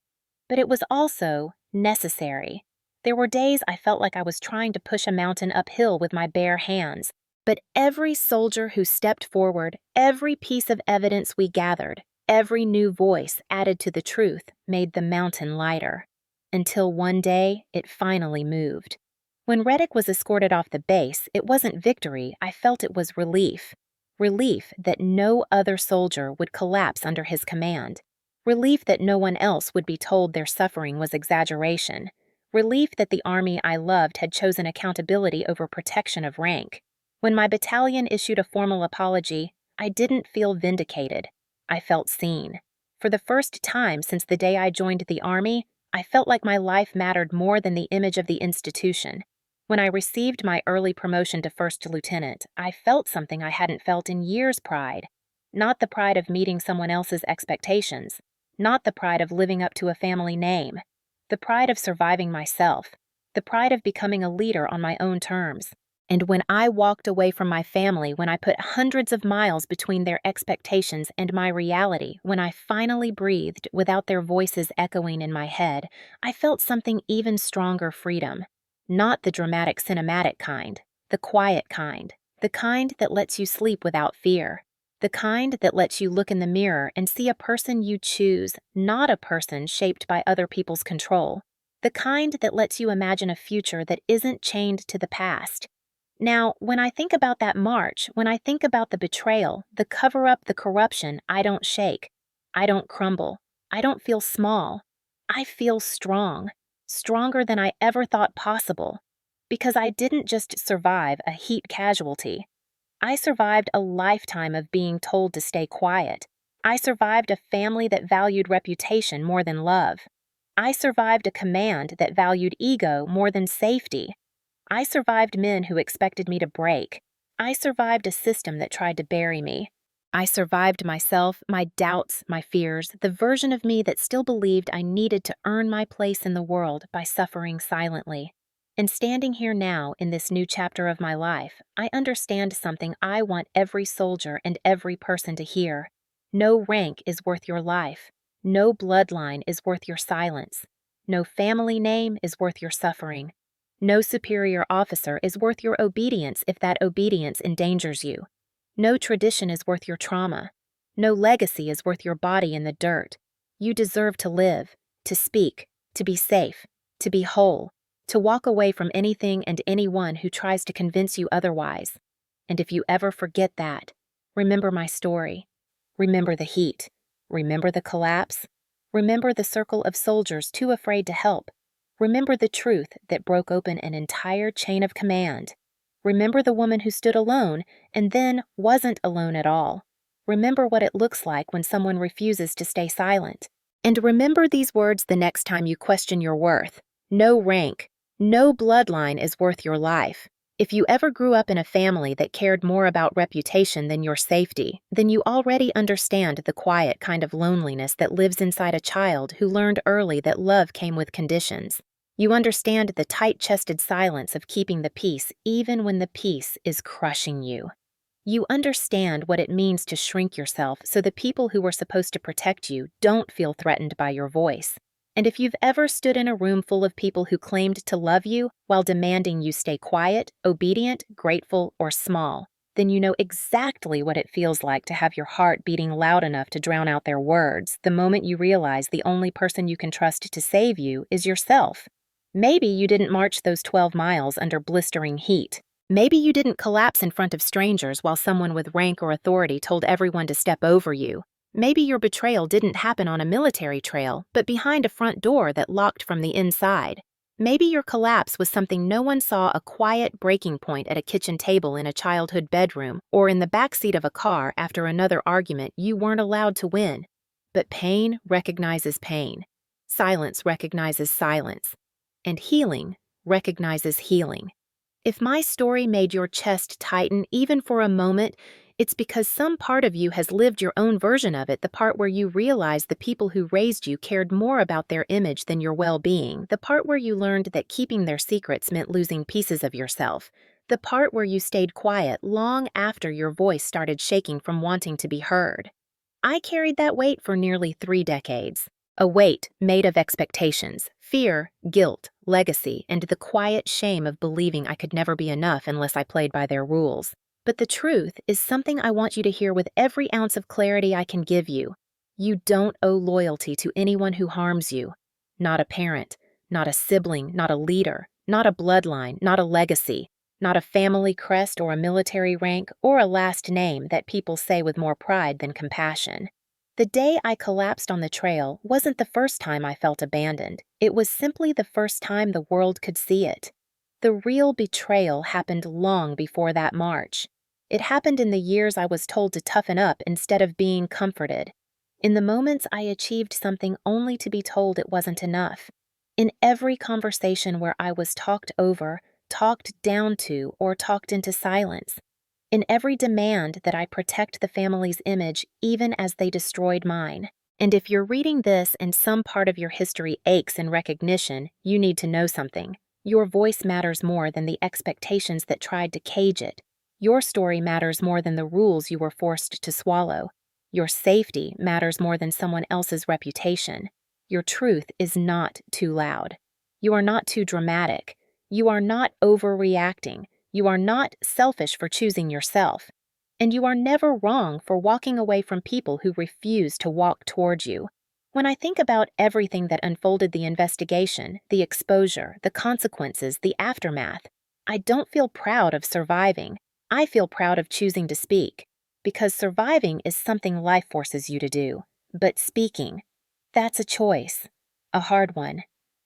But it was also necessary. There were days I felt like I was trying to push a mountain uphill with my bare hands. But every soldier who stepped forward, every piece of evidence we gathered, every new voice added to the truth made the mountain lighter. Until one day, it finally moved. When Reddick was escorted off the base, it wasn't victory, I felt it was relief. Relief that no other soldier would collapse under his command. Relief that no one else would be told their suffering was exaggeration. Relief that the army I loved had chosen accountability over protection of rank. When my battalion issued a formal apology, I didn't feel vindicated. I felt seen. For the first time since the day I joined the Army, I felt like my life mattered more than the image of the institution. When I received my early promotion to first lieutenant, I felt something I hadn't felt in years. Pride. Not the pride of meeting someone else's expectations. Not the pride of living up to a family name. The pride of surviving myself. The pride of becoming a leader on my own terms. And when I walked away from my family, when I put hundreds of miles between their expectations and my reality, when I finally breathed without their voices echoing in my head, I felt something even stronger: freedom. Not the dramatic cinematic kind, the quiet kind, the kind that lets you sleep without fear, the kind that lets you look in the mirror and see a person you choose, not a person shaped by other people's control, the kind that lets you imagine a future that isn't chained to the past. Now, when I think about that march, when I think about the betrayal, the cover-up, the corruption, I don't shake. I don't crumble. I don't feel small. I feel strong. Stronger than I ever thought possible. Because I didn't just survive a heat casualty. I survived a lifetime of being told to stay quiet. I survived a family that valued reputation more than love. I survived a command that valued ego more than safety. I survived men who expected me to break. I survived a system that tried to bury me. I survived myself, my doubts, my fears, the version of me that still believed I needed to earn my place in the world by suffering silently. And standing here now in this new chapter of my life, I understand something I want every soldier and every person to hear. No rank is worth your life. No bloodline is worth your silence. No family name is worth your suffering. No superior officer is worth your obedience if that obedience endangers you. No tradition is worth your trauma. No legacy is worth your body in the dirt. You deserve to live, to speak, to be safe, to be whole, to walk away from anything and anyone who tries to convince you otherwise. And if you ever forget that, remember my story. Remember the heat. Remember the collapse. Remember the circle of soldiers too afraid to help. Remember the truth that broke open an entire chain of command. Remember the woman who stood alone and then wasn't alone at all. Remember what it looks like when someone refuses to stay silent. And remember these words the next time you question your worth. No rank, no bloodline is worth your life. If you ever grew up in a family that cared more about reputation than your safety, then you already understand the quiet kind of loneliness that lives inside a child who learned early that love came with conditions. You understand the tight-chested silence of keeping the peace even when the peace is crushing you. You understand what it means to shrink yourself so the people who were supposed to protect you don't feel threatened by your voice. And if you've ever stood in a room full of people who claimed to love you while demanding you stay quiet, obedient, grateful, or small, then you know exactly what it feels like to have your heart beating loud enough to drown out their words the moment you realize the only person you can trust to save you is yourself. Maybe you didn't march those 12 miles under blistering heat. Maybe you didn't collapse in front of strangers while someone with rank or authority told everyone to step over you. Maybe your betrayal didn't happen on a military trail, but behind a front door that locked from the inside. Maybe your collapse was something no one saw, a quiet breaking point at a kitchen table in a childhood bedroom or in the backseat of a car after another argument you weren't allowed to win. But pain recognizes pain. Silence recognizes silence. And healing recognizes healing. If my story made your chest tighten even for a moment, it's because some part of you has lived your own version of it, the part where you realized the people who raised you cared more about their image than your well-being, the part where you learned that keeping their secrets meant losing pieces of yourself, the part where you stayed quiet long after your voice started shaking from wanting to be heard. I carried that weight for nearly 3 decades. A weight made of expectations, fear, guilt, legacy, and the quiet shame of believing I could never be enough unless I played by their rules. But the truth is something I want you to hear with every ounce of clarity I can give you. You don't owe loyalty to anyone who harms you. Not a parent, not a sibling, not a leader, not a bloodline, not a legacy, not a family crest or a military rank or a last name that people say with more pride than compassion. The day I collapsed on the trail wasn't the first time I felt abandoned. It was simply the first time the world could see it. The real betrayal happened long before that march. It happened in the years I was told to toughen up instead of being comforted. In the moments I achieved something only to be told it wasn't enough. In every conversation where I was talked over, talked down to, or talked into silence. In every demand that I protect the family's image even as they destroyed mine. And if you're reading this and some part of your history aches in recognition, you need to know something. Your voice matters more than the expectations that tried to cage it. Your story matters more than the rules you were forced to swallow. Your safety matters more than someone else's reputation. Your truth is not too loud. You are not too dramatic. You are not overreacting. You are not selfish for choosing yourself. And you are never wrong for walking away from people who refuse to walk towards you. When I think about everything that unfolded, the investigation, the exposure, the consequences, the aftermath, I don't feel proud of surviving. I feel proud of choosing to speak. Because surviving is something life forces you to do. But speaking, that's a choice. A hard one.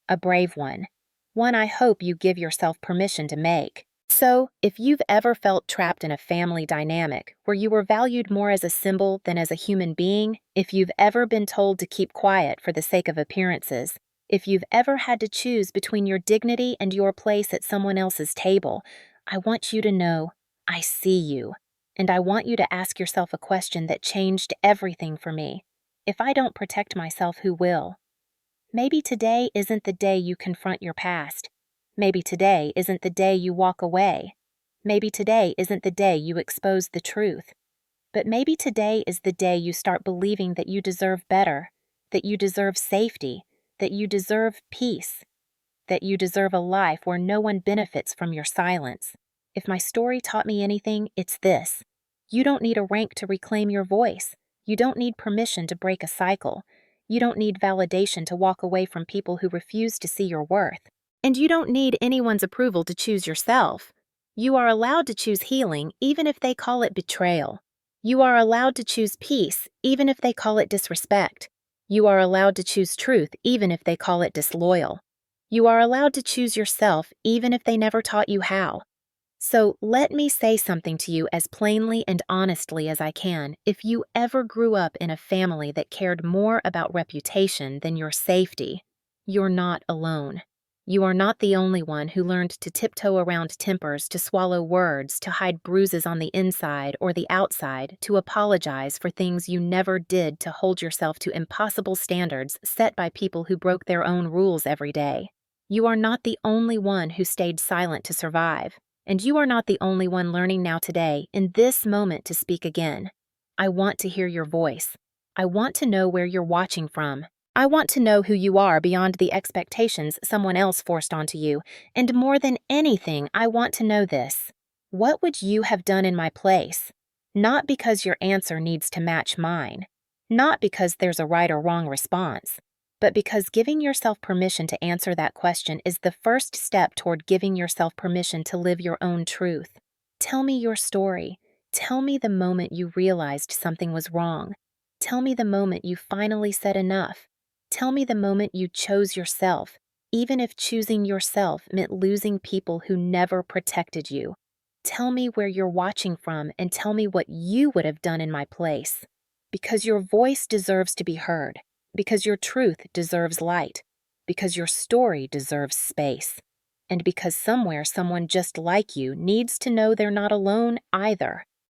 A brave one. One I hope you give yourself permission to make. So, if you've ever felt trapped in a family dynamic where you were valued more as a symbol than as a human being, if you've ever been told to keep quiet for the sake of appearances, if you've ever had to choose between your dignity and your place at someone else's table, I want you to know I see you. And I want you to ask yourself a question that changed everything for me. If I don't protect myself, who will? Maybe today isn't the day you confront your past. Maybe today isn't the day you walk away. Maybe today isn't the day you expose the truth. But maybe today is the day you start believing that you deserve better, that you deserve safety, that you deserve peace, that you deserve a life where no one benefits from your silence. If my story taught me anything, it's this. You don't need a rank to reclaim your voice. You don't need permission to break a cycle. You don't need validation to walk away from people who refuse to see your worth. And you don't need anyone's approval to choose yourself. You are allowed to choose healing, even if they call it betrayal. You are allowed to choose peace, even if they call it disrespect. You are allowed to choose truth, even if they call it disloyal. You are allowed to choose yourself, even if they never taught you how. So let me say something to you as plainly and honestly as I can. If you ever grew up in a family that cared more about reputation than your safety, you're not alone. You are not the only one who learned to tiptoe around tempers, to swallow words, to hide bruises on the inside or the outside, to apologize for things you never did, to hold yourself to impossible standards set by people who broke their own rules every day. You are not the only one who stayed silent to survive. And you are not the only one learning now today, in this moment, to speak again. I want to hear your voice. I want to know where you're watching from. I want to know who you are beyond the expectations someone else forced onto you. And more than anything, I want to know this. What would you have done in my place? Not because your answer needs to match mine. Not because there's a right or wrong response. But because giving yourself permission to answer that question is the first step toward giving yourself permission to live your own truth. Tell me your story. Tell me the moment you realized something was wrong. Tell me the moment you finally said enough. Tell me the moment you chose yourself, even if choosing yourself meant losing people who never protected you. Tell me where you're watching from and tell me what you would have done in my place. Because your voice deserves to be heard. Because your truth deserves light, because your story deserves space, and because somewhere someone just like you needs to know they're not alone either.